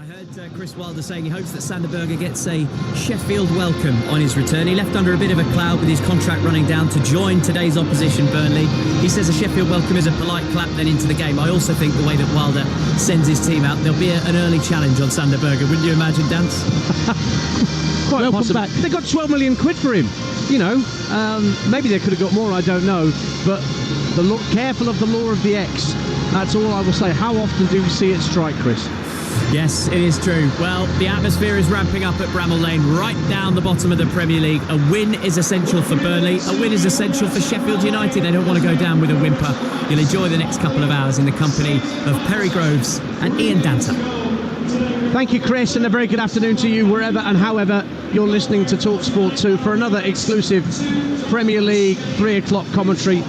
heard Chris Wilder saying he hopes that Sander Berge gets a Sheffield welcome on his return. He left under a bit of a cloud with his contract running down to join today's opposition, Burnley. He says a Sheffield welcome is a polite clap then into the game. I also think the way that Wilder sends his team out, there'll be an early challenge on Sander Berge, wouldn't you imagine, Dance? Quite possible. They got 12 million quid for him. You know, maybe they could have got more, I don't know. But careful of the law of the X. That's all I will say. How often do we see it strike, Chris? Yes, it is true. Well, the atmosphere is ramping up at Bramall Lane, right down the bottom of the Premier League. A win is essential for Burnley. A win is essential for Sheffield United. They don't want to go down with a whimper. You'll enjoy the next couple of hours in the company of Perry Groves and Ian Danter. Thank you, Chris, and a very good afternoon to you wherever and however you're listening to Talksport 2 for another exclusive Premier League 3 o'clock commentary.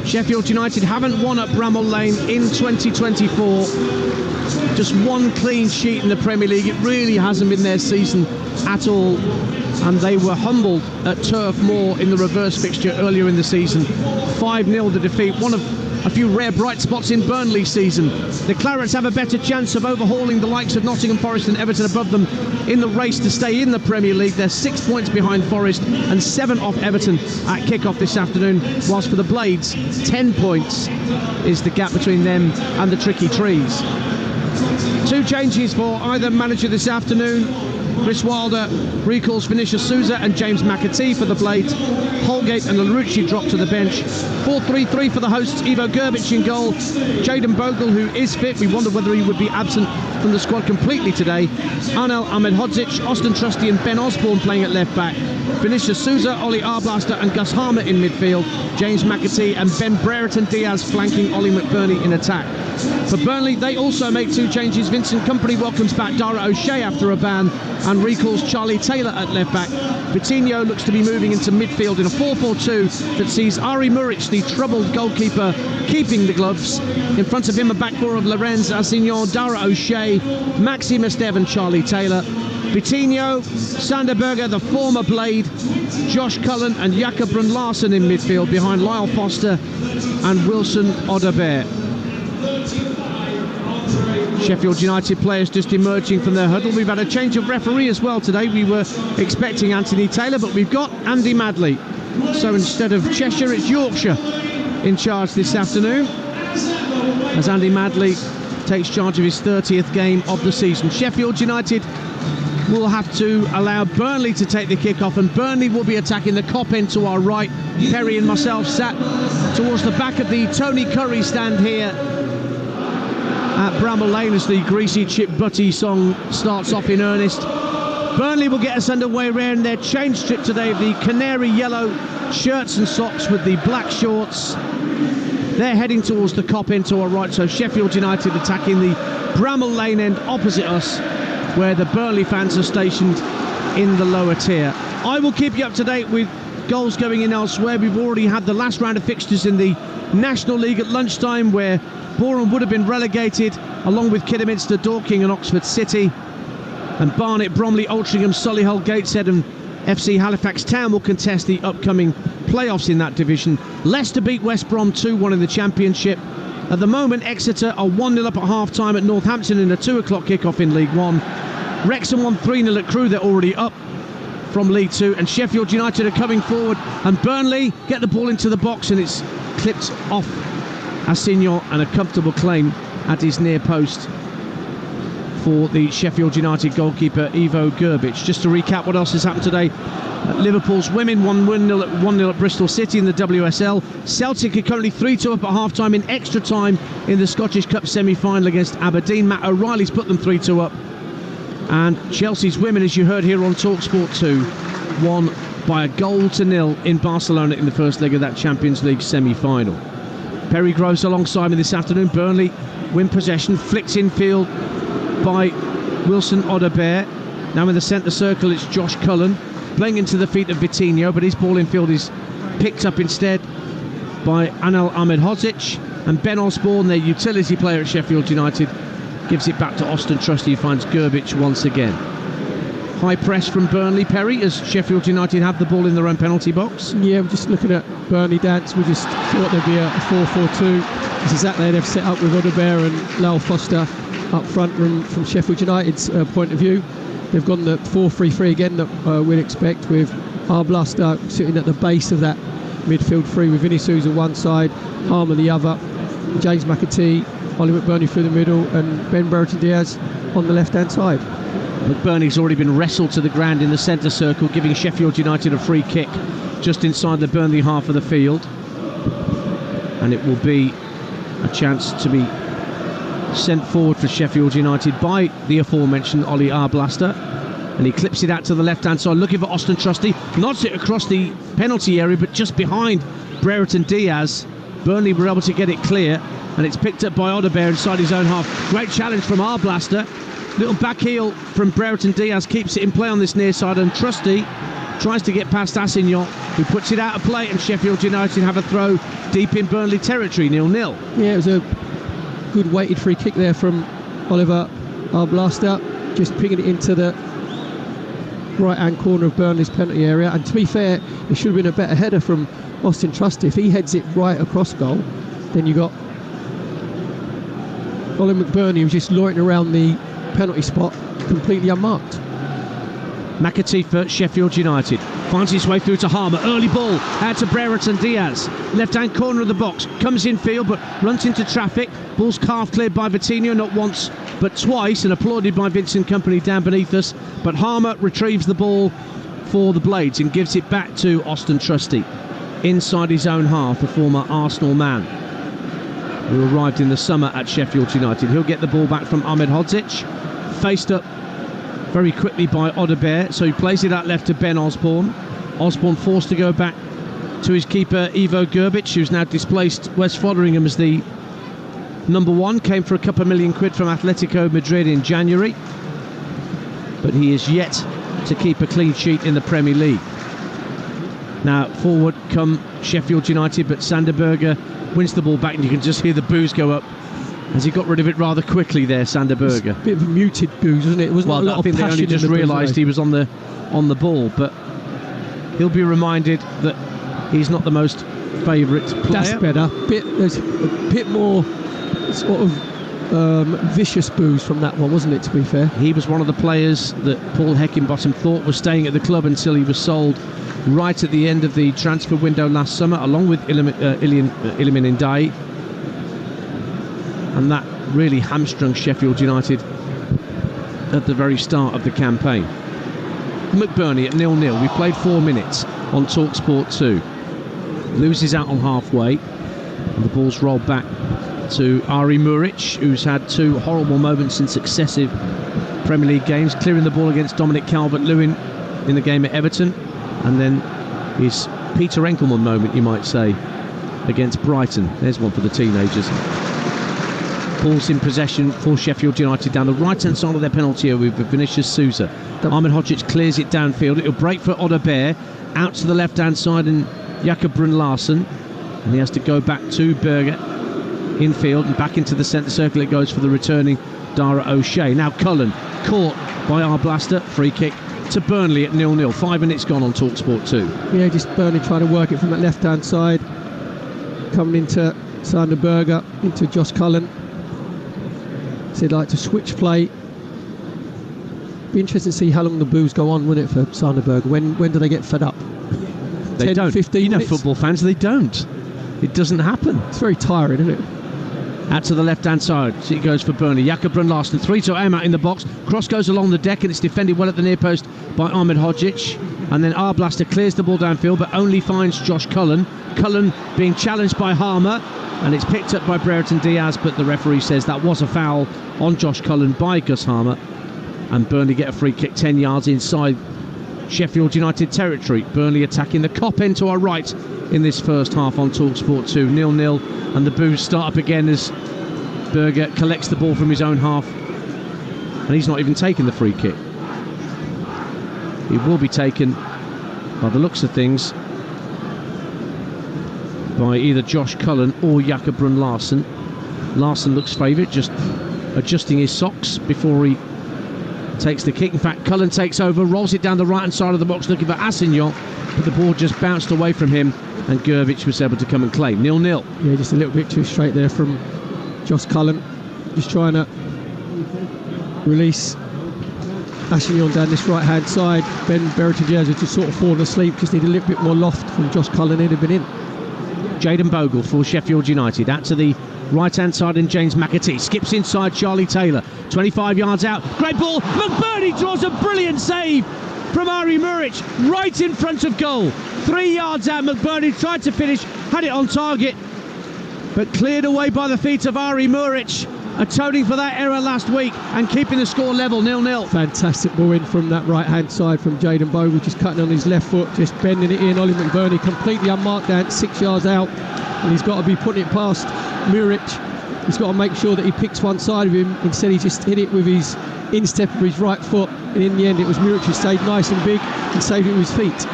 Sheffield United haven't won at Bramall Lane in 2024. Just one clean sheet in the Premier League. It really hasn't been their season at all. And they were humbled at Turf Moor in the reverse fixture earlier in the season. 5-0 the defeat. One of a few rare bright spots in Burnley's season. The Clarets have a better chance of overhauling the likes of Nottingham Forest and Everton above them in the race to stay in the Premier League. They're 6 points behind Forest and 7 off Everton at kick-off this afternoon, whilst for the Blades, 10 points is the gap between them and the Tricky Trees. 2 changes for either manager this afternoon. Chris Wilder recalls Vinicius Souza and James McAtee for the Blades. Holgate and Larucci drop to the bench. 4-3-3 for the hosts. Ivo Grbic in goal. Jayden Bogle, who is fit. We wonder whether he would be absent from the squad completely today. Anel Ahmedhodzic, Austin Trusty and Ben Osborne playing at left back. Vinicius Souza, Ollie Arblaster and Gus Harmer in midfield. James McAtee and Ben Brereton Diaz flanking Ollie McBurney in attack. For Burnley, they also make 2 changes. Vincent Kompany welcomes back Dara O'Shea after a ban and recalls Charlie Taylor at left back. Vitinho looks to be moving into midfield in a 4-4-2 that sees Ari Muric, the troubled goalkeeper, keeping the gloves. In front of him, a back four of Lorenz Assignon, Dara O'Shea, Maxime Esteve and Charlie Taylor. Vitinho, Sander Berge, the former Blade, Josh Cullen and Jakob Brun Larsen in midfield behind Lyle Foster and Wilson Odobert. Sheffield United players just emerging from their huddle. We've had a change of referee as well today. We were expecting Anthony Taylor, but we've got Andy Madley. So instead of Cheshire, it's Yorkshire in charge this afternoon, as Andy Madley takes charge of his 30th game of the season. Sheffield United will have to allow Burnley to take the kick-off, and Burnley will be attacking the Kop end to our right. Perry and myself sat towards the back of the Tony Curry stand here at Bramall Lane as the Greasy Chip Butty song starts off in earnest. Burnley will get us underway wearing their change strip today, the canary yellow shirts and socks with the black shorts. They're heading towards the Kop end to our right, so Sheffield United attacking the Bramall Lane end opposite us, where the Burnley fans are stationed in the lower tier. I will keep you up to date with goals going in elsewhere. We've already had the last round of fixtures in the National League at lunchtime, where Boreham would have been relegated, along with Kidderminster, Dorking and Oxford City. And Barnet, Bromley, Altrincham, Solihull, Gateshead and FC Halifax Town will contest the upcoming playoffs in that division. Leicester beat West Brom 2-1 in the Championship. At the moment, Exeter are 1-0 up at half-time at Northampton in a 2 o'clock kick-off in League One. Wrexham won 3-0 at Crewe, they're already up from League Two. And Sheffield United are coming forward, and Burnley get the ball into the box, and it's clipped off Assignon, and a comfortable claim at his near post for the Sheffield United goalkeeper Ivo Grbic. Just to recap what else has happened today: Liverpool's women won 1-0 at Bristol City in the WSL. Celtic are currently 3-2 up at half-time in extra time in the Scottish Cup semi-final against Aberdeen. Matt O'Reilly's put them 3-2 up. And Chelsea's women, as you heard here on Talksport 2, won by 1-0 in Barcelona in the first leg of that Champions League semi-final. Perry Groves alongside me this afternoon. Burnley win possession, flicked infield by Wilson Odobert. Now in the centre circle it's Josh Cullen playing into the feet of Vitinho, but his ball infield is picked up instead by Anel Ahmedhodzic, and Ben Osborne, their utility player at Sheffield United, gives it back to Austin Trusty, who finds Grbic once again. High press from Burnley, Perry, as Sheffield United have the ball in their own penalty box. Yeah, we're just looking at Burnley dance. We just thought there'd be a 4-4-2. It's exactly how they've set up with Odobert and Lyle Foster up front from Sheffield United's point of view. They've gone the 4-3-3 again that we'd expect, with Arblaster sitting at the base of that midfield three, with Vinny Souza one side, Harmer the other, James McAtee, Ollie McBurney through the middle, and Ben Brereton Diaz on the left-hand side. McBurney's already been wrestled to the ground in the centre circle, giving Sheffield United a free kick just inside the Burnley half of the field. And it will be a chance to be sent forward for Sheffield United by the aforementioned Ollie Arblaster. And he clips it out to the left-hand side, looking for Austin Trusty. Nods it across the penalty area, but just behind Brereton Diaz. Burnley were able to get it clear, and it's picked up by Odebear inside his own half. Great challenge from Arblaster. Little back heel from Brereton Diaz keeps it in play on this near side, and Trusty tries to get past Assignon, who puts it out of play, and Sheffield United have a throw deep in Burnley territory, 0-0. Yeah, it was a good weighted free kick there from Oliver Arblaster, just pinging it into the right-hand corner of Burnley's penalty area. And to be fair, it should have been a better header from Austin Trusty. If he heads it right across goal, then you got Ollie McBurney, who's just loitering around the penalty spot, completely unmarked. McAtee for Sheffield United finds his way through to Harmer. Early ball out to Brereton Diaz. Left-hand corner of the box. Comes in field but runs into traffic. Ball's calf cleared by Vitinho, not once but twice, and applauded by Vincent Kompany down beneath us. But Harmer retrieves the ball for the Blades and gives it back to Austin Trusty inside his own half, the former Arsenal man who arrived in the summer at Sheffield United. He'll get the ball back from Ahmed Hodzic, faced up very quickly by Odebear, so he plays it out left to Ben Osborne. Osborne forced to go back to his keeper Ivo Grbic, who's now displaced West Fotheringham as the number one. Came for a couple of £1 million from Atletico Madrid in January, but he is yet to keep a clean sheet in the Premier League. Now forward come Sheffield United, but Sanderberger wins the ball back, and you can just hear the boos go up as he got rid of it rather quickly there, Sanderberger. A bit of a muted boos, wasn't it? It was not a lot I think of they only passion just realised he was on the ball, but he'll be reminded that he's not the most favourite player. That's better. There's a bit more sort of vicious boos from that one, wasn't it, to be fair? He was one of the players that Paul Heckingbottom thought was staying at the club until he was sold right at the end of the transfer window last summer, along with Iliman Ndiaye. And that really hamstrung Sheffield United at the very start of the campaign. McBurney at 0-0. We played 4 minutes on Talksport 2. Loses out on halfway, and the ball's rolled back to Ari Muric, who's had 2 horrible moments in successive Premier League games, clearing the ball against Dominic Calvert-Lewin in the game at Everton, and then his Peter Enkelman moment, you might say, against Brighton. There's one for the teenagers. Ball's in possession for Sheffield United down the right-hand side of their penalty area with Vinicius Souza. Ahmed Hodzic clears it downfield. It'll break for Odebear, out to the left-hand side, and Jakob Brun Larsen. And he has to go back to Berger infield, and back into the centre circle it goes for the returning Dara O'Shea. Now Cullen caught by Arblaster. Free kick to Burnley at 0-0. 5 minutes gone on Talksport 2. Yeah, just Burnley trying to work it from that left-hand side. Coming into Sanderberger, into Josh Cullen. So they'd like to switch play. Be interesting to see how long the boos go on, wouldn't it, for Sanderberger? When do they get fed up? They 10, don't. 15 minutes? Football fans, they don't. It doesn't happen. It's very tiring, isn't it? Out to the left-hand side, so it goes for Burnley. Jakob Brun Larsen, 3 to aim out in the box. Cross goes along the deck, and it's defended well at the near post by Ahmed Hodzic. And then Arblaster clears the ball downfield, but only finds Josh Cullen. Cullen being challenged by Harmer, and it's picked up by Brereton Diaz, but the referee says that was a foul on Josh Cullen by Gus Harmer. And Burnley get a free kick 10 yards inside Sheffield United territory. Burnley attacking the Kop end to our right in this first half on Talksport 2. 0-0, and the boos start up again as Berger collects the ball from his own half, and he's not even taken the free kick. It will be taken, by the looks of things, by either Josh Cullen or Jakob Brun Larsen. Larsen looks favourite, just adjusting his socks before he takes the kick. In fact, Cullen takes over, rolls it down the right-hand side of the box looking for Assignon, but the ball just bounced away from him, and Grbic was able to come and claim. 0-0. Yeah, just a little bit too straight there from Josh Cullen. Just trying to release. Ashington down this right hand side. Ben Berrington has just sort of fallen asleep. Just need a little bit more loft from Josh Cullen. He'd have been in. Jayden Bogle for Sheffield United. Out to the right hand side, and James McAtee skips inside Charlie Taylor. 25 yards out. Great ball. McBurney draws a brilliant save from Ari Muric right in front of goal. 3 yards out. McBurney tried to finish, had it on target, but cleared away by the feet of Ari Muric, atoning for that error last week and keeping the score level 0-0. Fantastic ball in from that right hand side from Jayden Bogle, just cutting on his left foot, just bending it in. Ollie McBurney completely unmarked out, 6 yards out, and he's got to be putting it past Muric. He's got to make sure that he picks one side of him. Instead he just hit it with his instep of his right foot, and in the end it was Muric who stayed nice and big and saved it with his feet.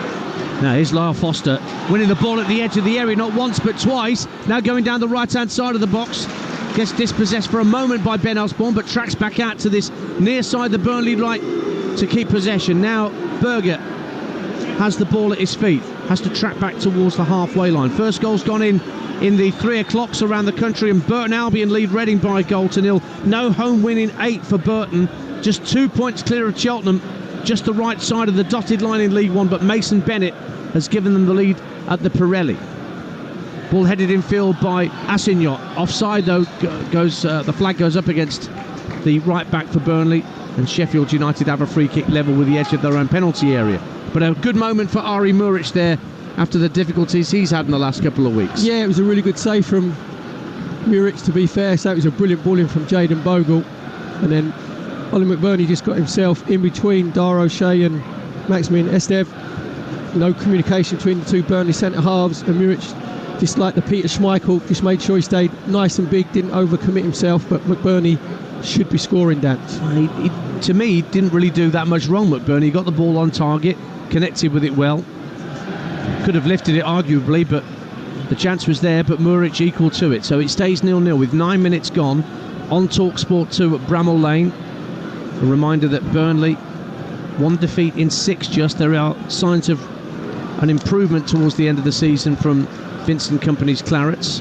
Now here's Lyle Foster winning the ball at the edge of the area, not once but twice. Now going down the right hand side of the box, gets dispossessed for a moment by Ben Osborne, but tracks back out to this near side, the Burnley right, to keep possession. Now Berger has the ball at his feet, has to track back towards the halfway line. First goal's gone in the 3 o'clocks around the country, and Burton Albion lead Reading by a goal to nil. No home win in 8 for Burton, just 2 points clear of Cheltenham, just the right side of the dotted line in League One, but Mason Bennett has given them the lead at the Pirelli. Ball headed in field by Assignot. Offside though, the flag goes up against the right back for Burnley, and Sheffield United have a free kick level with the edge of their own penalty area. But a good moment for Ari Muric there after the difficulties he's had in the last couple of weeks. Yeah, it was a really good save from Muric, to be fair. So it was a brilliant ball in from Jayden Bogle, and then Ollie McBurney just got himself in between Dar O'Shea and Maximin Estev. No communication between the two Burnley centre halves, and Muric, just like the Peter Schmeichel, just made sure he stayed nice and big, didn't overcommit himself. But McBurney should be scoring, Dan. To me, he didn't really do that much wrong, McBurney. He got the ball on target, connected with it well. Could have lifted it arguably, but the chance was there, but Muric equal to it. So it stays 0-0 with 9 minutes gone on Talksport 2 at Bramall Lane. A reminder that Burnley, 1 defeat in 6 just. There are signs of an improvement towards the end of the season from Vincent Kompany's Clarets,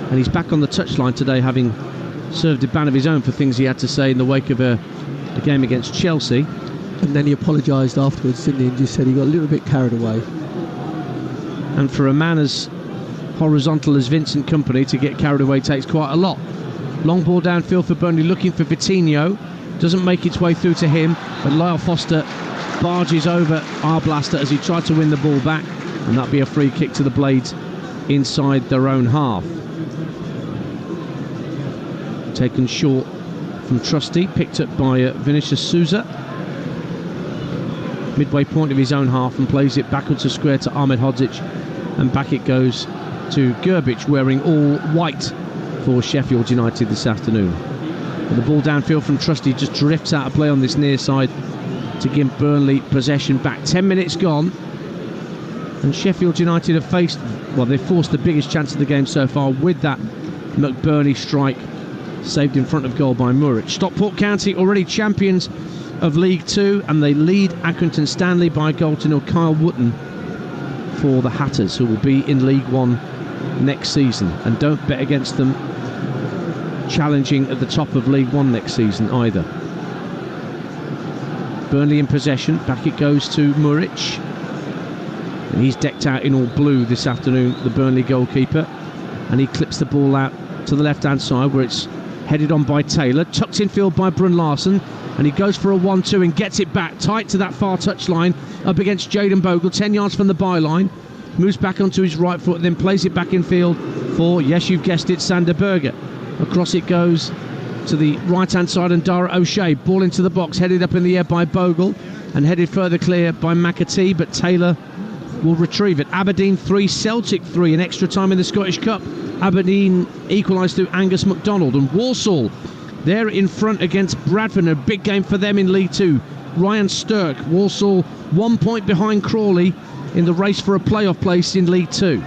and he's back on the touchline today, having served a ban of his own for things he had to say in the wake of a game against Chelsea. And then he apologised afterwards, didn't he, and just said he got a little bit carried away. And for a man as horizontal as Vincent Kompany, to get carried away takes quite a lot. Long ball downfield for Burnley, looking for Vitinho. Doesn't make its way through to him, but Lyle Foster barges over Arblaster as he tried to win the ball back, and that'll be a free kick to the Blades inside their own half. Taken short from Trusty, picked up by Vinicius Souza. Midway point of his own half, and plays it backwards to square to Ahmed Hodzic, and back it goes to Gerbic, wearing all white for Sheffield United this afternoon. And the ball downfield from Trusty just drifts out of play on this near side to give Burnley possession back. 10 minutes gone, and Sheffield United have faced, well, they've forced the biggest chance of the game so far with that McBurney strike, saved in front of goal by Muric. Stockport County already champions of League Two, and they lead Accrington Stanley by a goal to nil. Kyle Wootton for the Hatters, who will be in League One next season, and don't bet against them challenging at the top of League One next season either. Burnley in possession, back it goes to Muric, and he's decked out in all blue this afternoon, the Burnley goalkeeper, and he clips the ball out to the left hand side where it's headed on by Taylor, tucked in field by Brun Larson, and he goes for a 1-2 and gets it back tight to that far touch line up against Jayden Bogle, 10 yards from the byline, moves back onto his right foot, then plays it back in field for, yes, you've guessed it, Sander Berger. Across it goes to the right hand side, and Dara O'Shea, ball into the box, headed up in the air by Bogle and headed further clear by McAtee, but Taylor will retrieve it. Aberdeen 3, Celtic 3 in extra time in the Scottish Cup. Aberdeen equalised through Angus MacDonald, and Walsall, they're in front against Bradford, a big game for them in League Two. Ryan Stirk, Walsall 1 point behind Crawley in the race for a playoff place in League Two.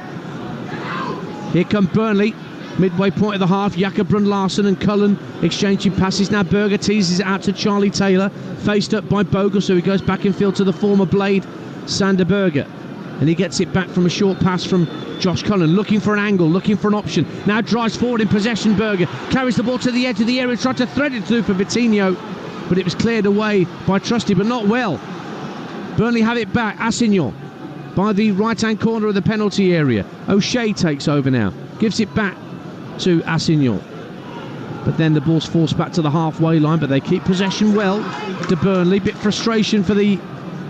Here come Burnley, midway point of the half. Jakob Brun Larson and Cullen exchanging passes. Now Berger teases it out to Charlie Taylor, faced up by Bogle, so he goes back in field to the former Blade, Sander Berger, and he gets it back from a short pass from Josh Cullen, looking for an angle, looking for an option. Now drives forward in possession. Berger carries the ball to the edge of the area, tried to thread it through for Vitinho, but it was cleared away by Trusty, but not well. Burnley have it back. Assignon by the right-hand corner of the penalty area. O'Shea takes over now, gives it back to Assignon. But then the ball's forced back to the halfway line, but they keep possession well to Burnley. Bit frustration for the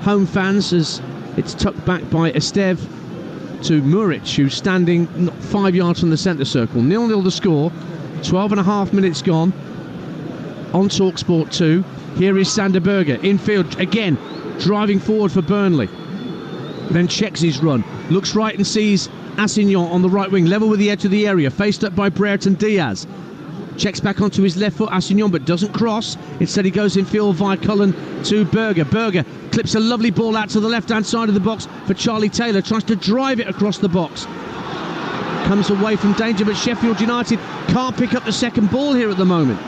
home fans as it's tucked back by Esteve to Muric, who's standing 5 yards from the centre circle. 0-0 the score, 12.5 minutes gone on Talksport 2. Here is Sander Berge, infield again, driving forward for Burnley. Then checks his run, looks right and sees Assignon on the right wing, level with the edge of the area, faced up by Brereton Diaz. Checks back onto his left foot, Assignon, but doesn't cross. Instead he goes infield via Cullen to Berge. Berge clips a lovely ball out to the left-hand side of the box for Charlie Taylor, tries to drive it across the box. Comes away from danger, but Sheffield United can't pick up the second ball here at the moment.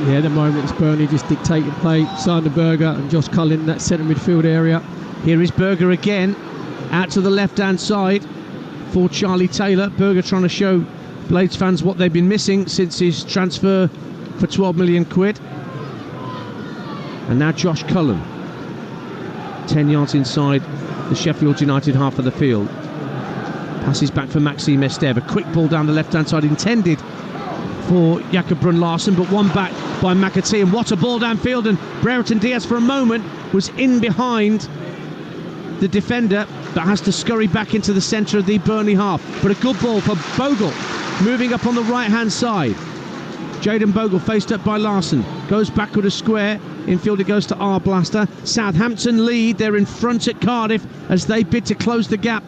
Yeah, at the moment it's Burnley just dictating play. Sander Berge and Josh Cullen in that centre midfield area. Here is Berge again, out to the left-hand side for Charlie Taylor. Berge trying to show Blades fans what they've been missing since his transfer for 12 million quid. And now Josh Cullen, 10 yards inside the Sheffield United half of the field. Passes back for Maxime Esteve. A quick ball down the left-hand side intended for Jakob Brun-Larsen, but one back by McAtee. And what a ball downfield, and Brereton Diaz for a moment was in behind the defender, but has to scurry back into the centre of the Burnley half. But a good ball for Bogle, moving up on the right-hand side. Jayden Bogle faced up by Larson, goes backward a square. Infield it goes to Arblaster. Southampton lead. They're in front at Cardiff as they bid to close the gap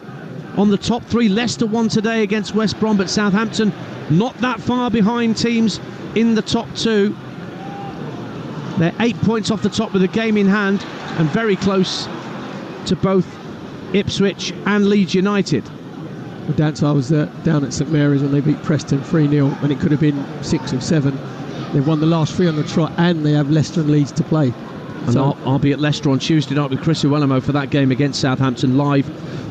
on the top three. Leicester won today against West Brom, but Southampton not that far behind teams in the top two. They're 8 points off the top with a game in hand and very close to both Ipswich and Leeds United. Well, Danter was down at St Mary's when they beat Preston 3-0, and it could have been 6 or 7. They've won the last 3 on the trot, and they have Leicester and Leeds to play. And so I'll be at Leicester on Tuesday night with Chris Uwelamo for that game against Southampton, live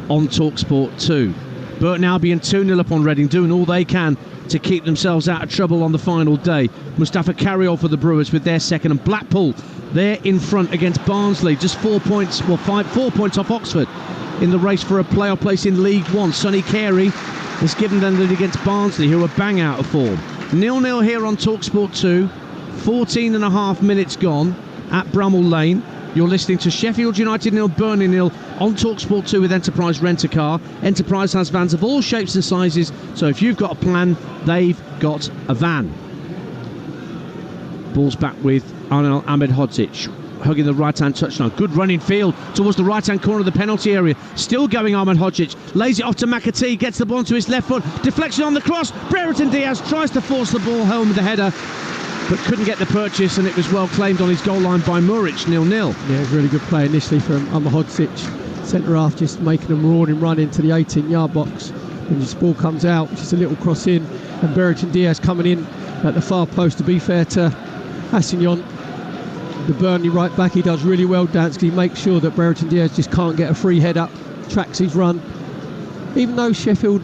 on Talksport 2. Burton Albion 2-0 up on Reading, doing all they can to keep themselves out of trouble on the final day. Mustafa Carriol for the Brewers with their second, and Blackpool, they're in front against Barnsley, just 4 points, well 4 points off Oxford in the race for a playoff place in League One. Sonny Carey has given them the lead against Barnsley, who are bang out of form. 0-0 here on Talksport 2, 14.5 minutes gone at Bramall Lane. You're listening to Sheffield United 0, Burnley 0 on Talksport 2 with Enterprise Rent-A-Car. Enterprise has vans of all shapes and sizes, so if you've got a plan, they've got a van. Ball's back with Arnel Ahmedhodzic, hugging the right-hand touchline. Good running field towards the right-hand corner of the penalty area. Still going Ahmedhodzic. Lays it off to McAtee. Gets the ball onto his left foot. Deflection on the cross. Brereton Diaz tries to force the ball home with the header, but couldn't get the purchase, and it was well claimed on his goal line by Muric. 0-0. Yeah, it was a really good play initially from Ahmedhodzic. Centre half just making a marauding run into the 18-yard box. And this ball comes out, just a little cross in, and Brereton Diaz coming in at the far post. To be fair to Assignon, the Burnley right back, he does really well, Dansk. He makes sure that Brereton Diaz just can't get a free head up, tracks his run. Even though Sheffield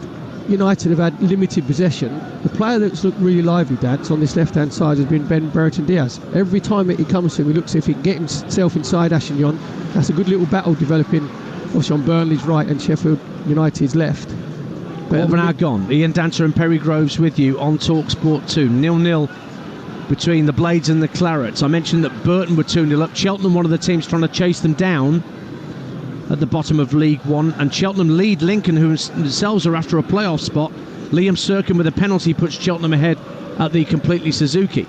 United have had limited possession, the player that's looked really lively, Dansk, on this left-hand side has been Ben Brereton Diaz. Every time he comes to him, he looks as if he can get himself inside Assignon. That's a good little battle developing, obviously on Burnley's right and Sheffield United's left. But an hour gone. Ian Danter and Perry Groves with you on Talksport 2. 0-0 between the Blades and the Clarets. I mentioned that Burton were 2-0 up. Cheltenham, one of the teams trying to chase them down at the bottom of League One, and Cheltenham lead Lincoln, who themselves are after a playoff spot. Liam Serkin with a penalty puts Cheltenham ahead at the Completely Suzuki.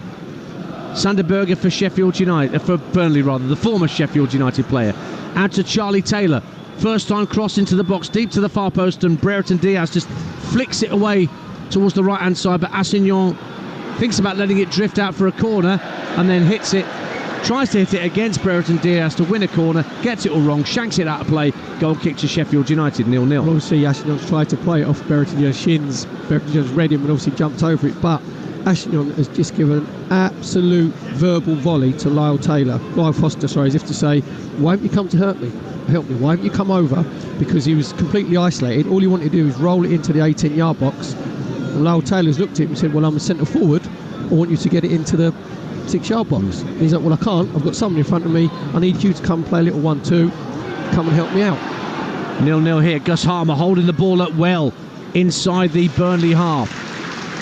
Sander Berge for Sheffield United, for Burnley rather, the former Sheffield United player. Out to Charlie Taylor. First time cross into the box, deep to the far post, and Brereton Diaz just flicks it away towards the right hand side, but Assignon thinks about letting it drift out for a corner and then hits it, tries to hit it against Brereton Diaz to win a corner, gets it all wrong, shanks it out of play. Goal kick to Sheffield United, 0-0. Well, obviously Assignon's tried to play it off Brereton Diaz's shins. Brereton Diaz read him and obviously jumped over it, but Assignon has just given an absolute verbal volley to Lyle Foster, as if to say, why haven't you come to help me? Why haven't you come over? Because he was completely isolated. All he wanted to do was roll it into the 18-yard box. And Lyle Taylor's looked at him and said, well, I'm a centre forward. I want you to get it into the 6-yard box. And he's like, well, I can't. I've got someone in front of me. I need you to come play a little 1-2. Come and help me out. 0-0 here. Gus Harmer holding the ball up well inside the Burnley half.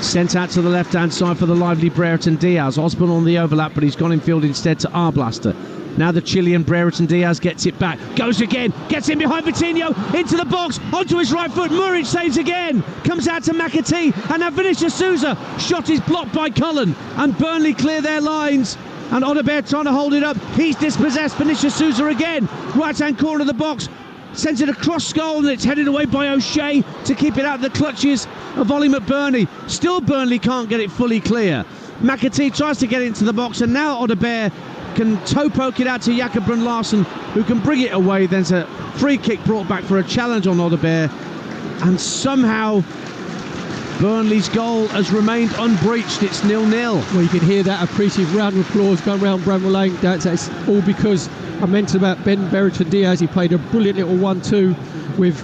Sent out to the left-hand side for the lively Brereton Diaz. Osborne on the overlap, but he's gone in field instead to Arblaster. Now the Chilean Brereton Diaz gets it back. Goes again. Gets in behind Vitinho. Into the box. Onto his right foot. Muric saves again. Comes out to McAtee. And now Vinicius Souza. Shot is blocked by Cullen. And Burnley clear their lines. And Odobert trying to hold it up. He's dispossessed. Vinicius Souza again. Right-hand corner of the box. Sends it across goal, and it's headed away by O'Shea to keep it out of the clutches of Ollie McBurney. Still Burnley can't get it fully clear. McAtee tries to get it into the box, and now Odobert can toe poke it out to Jakob Brun-Larsen, who can bring it away. There's a free kick brought back for a challenge on Odobert, and somehow Burnley's goal has remained unbreached. It's 0-0. Well, you can hear that appreciative round of applause going round Bramwell Lane. That's all because I mentioned about Ben Brereton Diaz. He played a brilliant little 1-2 with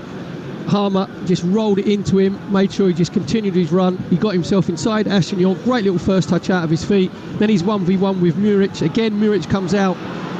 Harmer, just rolled it into him, made sure he just continued his run. He got himself inside Ashton York, great little first touch out of his feet. Then he's 1v1 with Muric. Again, Muric comes out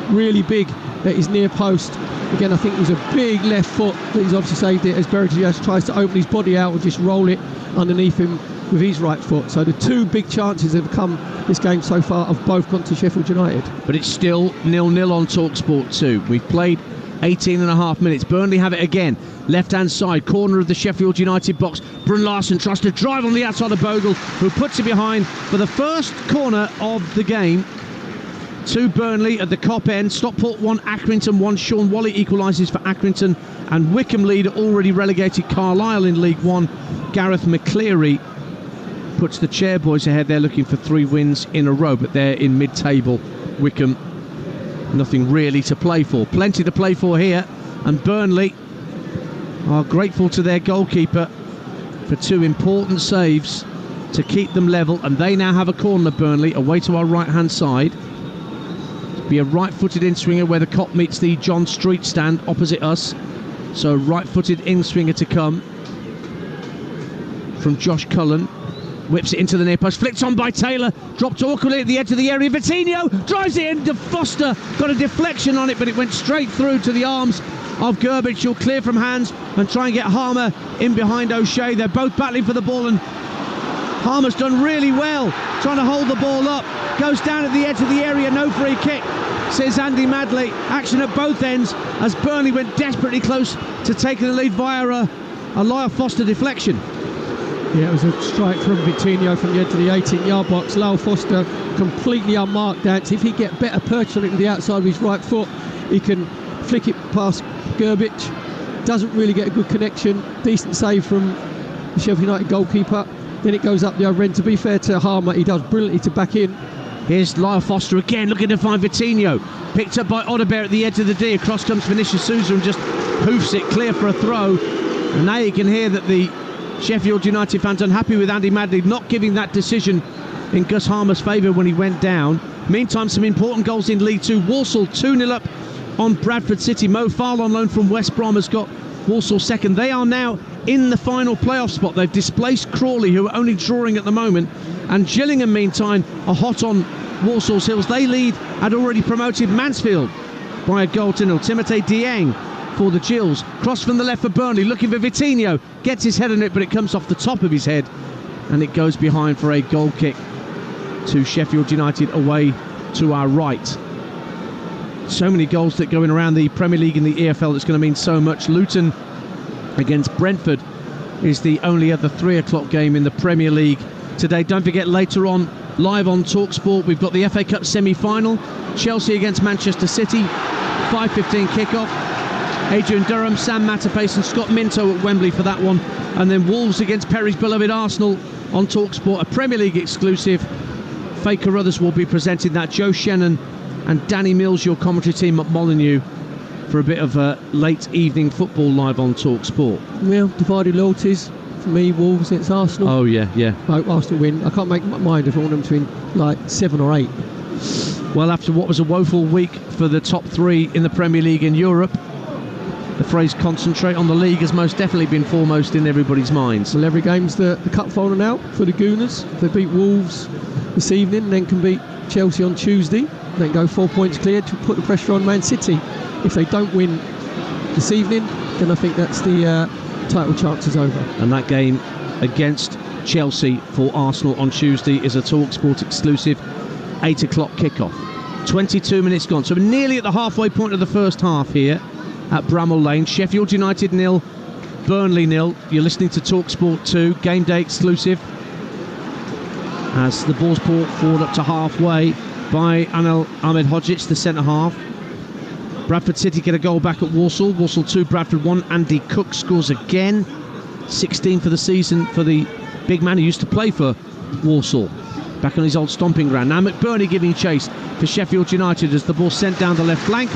really big at his near post. Again, I think it was a big left foot that he's obviously saved it as Brereton Diaz tries to open his body out and just roll it underneath him with his right foot. So the two big chances that have come this game so far have both gone to Sheffield United. But it's still 0-0 on Talksport 2. We've played 18 and a half minutes. Burnley have it again. Left-hand side, corner of the Sheffield United box. Brun-Larsen tries to drive on the outside of Bogle, who puts it behind for the first corner of the game. To Burnley at the Cop end. Stockport 1, Accrington 1. Sean Wally equalises for Accrington, and Wickham lead already relegated Carlisle in League 1. Gareth McCleary puts the Chairboys ahead. They're looking for 3 wins in a row, but they're in mid-table. Wickham, nothing really to play for. Plenty to play for here, and Burnley are grateful to their goalkeeper for 2 important saves to keep them level, and they now have a corner, Burnley, away to our right-hand side. Be a right-footed in-swinger where the Cop meets the John Street stand opposite us. So right-footed in-swinger to come from Josh Cullen. Whips it into the near post, flicked on by Taylor, dropped awkwardly at the edge of the area. Vitinho drives it in. De Foster got a deflection on it, but it went straight through to the arms of Gerbich. He'll clear from hands and try and get Harmer in behind O'Shea. They're both battling for the ball, and Harmer's done really well trying to hold the ball up. Goes down at the edge of the area, no free kick, says Andy Madley. Action at both ends as Burnley went desperately close to taking the lead via a Lyle Foster deflection. Yeah, it was a strike from Vitinho from the edge of the 18-yard box. Lyle Foster completely unmarked that. If he get better perch on it with the outside of his right foot, he can flick it past Gerbich. Doesn't really get a good connection. Decent save from the Sheffield United goalkeeper. Then it goes up the other end. To be fair to Harmer, he does brilliantly to back in. Here's Lyle Foster again, looking to find Vitinho. Picked up by Odobert at the edge of the D. Across comes Vinicius Souza and just hoofs it clear for a throw. And now you can hear that the Sheffield United fans unhappy with Andy Madley not giving that decision in Gus Harmer's favour when he went down. Meantime, some important goals in League 2. Walsall 2-0 up on Bradford City. Mo Farl on loan from West Brom has got Walsall second. They are now in the final playoff spot. They've displaced Crawley, who are only drawing at the moment, and Gillingham meantime are hot on Walsall's heels. They lead at already promoted Mansfield by a goal to 0. Timothée Dieng for the Gills. Cross from the left for Burnley, looking for Vitinho, gets his head on it, but it comes off the top of his head and it goes behind for a goal kick to Sheffield United away to our right. So many goals that going around the Premier League and the EFL, that's going to mean so much. Luton against Brentford is the only other 3 o'clock game in the Premier League today. Don't forget, later on, live on Talksport, we've got the FA Cup semi-final. Chelsea against Manchester City, 5:15 kickoff. Adrian Durham, Sam Matterpace and Scott Minto at Wembley for that one. And then Wolves against Perry's beloved Arsenal on Talksport, a Premier League exclusive. Faye Carruthers will be presenting that. Joe Shannon and Danny Mills, your commentary team at Molineux, for a bit of a late evening football live on Talksport. Well, divided loyalties for me. Wolves against Arsenal. Oh yeah. I hope Arsenal win. I can't make up my mind if I want them to win like 7 or 8. Well, after what was a woeful week for the top 3 in the Premier League in Europe, the phrase concentrate on the league has most definitely been foremost in everybody's minds. Well, every game's the cup final now for the Gooners. If they beat Wolves this evening, then can beat Chelsea on Tuesday. They can go 4 points clear to put the pressure on Man City. If they don't win this evening, then I think that's the title chances over. And that game against Chelsea for Arsenal on Tuesday is a Talksport exclusive 8 o'clock kickoff. 22 minutes gone, so we're nearly at the halfway point of the first half here at Bramall Lane. Sheffield United 0, Burnley 0. You're listening to Talksport 2, game day exclusive, as the ball's brought forward up to halfway by Anel Ahmed-Hodzic, the centre half. Bradford City get a goal back at Walsall. Walsall 2, Bradford 1. Andy Cook scores again. 16 for the season for the big man who used to play for Walsall, back on his old stomping ground. Now McBurney giving chase for Sheffield United as the ball sent down the left flank,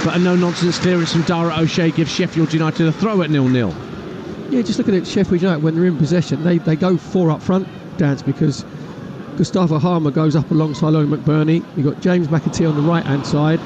but a no-nonsense clearance from Dara O'Shea gives Sheffield United a throw at 0-0. Yeah, just looking at Sheffield United when they're in possession, they go 4 up front, Dance, because Gustavo Harmer goes up alongside Owen McBurney. You've got James McAtee on the right-hand side,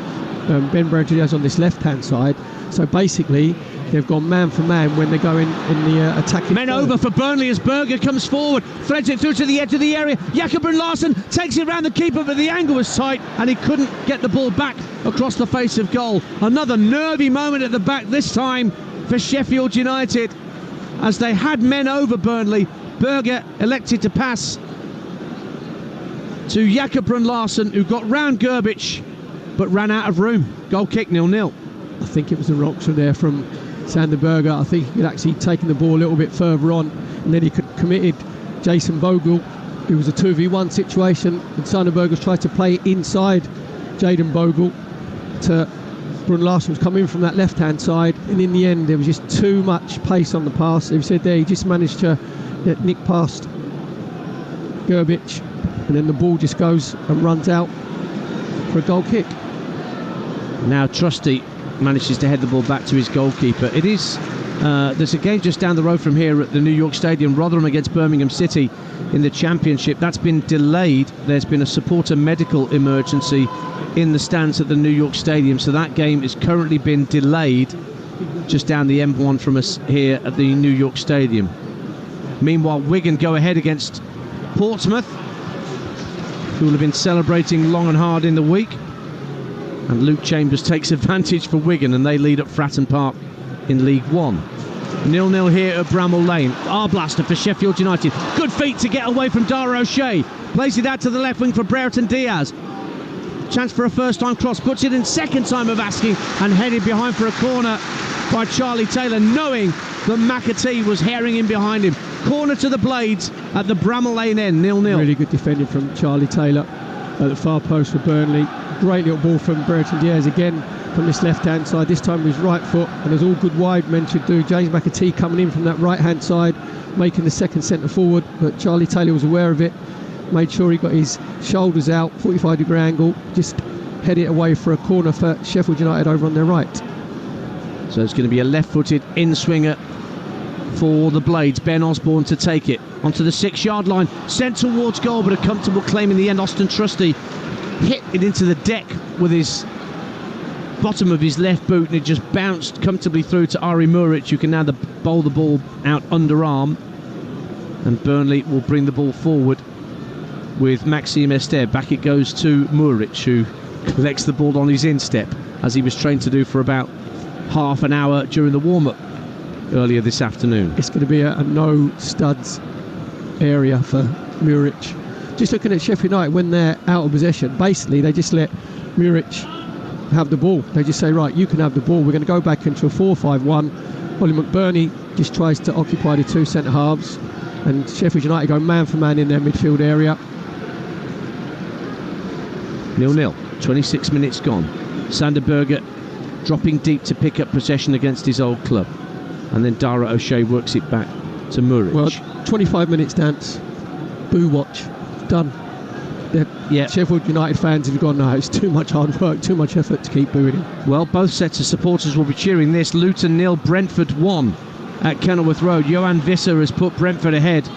Ben Brandt-Diaz on this left-hand side. So basically, they've gone man for man when they go in the attacking. Men third. Over for Burnley as Berger comes forward, threads it through to the edge of the area. Jakob Larsson takes it round the keeper, but the angle was tight and he couldn't get the ball back across the face of goal. Another nervy moment at the back, this time for Sheffield United, as they had men over Burnley. Berger elected to pass to Jakob Larsson, who got round Gerbic but ran out of room. Goal kick, 0-0. I think it was the rocks from there from Sander Berger. I think he had actually taken the ball a little bit further on, and then he committed Jason Bogle. It was a 2v1 situation, and Sander Berger tried to play inside Jaden Bogle to Brun Larsen, was coming in from that left-hand side, and in the end there was just too much pace on the pass. He said there he just managed to nick past Gerbic, and then the ball just goes and runs out for a goal kick. Now Trusty manages to head the ball back to his goalkeeper. It is there's a game just down the road from here at the New York Stadium, Rotherham against Birmingham City in the Championship. That's been delayed. There's been a supporter medical emergency in the stands at the New York Stadium, so that game is currently been delayed just down the M1 from us here at the New York Stadium. Meanwhile, Wigan go ahead against Portsmouth, who will have been celebrating long and hard in the week. And Luke Chambers takes advantage for Wigan, and they lead at Fratton Park in League One. 0-0 here at Bramall Lane. Arblaster for Sheffield United. Good feet to get away from Dara O'Shea. Plays it out to the left wing for Brereton Diaz. Chance for a first-time cross. Puts it in second time of asking, and headed behind for a corner by Charlie Taylor, knowing that McAtee was herring in behind him. Corner to the Blades at the Bramall Lane end, 0-0. Really good defending from Charlie Taylor at the far post for Burnley. Great little ball from Brereton Diaz again from this left-hand side, this time with his right foot, and as all good wide men should do. James McAtee coming in from that right-hand side, making the second centre forward, but Charlie Taylor was aware of it, made sure he got his shoulders out, 45-degree angle, just head it away for a corner for Sheffield United over on their right. So it's going to be a left-footed in-swinger for the Blades. Ben Osborne to take it onto the 6-yard line, sent towards goal, but a comfortable claim in the end. Austin Trusty hit it into the deck with his bottom of his left boot, and it just bounced comfortably through to Ari Muric, who can now bowl the ball out underarm, and Burnley will bring the ball forward with Maxime Esther. Back it goes to Muric, who collects the ball on his instep, as he was trained to do for about half an hour during the warm-up earlier this afternoon. It's going to be a no studs area for Muric. Just looking at Sheffield United when they're out of possession, basically they just let Muric have the ball. They just say, right, you can have the ball, we're going to go back into a 4-5-1. Ollie McBurney just tries to occupy the two centre halves, and Sheffield United go man for man in their midfield area. 0-0, 26 minutes gone. Sander Berger dropping deep to pick up possession against his old club, and then Dara O'Shea works it back to Muric. Well, 25 minutes dance, boo watch, done. Yeah. Sheffield United fans have gone, no, it's too much hard work, too much effort to keep booing him. Well, both sets of supporters will be cheering this. Luton 0, Brentford 1 at Kenilworth Road. Johan Visser has put Brentford ahead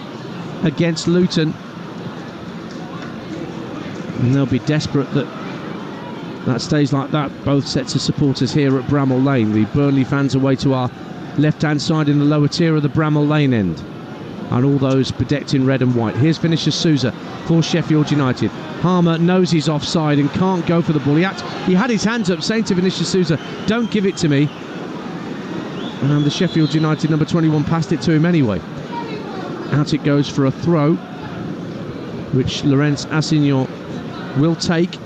against Luton, and they'll be desperate that stays like that. Both sets of supporters here at Bramall Lane. The Burnley fans away to our left-hand side in the lower tier of the Bramall Lane end. and all those bedecked in red and white. Here's Vinicius Souza for Sheffield United. Harmer knows he's offside and can't go for the ball. He had his hands up saying to Vinicius Souza, don't give it to me. And the Sheffield United number 21 passed it to him anyway. Out it goes for a throw, which Laurent Assignon will take.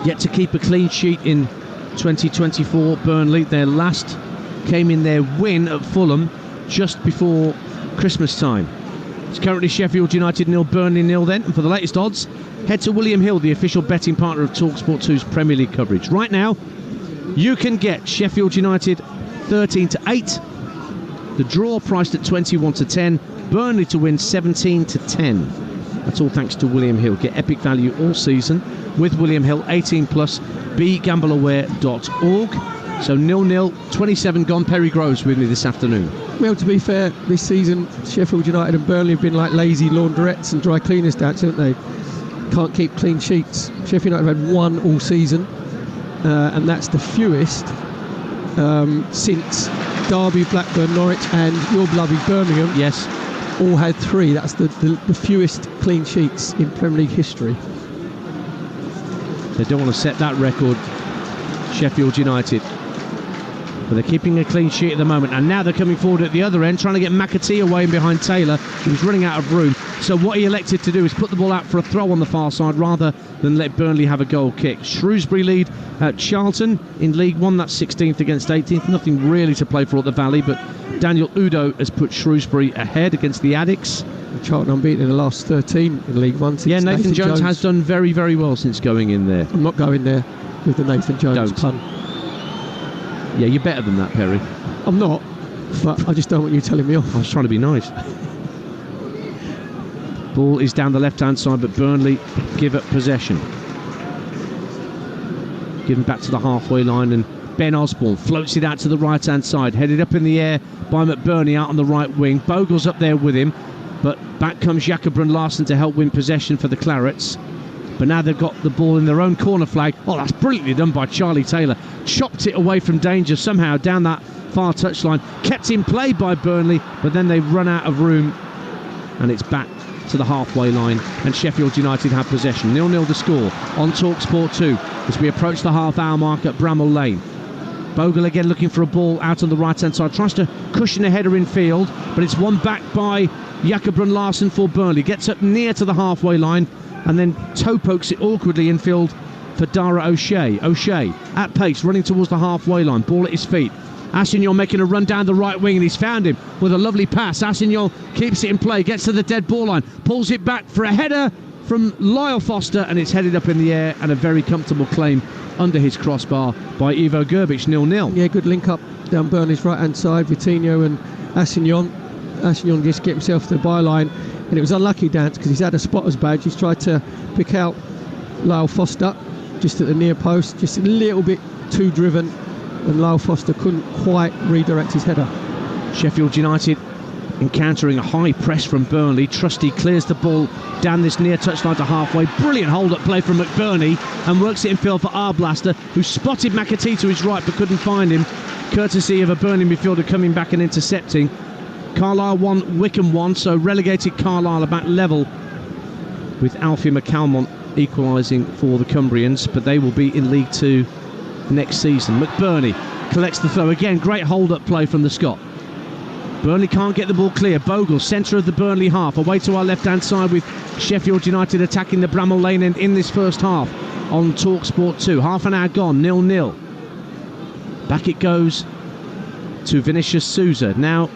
Yet to keep a clean sheet in 2024, Burnley. Their last came in their win at Fulham just before Christmas time. It's currently Sheffield United 0, Burnley 0 then. And for the latest odds, head to William Hill, the official betting partner of Talksport 2's Premier League coverage. Right now, you can get Sheffield United 13-8. The draw priced at 21-10. Burnley to win 17-10. That's all thanks to William Hill. Get epic value all season with William Hill. 18+. BeGambleAware.org. So 0-0, 27 gone. Perry Groves with me this afternoon. Well, to be fair, this season Sheffield United and Burnley have been like lazy laundrettes and dry cleaners, Dats, haven't they? Can't keep clean sheets. Sheffield United have had one all season, and that's the fewest since Derby, Blackburn, Norwich and your beloved Birmingham. Yes. All had 3. That's the fewest clean sheets in Premier League history. They don't want to set that record, Sheffield United. But they're keeping a clean sheet at the moment. And now they're coming forward at the other end, trying to get McAtee away behind Taylor, who was running out of room. So what he elected to do is put the ball out for a throw on the far side rather than let Burnley have a goal kick. Shrewsbury lead at Charlton in League One. That's 16th against 18th. Nothing really to play for at the Valley, but Daniel Udo has put Shrewsbury ahead against the Addicts. Charlton unbeaten in the last 13 in League One. Yeah, Nathan Jones has done very, very well since going in there. I'm not going there with the Nathan Jones pun. Yeah, you're better than that, Perry. I'm not, but I just don't want you telling me off. I was trying to be nice. Ball is down the left-hand side, but Burnley give up possession. Given back to the halfway line, and Ben Osborne floats it out to the right-hand side, headed up in the air by McBurney out on the right wing. Bogle's up there with him, but back comes Jakob Brun-Larsen to help win possession for the Clarets. But now they've got the ball in their own corner flag. Oh, that's brilliantly done by Charlie Taylor. Chopped it away from danger somehow down that far touchline. Kept in play by Burnley, but then they've run out of room. And it's back to the halfway line. And Sheffield United have possession. 0-0 the score on Talksport 2 as we approach the half-hour mark at Bramall Lane. Bogle again looking for a ball out on the right-hand side. Tries to cushion a header in field, but it's won back by Jakob Brun-Larsen for Burnley. Gets up near to the halfway line and then toe pokes it awkwardly infield for Dara O'Shea. O'Shea at pace, running towards the halfway line, ball at his feet. Assignon making a run down the right wing, and he's found him with a lovely pass. Assignon keeps it in play, gets to the dead ball line, pulls it back for a header from Lyle Foster, and it's headed up in the air, and a very comfortable claim under his crossbar by Ivo Gerbic. 0-0. Yeah, good link up down Burnley's right hand side, Vitinho and Assignon. Assignon just get himself to the byline, and it was unlucky, Dance, because he's had a spotter's badge. He's tried to pick out Lyle Foster just at the near post, just a little bit too driven, and Lyle Foster couldn't quite redirect his header. Sheffield United encountering a high press from Burnley. Trusty clears the ball down this near touchline to halfway. Brilliant hold-up play from McBurney, and works it in field for Arblaster, who spotted McAtee to his right but couldn't find him, courtesy of a Burnley midfielder coming back and intercepting. Carlisle 1, Wickham 1, so relegated Carlisle about level with Alfie McCalmont equalising for the Cumbrians, but they will be in League 2 next season. McBurney collects the throw again. Great hold-up play from the Scot. Burnley can't get the ball clear. Bogle, centre of the Burnley half, away to our left-hand side with Sheffield United attacking the Bramall Lane end in this first half on Talksport 2. Half an hour gone, 0-0. Back it goes to Vinicius Souza. Now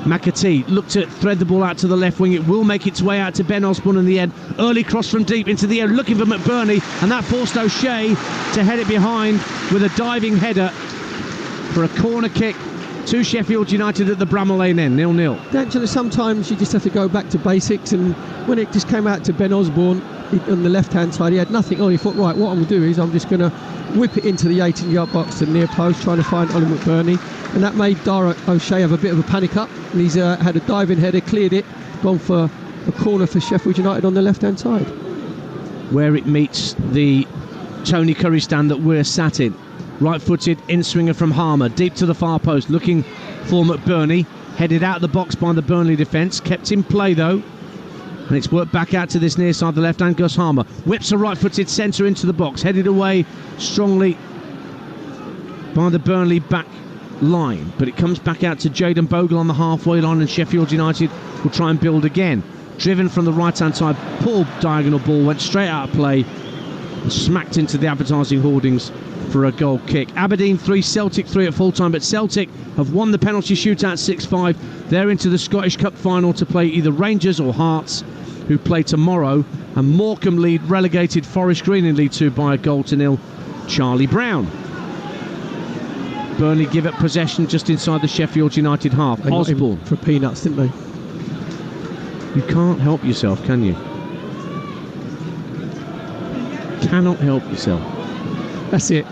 McAtee looked to thread the ball out to the left wing. It will make its way out to Ben Osborne in the end. Early cross from deep into the air, looking for McBurney, and that forced O'Shea to head it behind with a diving header for a corner kick to Sheffield United at the Bramall Lane end. 0-0. Actually, sometimes you just have to go back to basics, and when it just came out to Ben Osborne on the left-hand side, he had nothing on. He thought, right, what I'm going to do is I'm just going to whip it into the 18-yard box to the near post, trying to find Ollie McBurney, and that made Dara O'Shea have a bit of a panic up, and he's had a diving header, cleared it, gone for a corner for Sheffield United on the left-hand side, where it meets the Tony Curry stand that we're sat in. Right-footed in-swinger from Harmer, deep to the far post, looking for McBurney. Headed out of the box by the Burnley defence. Kept in play though. And it's worked back out to this near side of the left hand. Gus Harmer whips a right-footed centre into the box. Headed away strongly by the Burnley back line. But it comes back out to Jayden Bogle on the halfway line, and Sheffield United will try and build again. Driven from the right-hand side. Poor diagonal ball. Went straight out of play. And smacked into the advertising hoardings for a goal kick. Aberdeen 3, Celtic 3 at full-time, but Celtic have won the penalty shootout 6-5. They're into the Scottish Cup final to play either Rangers or Hearts, who play tomorrow, and Morecambe lead relegated Forest Green in League 2 by a 0-0. Charlie Brown. Burnley give up possession just inside the Sheffield United half. They got him Osborne. for peanuts, didn't they? You can't help yourself, can you? Cannot help yourself. That's it.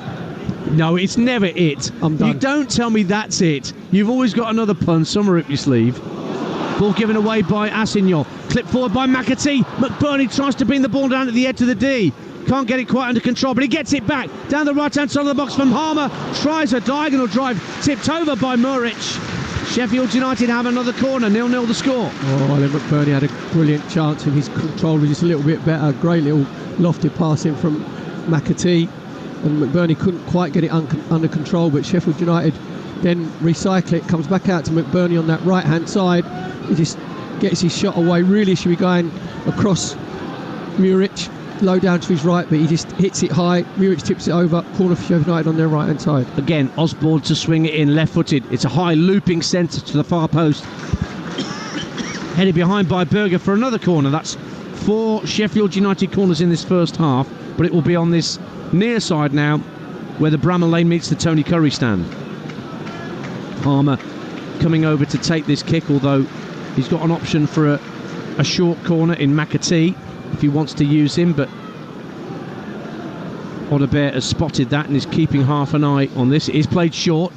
No, it's never it. I'm done. You don't tell me that's it. You've always got another pun somewhere up your sleeve. Ball given away by Assignol. Clipped forward by McAtee. McBurney tries to bring the ball down at the edge of the D. Can't get it quite under control, but he gets it back. Down the right-hand side of the box from Harmer. Tries a diagonal drive. Tipped over by Muric. Sheffield United have another corner. 0-0 the score. Oh, then McBurney had a brilliant chance, and his control was just a little bit better. Great little lofted passing from McAtee. And McBurney couldn't quite get it under control, but Sheffield United then recycle it. Comes back out to McBurney on that right-hand side. He just gets his shot away. Really should be going across Muric, low down to his right, but he just hits it high. Muric tips it over. Corner for Sheffield United on their right-hand side. Again, Osborne to swing it in, left-footed. It's a high looping centre to the far post. Headed behind by Berger for another corner. That's 4 Sheffield United corners in this first half, but it will be on this near side now, where the Bramall Lane meets the Tony Curry stand. Harmer coming over to take this kick, although he's got an option for a short corner in McAtee if he wants to use him, but Odobert has spotted that and is keeping half an eye on this. It is played short,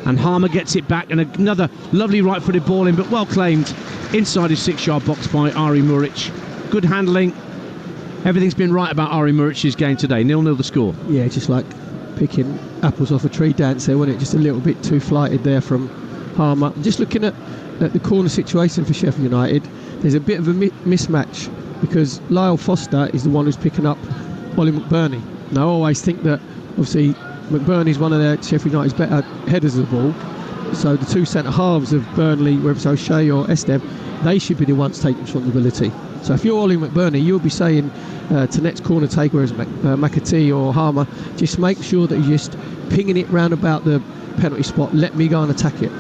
and Harmer gets it back, and another lovely right-footed ball in, but well claimed inside his 6-yard box by Ari Muric. Good handling. Everything's been right about Ari Muric's game today. 0-0 the score. Yeah, just like picking apples off a tree dance there, wasn't it? Just a little bit too flighted there from Harmer. Just looking at the corner situation for Sheffield United, there's a bit of a mismatch, because Lyle Foster is the one who's picking up Ollie McBurney. Now, I always think that, obviously, McBurney's one of their Sheffield United's better headers of the ball. So the two centre-halves of Burnley, whether it's O'Shea or Esteve, they should be the ones taking responsibility. So if you're Ollie McBurney, you'll be saying to next corner taker as McAtee or Harmer, just make sure that you're just pinging it round about the penalty spot. Let me go and attack it.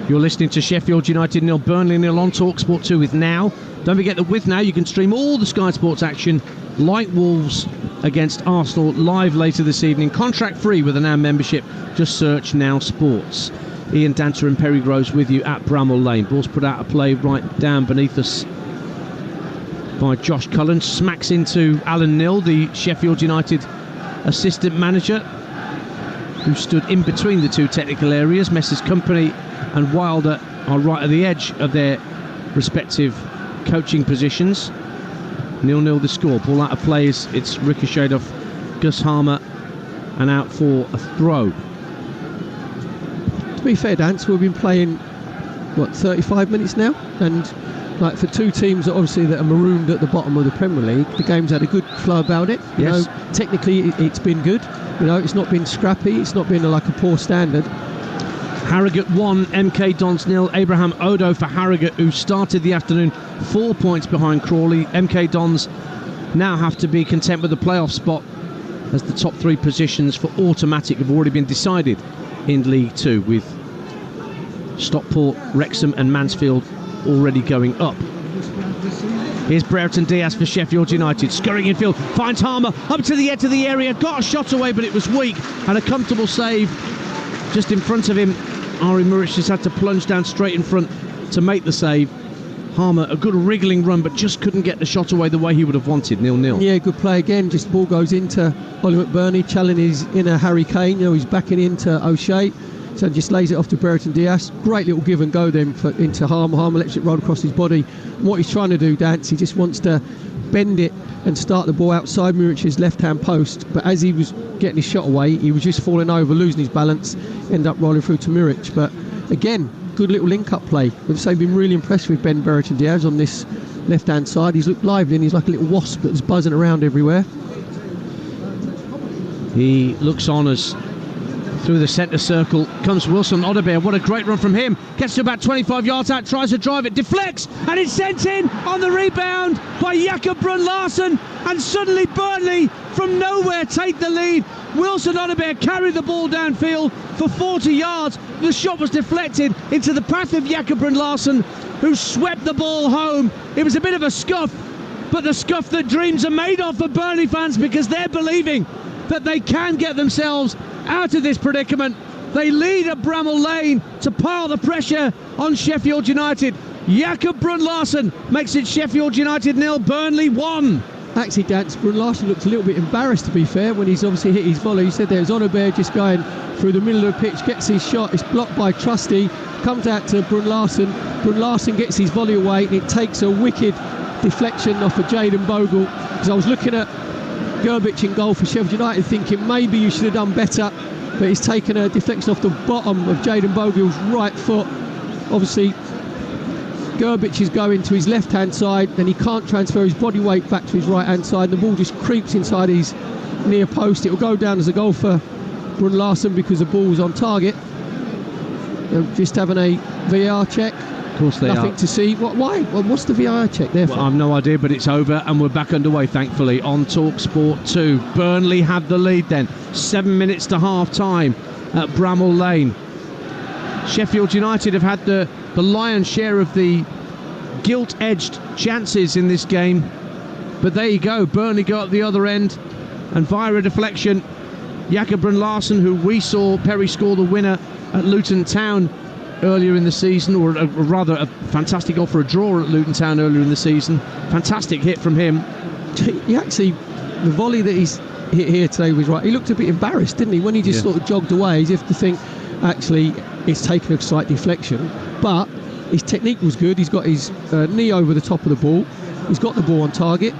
You're listening to Sheffield United 0, Burnley 0 on Talksport 2 with Now. Don't forget that with Now you can stream all the Sky Sports action, like Wolves against Arsenal, live later this evening. Contract free with a Now membership. Just search Now Sports. Ian Danter and Perry Groves with you at Bramall Lane. Ball's put out of play right down beneath us by Josh Cullen. Smacks into Alan Nill, the Sheffield United assistant manager, who stood in between the two technical areas. Messrs Company and Wilder are right at the edge of their respective coaching positions. 0-0 the score. Ball out of play, it's ricocheted off Gus Harmer and out for a throw. To be fair, Dance, we've been playing 35 minutes now, and like for two teams that obviously that are marooned at the bottom of the Premier League, the game's had a good flow about it. You know, technically it's been good. You know, it's not been scrappy. It's not been like a poor standard. Harrogate 1, MK Dons 0. Abraham Odo for Harrogate, who started the afternoon 4 points behind Crawley. MK Dons now have to be content with the playoff spot, as the top 3 positions for automatic have already been decided in League 2, with Stockport, Wrexham and Mansfield already going up. Here's Brereton Diaz for Sheffield United, scurrying infield, finds Harmer up to the edge of the area, got a shot away but it was weak, and a comfortable save just in front of him. Ari Muric just had to plunge down straight in front to make the save. Harmer, a good wriggling run, but just couldn't get the shot away the way he would have wanted. 0-0. Yeah, good play again. Just ball goes into Ollie McBurney, Challen is in a Harry Kane. You know, he's backing into O'Shea, so just lays it off to Brereton Diaz. Great little give and go then into Harmer. Harmer lets it roll across his body. What he's trying to do, Dance, he just wants to bend it and start the ball outside Muric's left-hand post. But as he was getting his shot away, he was just falling over, losing his balance, end up rolling through to Muric. But again, good little link-up play. We've been really impressed with Ben Brereton Diaz on this left-hand side. He's looked lively and he's like a little wasp that's buzzing around everywhere. He looks on as through the centre circle comes Wilson Odobert. What a great run from him. Gets to about 25 yards out, tries to drive it, deflects, and it's sent in on the rebound by Jakob Brun-Larsen. And suddenly Burnley from nowhere take the lead. Wilson Odobert carried the ball downfield for 40 yards. The shot was deflected into the path of Jakob Brun-Larsen, who swept the ball home. It was a bit of a scuff, but the scuff that dreams are made of for Burnley fans, because they're believing that they can get themselves out of this predicament. They lead at Bramall Lane to pile the pressure on Sheffield United. Jakob Brun-Larsen makes it Sheffield United 0, Burnley 1. Actually, Danter, Brun-Larsen looked a little bit embarrassed, to be fair, when he's obviously hit his volley. You said there's Odobert just going through the middle of the pitch, gets his shot, it's blocked by Trusty, comes out to Brun-Larsen. Brun-Larsen gets his volley away, and it takes a wicked deflection off of Jayden Bogle. Because I was looking at Gerbic in goal for Sheffield United thinking maybe you should have done better, but he's taken a deflection off the bottom of Jayden Bogle's right foot. Obviously Gerbic is going to his left hand side, then he can't transfer his body weight back to his right hand side. The ball just creeps inside his near post. It will go down as a goal for Brun-Larsen because the ball was on target. They're just having a VAR check. Of course they Nothing are. to see. Why? What's the VAR check there for? Well, I've no idea, but it's over and we're back underway, thankfully, on Talksport 2. Burnley have the lead then. 7 minutes to half-time at Bramall Lane. Sheffield United have had the lion's share of the gilt-edged chances in this game. But there you go. Burnley go up the other end. And via a deflection, Jakob Brun-Larsen, who we saw Perry score the winner at Luton Town earlier in the season, or rather a fantastic goal for a draw at Luton Town earlier in the season. Fantastic hit from him. He actually, the volley that he's hit here today was right. He looked a bit embarrassed, didn't he, when he just sort of jogged away, as if to think, actually, it's taken a slight deflection. But his technique was good. He's got his knee over the top of the ball. He's got the ball on target.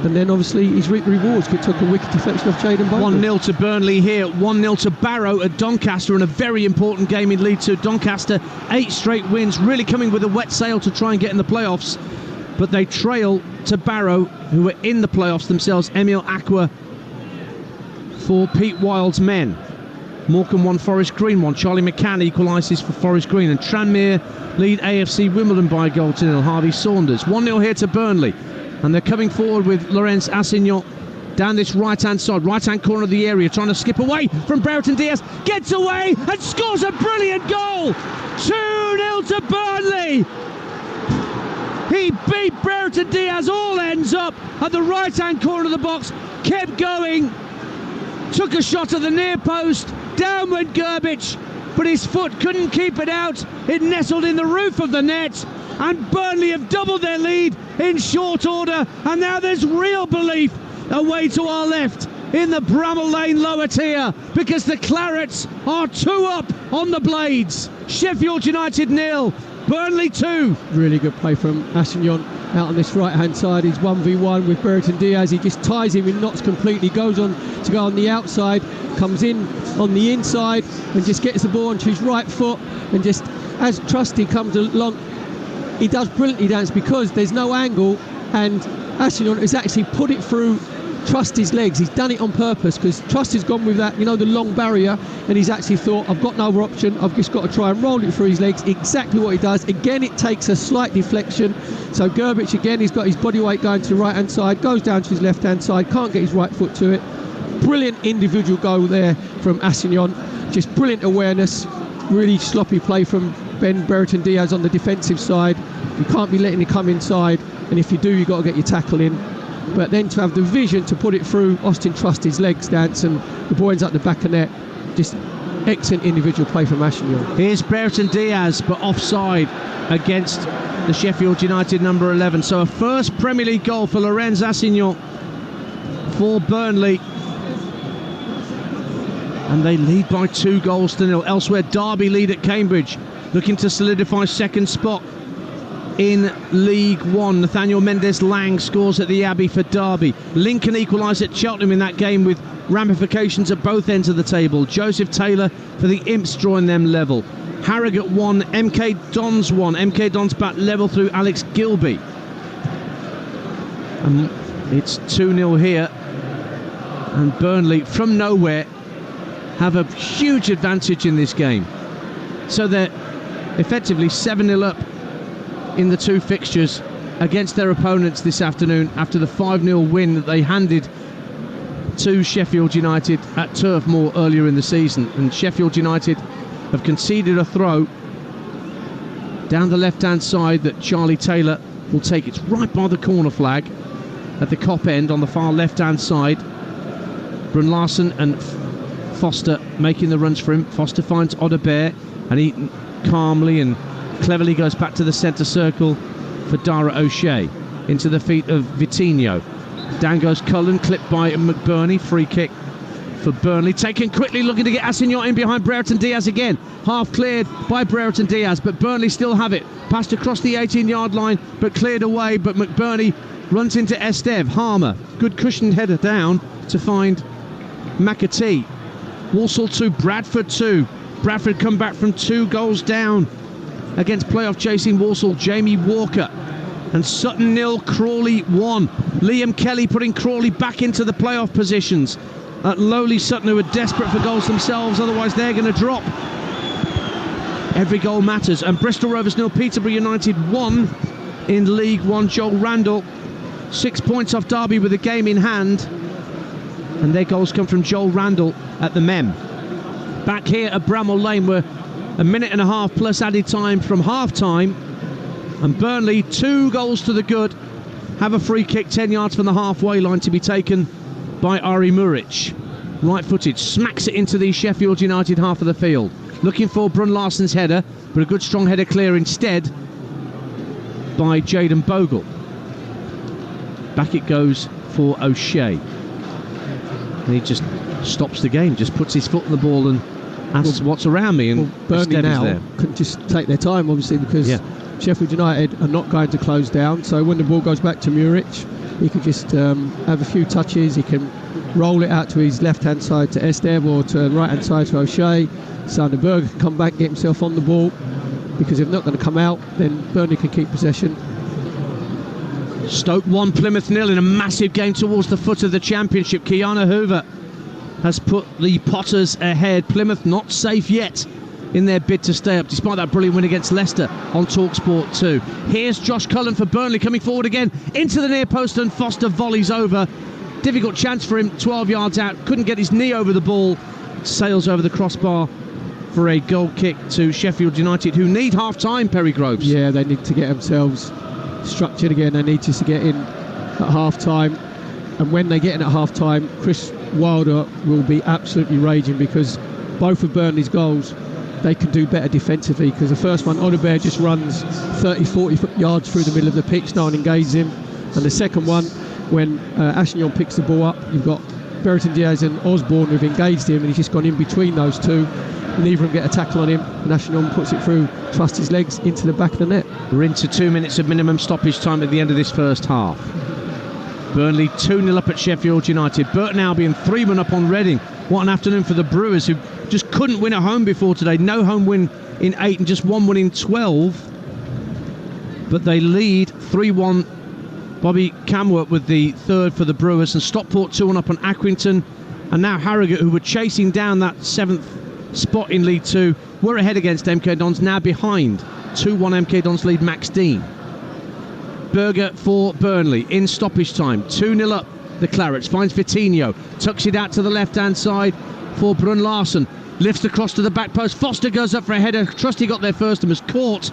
And then obviously his rewards took a wicked deflection of Jayden Bogle. 1-0 to Burnley here, 1-0 to Barrow at Doncaster, and a very important game in League 2. Doncaster, 8 straight wins, really coming with a wet sail to try and get in the playoffs. But they trail to Barrow, who are in the playoffs themselves. Emil Aqua for Pete Wild's men. Morecambe 1, Forest Green 1. Charlie McCann equalises for Forest Green. And Tranmere lead AFC Wimbledon by a goal to 0. Harvey Saunders. 1-0 here to Burnley. And they're coming forward with Laurence Assignon down this right-hand side, right-hand corner of the area, trying to skip away from Brereton Diaz. Gets away and scores a brilliant goal. 2-0 to Burnley. He beat Brereton Diaz, all ends up at the right-hand corner of the box. Kept going. Took a shot at the near post. Down went Gerbic, but his foot couldn't keep it out. It nestled in the roof of the net. And Burnley have doubled their lead in short order, and now there's real belief away to our left in the Bramall Lane lower tier, because the Clarets are 2 up on the Blades. Sheffield United 0, Burnley 2. Really good play from Assignon out on this right hand side. He's 1v1 with Brereton Diaz. He just ties him in knots completely, goes on to go on the outside, comes in on the inside and just gets the ball onto his right foot, and just as Trusty comes along, he does brilliantly, Dance, because there's no angle, and Assignon has actually put it through Trusty's legs. He's done it on purpose, because Trusty's gone with that, the long barrier, and he's actually thought, I've got no other option, I've just got to try and roll it through his legs. Exactly what he does. Again, it takes a slight deflection. So Gerbic, again, he's got his body weight going to the right hand side, goes down to his left hand side, can't get his right foot to it. Brilliant individual goal there from Assignon. Just brilliant awareness. Really sloppy play from Ben Brereton Diaz on the defensive side. You can't be letting it come inside, and if you do, you've got to get your tackle in. But then to have the vision to put it through Austin Trusty's legs, Dance, and the ball ends up the back of net. Just excellent individual play from Assignon. Here's Brereton Diaz, but offside against the Sheffield United number 11. So a first Premier League goal for Laurence Assignon for Burnley. And they lead by 2-0. Elsewhere, Derby lead at Cambridge, looking to solidify second spot in League One. Nathaniel Mendes-Lang scores at the Abbey for Derby. Lincoln equalise at Cheltenham in that game with ramifications at both ends of the table. Joseph Taylor for the Imps drawing them level. Harrogate 1, MK Dons 1. MK Dons back level through Alex Gilby. And it's 2-0 here. And Burnley, from nowhere, have a huge advantage in this game. So they're effectively 7-0 up in the two fixtures against their opponents this afternoon after the 5-0 win that they handed to Sheffield United at Turf Moor earlier in the season. And Sheffield United have conceded a throw down the left-hand side that Charlie Taylor will take. It's right by the corner flag at the Kop end on the far left-hand side. Brun Larsen and Foster making the runs for him. Foster finds Odebear, and he calmly and cleverly goes back to the centre circle for Dara O'Shea. Into the feet of Vitinho. Down goes Cullen, clipped by McBurney. Free kick for Burnley. Taken quickly, looking to get Assignon in behind Brereton Diaz again. Half cleared by Brereton Diaz, but Burnley still have it. Passed across the 18-yard line, but cleared away. But McBurney runs into Estev. Harmer, good cushioned header down to find McAtee. Walsall 2, Bradford 2. Bradford come back from 2 goals down against playoff chasing Walsall. Jamie Walker. And Sutton 0, Crawley 1. Liam Kelly putting Crawley back into the playoff positions at lowly Sutton, who are desperate for goals themselves, otherwise they're going to drop. Every goal matters. And Bristol Rovers 0, Peterborough United 1 in League One. Joel Randall 6 points off Derby with a game in hand, and their goals come from Joel Randall at the Mem. Back here at Bramall Lane, we're a minute and a half plus added time from half time, and Burnley 2 goals to the good have a free kick 10 yards from the halfway line to be taken by Ari Muric. Right footed, smacks it into the Sheffield United half of the field, looking for Brun Larsen's header, but a good strong header clear instead by Jayden Bogle. Back it goes for O'Shea, and he just stops the game, just puts his foot on the ball and asks what's around me, and Burnley now can just take their time, obviously, because Sheffield United are not going to close down. So when the ball goes back to Muric, he can just have a few touches. He can roll it out to his left-hand side to Estev, or to right-hand side to O'Shea. Sander Berger can come back, get himself on the ball, because if they're not going to come out, then Burnley can keep possession. Stoke 1, Plymouth 0 in a massive game towards the foot of the Championship. Kiana Hoover has put the Potters ahead. Plymouth not safe yet in their bid to stay up, despite that brilliant win against Leicester on Talksport 2. Here's Josh Cullen for Burnley, coming forward again into the near post, and Foster volleys over. Difficult chance for him, 12 yards out. Couldn't get his knee over the ball. Sails over the crossbar for a goal kick to Sheffield United, who need half-time, Perry Groves. Yeah, they need to get themselves structured again. They need just to get in at half-time. And when they get in at half-time, Chris Wilder will be absolutely raging, because both of Burnley's goals, they can do better defensively, because the first one, Odebear just runs 30-40 yards through the middle of the pitch, no one engages him. And the second one, when Assignon picks the ball up, you've got Brereton Diaz and Osborne who've engaged him, and he's just gone in between those two. Neither of them get a tackle on him, and Assignon puts it through, trusts his legs into the back of the net. We're into 2 minutes of minimum stoppage time at the end of this first half. Burnley 2-0 up at Sheffield United. Burton Albion 3-1 up on Reading. What an afternoon for the Brewers, who just couldn't win at home before today. No home win in 8 and just 1 win in 12. But they lead 3-1. Bobby Camworth with the third for the Brewers, and Stockport 2-1 up on Accrington. And now Harrogate, who were chasing down that 7th spot in League 2, were ahead against MK Dons, now behind. 2-1 MK Dons lead Max Dean. Berger for Burnley in stoppage time. 2-0 up the Clarets. Finds Vitinho, tucks it out to the left-hand side for Brun Larsen. Lifts across to the back post. Foster goes up for a header. Trusty got there first and was caught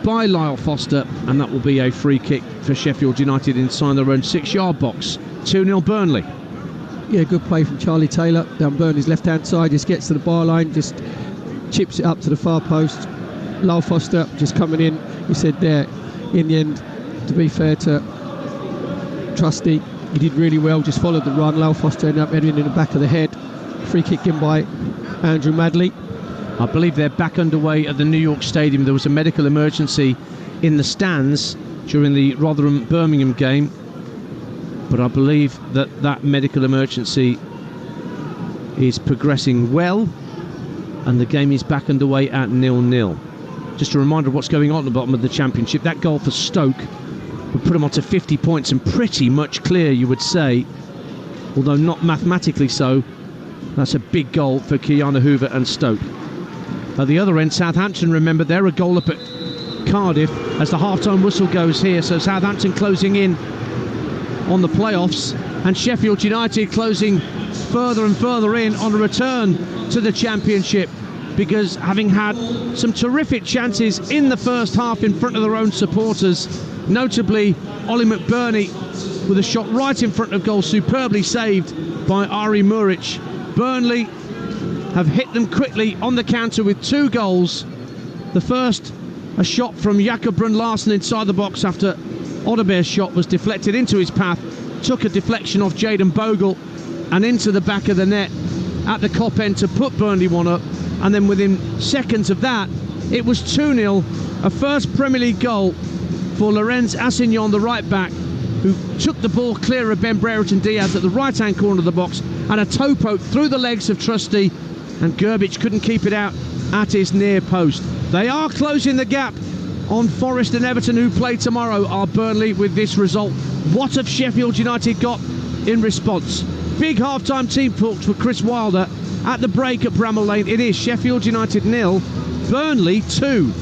by Lyle Foster, and that will be a free kick for Sheffield United inside their own 6-yard box. 2-0 Burnley. Yeah, good play from Charlie Taylor down Burnley's left-hand side. Just gets to the byline, just chips it up to the far post. Lyle Foster just coming in. He said there, in the end, to be fair to Trusty, he did really well, just followed the run. Lyle Foster ended up heading in the back of the head. Free kick in by Andrew Madley. I believe they're back underway at the New York Stadium. There was a medical emergency in the stands during the Rotherham-Birmingham game, but I believe that medical emergency is progressing well, and the game is back underway at 0-0. Just a reminder of what's going on at the bottom of the Championship. That goal for Stoke would put them on to 50 points and pretty much clear, you would say, although not mathematically so. That's a big goal for Kiana Hoover and Stoke. At the other end, Southampton, remember, they're a goal up at Cardiff as the half-time whistle goes here. So Southampton closing in on the playoffs, and Sheffield United closing further and further in on a return to the Championship, because having had some terrific chances in the first half in front of their own supporters, notably Ollie McBurney with a shot right in front of goal, superbly saved by Ari Muric. Burnley have hit them quickly on the counter with 2 goals. The first, a shot from Jakob Brun Larsen inside the box after Odebear's shot was deflected into his path, took a deflection off Jayden Bogle and into the back of the net at the Kop end to put Burnley 1 up, and then within seconds of that it was 2-0, a first Premier League goal for Lorenz Assignon, the right back, who took the ball clear of Ben Brereton Diaz at the right hand corner of the box, and a toe poke through the legs of Trusty, and Gerbic couldn't keep it out at his near post. They are closing the gap on Forest and Everton, who play tomorrow, are Burnley, with this result. What have Sheffield United got in response? Big half-time team talks with Chris Wilder at the break at Bramall Lane. It is Sheffield United 0, Burnley 2.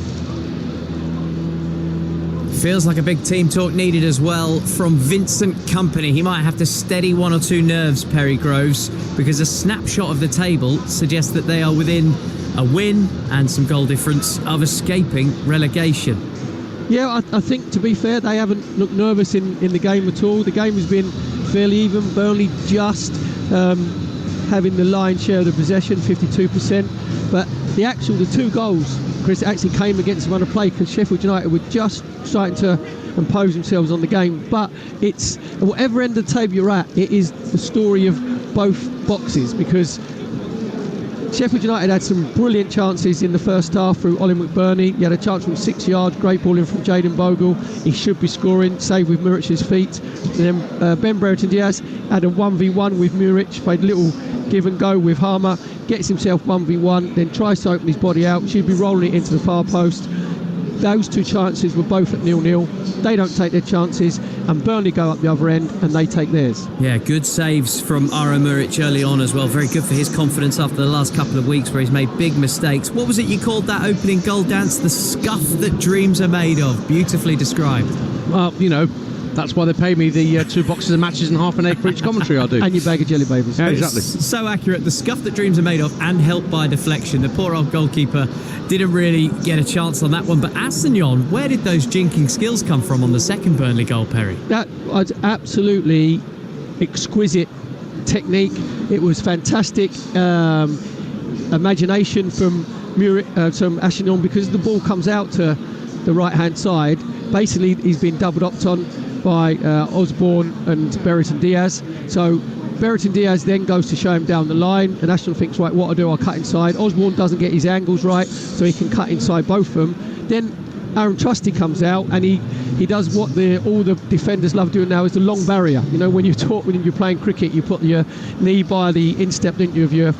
Feels like a big team talk needed as well from Vincent Kompany. He might have to steady 1 or 2 nerves, Perry Groves, because a snapshot of the table suggests that they are within a win and some goal difference of escaping relegation. Yeah, I think, to be fair, they haven't looked nervous in the game at all. The game has been fairly even. Burnley just having the lion's share of the possession, 52%. But the 2 goals, Chris, actually came against them under play, because Sheffield United were just starting to impose themselves on the game. But it's, whatever end of the table you're at, it is the story of both boxes, because Sheffield United had some brilliant chances in the first half through Ollie McBurney. He had a chance from 6 yards, great ball in from Jayden Bogle. He should be scoring, save with Muric's feet. And then Ben Brereton Diaz had a 1v1 with Muric, played a little give and go with Harmer, gets himself 1v1, then tries to open his body out, should be rolling it into the far post. Those 2 chances were both at 0-0. They don't take their chances, and Burnley go up the other end and they take theirs. Yeah, good saves from Ara Muric early on as well. Very good for his confidence after the last couple of weeks where he's made big mistakes. What was it you called that opening goal, Dance? The scuff that dreams are made of. Beautifully described. Well, you know, that's why they pay me the 2 boxes of matches and half an egg for each commentary I do. And your bag of jelly babies. Yeah, exactly. So accurate. The scuff that dreams are made of, and helped by deflection. The poor old goalkeeper didn't really get a chance on that one. But Assignon, where did those jinking skills come from on the second Burnley goal, Perry? That was absolutely exquisite technique. It was fantastic imagination from Assignon, because the ball comes out to the right-hand side. Basically, he's been doubled up on by Osborne and Brereton Diaz. So Brereton Diaz then goes to show him down the line, and Assignon thinks, right, what I do, I'll cut inside. Osborne doesn't get his angles right, so he can cut inside both of them. Then Aaron Trusty comes out, and he does what all the defenders love doing now, is the long barrier. You know, when you're playing cricket, you put your knee by the instep, don't you, of your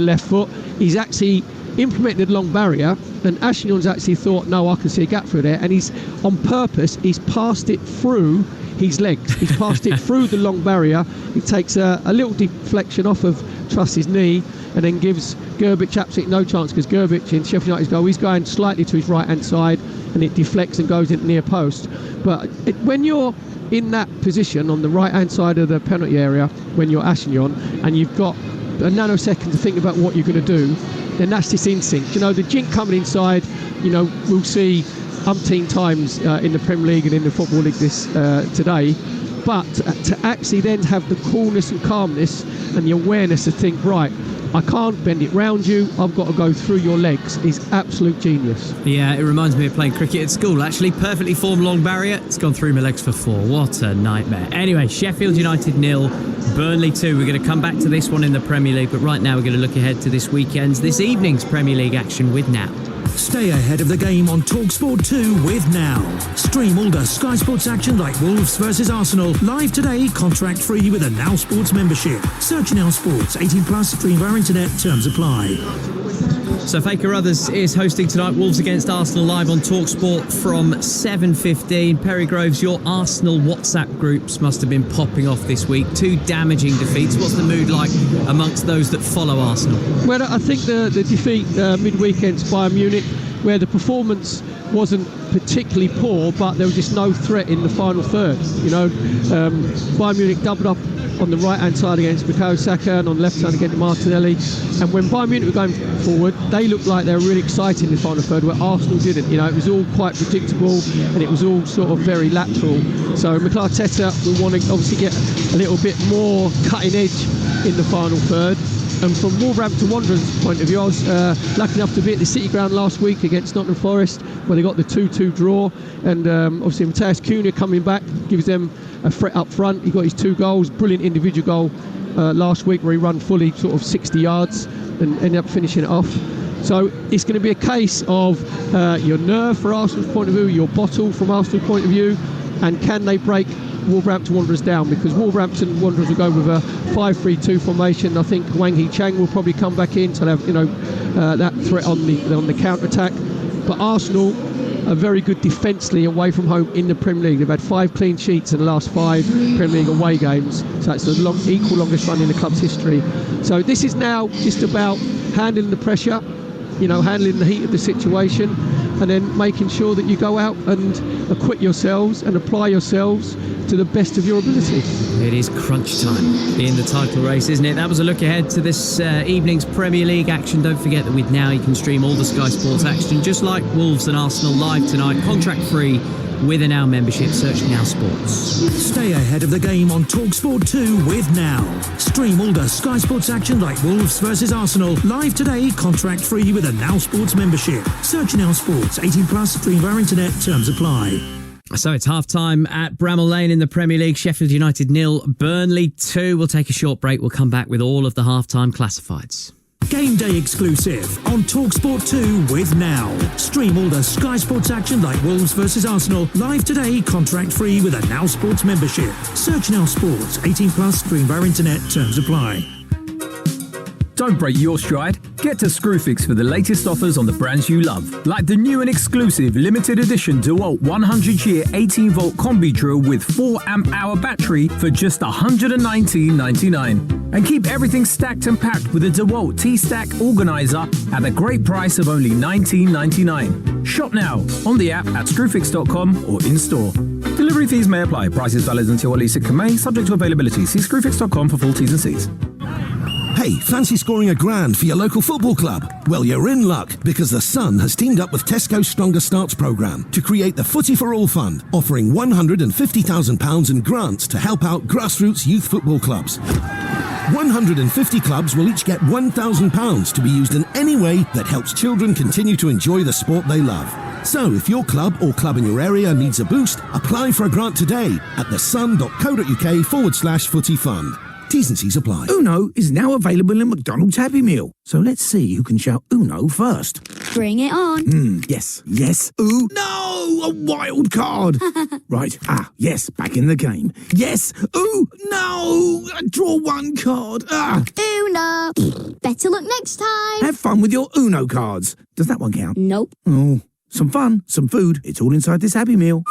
left foot. He's actually implemented long barrier, and Ashignon's actually thought, no, I can see a gap through there, and he's on purpose, he's passed it through his legs. He's passed it through the long barrier. He takes a little deflection off of Trusty's knee, and then gives Gerbic absolutely no chance, because Gerbic in Sheffield United's goal, he's going slightly to his right hand side, and it deflects and goes into near post. But when you're in that position on the right hand side of the penalty area, when you're Assignon, and you've got a nanosecond to think about what you're going to do, then that's this instinct. You know, the jink coming inside, you know, we'll see umpteen times in the Premier League and in the Football League this today. But to actually then have the coolness and calmness and the awareness to think, right, I can't bend it round you, I've got to go through your legs, is absolute genius. Yeah, it reminds me of playing cricket at school, actually. Perfectly formed long barrier. It's gone through my legs for 4. What a nightmare. Anyway, Sheffield United 0, Burnley 2. We're going to come back to this one in the Premier League, but right now we're going to look ahead to this evening's Premier League action with Now. Stay ahead of the game on Talksport 2 with Now. Stream all the Sky Sports action like Wolves versus Arsenal live today, contract free with a Now Sports membership. Search Now Sports, 18 plus, stream via internet, terms apply. So Faker Others is hosting tonight Wolves against Arsenal live on Talksport from 7:15. Perry Groves, your Arsenal WhatsApp groups must have been popping off this week. 2 damaging defeats. What's the mood like amongst those that follow Arsenal? Well, I think the defeat midweek against Bayern Munich, where the performance wasn't particularly poor, but there was just no threat in the final third. Bayern Munich doubled up on the right-hand side against Bukayo Saka and on the left side against Martinelli. And when Bayern Munich were going forward, they looked like they were really excited in the final third, where Arsenal didn't. It was all quite predictable and it was all sort of very lateral. So Mikel Arteta will want to obviously get a little bit more cutting edge in the final third. And from Wolverhampton Wanderers' point of view, I was lucky enough to be at the City Ground last week against Nottingham Forest, where they got the 2-2 draw. And obviously Matthias Cunha coming back gives them a threat up front. He got his 2 goals, brilliant individual goal last week where he ran fully sort of 60 yards and ended up finishing it off. So it's going to be a case of your nerve for Arsenal's point of view, your bottle from Arsenal's point of view, and can they break Wolverhampton Wanderers down, because Wolverhampton Wanderers will go with a 5-3-2 formation. I think Wang Hee-Chang will probably come back in to have that threat on the counter attack. But Arsenal are very good defensively away from home in the Premier League. They've had 5 clean sheets in the last 5 Premier League away games, so that's the equal longest run in the club's history. So this is now just about handling the pressure, handling the heat of the situation, and then making sure that you go out and acquit yourselves and apply yourselves to the best of your ability. It is crunch time in the title race, isn't it? That was a look ahead to this evening's Premier League action. Don't forget that with Now you can stream all the Sky Sports action, just like Wolves and Arsenal live tonight, contract free with a Now membership. Search Now Sports. Stay ahead of the game on Talksport 2 with Now. Stream all the Sky Sports action like Wolves versus Arsenal live today, contract free with a Now Sports membership. Search Now Sports, 18 plus, stream via internet, terms apply. So it's half-time at Bramall Lane in the Premier League. Sheffield United 0, Burnley 2. We'll take a short break. We'll come back with all of the half-time classifieds. Game day exclusive on Talksport 2 with Now. Stream all the Sky Sports action like Wolves versus Arsenal live today, contract free with a Now Sports membership. Search Now Sports, 18 plus, stream via internet, terms apply. Don't break your stride. Get to Screwfix for the latest offers on the brands you love, like the new and exclusive limited edition DeWalt 100-year 18-volt combi drill with 4 amp-hour battery for just $119.99. And keep everything stacked and packed with a DeWalt T-Stack organizer at the great price of only $19.99. Shop now on the app at screwfix.com or in-store. Delivery fees may apply. Prices valid until at least 6th of May, subject to availability. See screwfix.com for full T's and C's. Hey, fancy scoring £1,000 for your local football club? Well, you're in luck, because The Sun has teamed up with Tesco's Stronger Starts programme to create the Footy for All Fund, offering £150,000 in grants to help out grassroots youth football clubs. 150 clubs will each get £1,000 to be used in any way that helps children continue to enjoy the sport they love. So if your club or club in your area needs a boost, apply for a grant today at thesun.co.uk/footy fund. T's and C's apply. Uno is now available in McDonald's Happy Meal. So let's see who can shout Uno first. Bring it on. Yes. Ooh, no, a wild card. Right. Yes, back in the game. Yes. Ooh, no, draw 1 card. Uno. Better luck next time. Have fun with your Uno cards. Does that one count? Nope. Oh, some fun, some food. It's all inside this Happy Meal.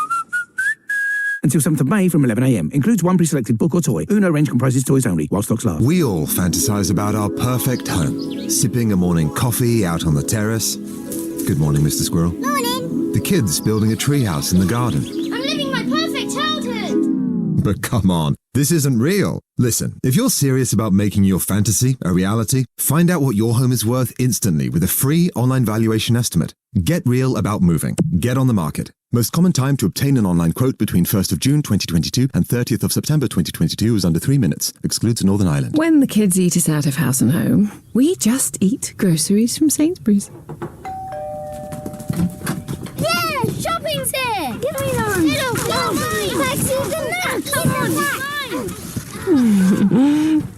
Until 7th of May from 11 a.m. Includes 1 pre-selected book or toy. Uno range comprises toys only, while stocks last. We all fantasize about our perfect home. Sipping a morning coffee out on the terrace. Good morning, Mr. Squirrel. Morning. The kids building a treehouse in the garden. I'm living my perfect childhood. But come on, this isn't real. Listen, if you're serious about making your fantasy a reality, find out what your home is worth instantly with a free online valuation estimate. Get real about moving. Get on the market. Most common time to obtain an online quote between 1st of June 2022 and 30th of September 2022 is under 3 minutes. Excludes Northern Ireland. When the kids eat us out of house and home, we just eat groceries from Sainsbury's. Yeah, shopping's here. Give me those. Taxis and that. Come on,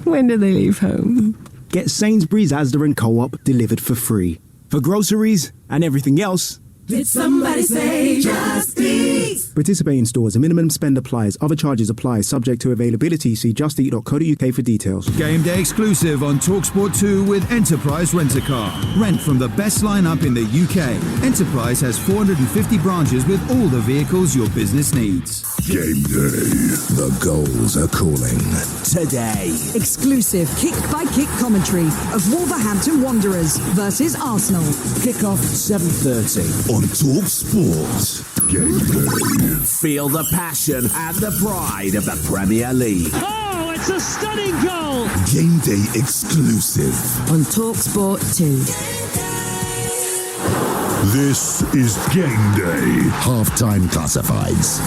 When do they leave home? Get Sainsbury's, Asda and Co-op delivered for free. For groceries and everything else. Did somebody say just eat? Participate in stores. A minimum spend applies. Other charges apply. Subject to availability. See justeat.co.uk for details. Game day exclusive on Talksport 2 with Enterprise Rent-A-Car. Rent from the best lineup in the UK. Enterprise has 450 branches with all the vehicles your business needs. Game day. The goals are calling. Today. Exclusive kick-by-kick commentary of Wolverhampton Wanderers versus Arsenal. Kick-off 7:30 on Talksport. Game day. Feel the passion and the pride of the Premier League. Oh, it's a stunning goal! Game day exclusive on Talksport 2. This is Game Day. Half-time classifieds.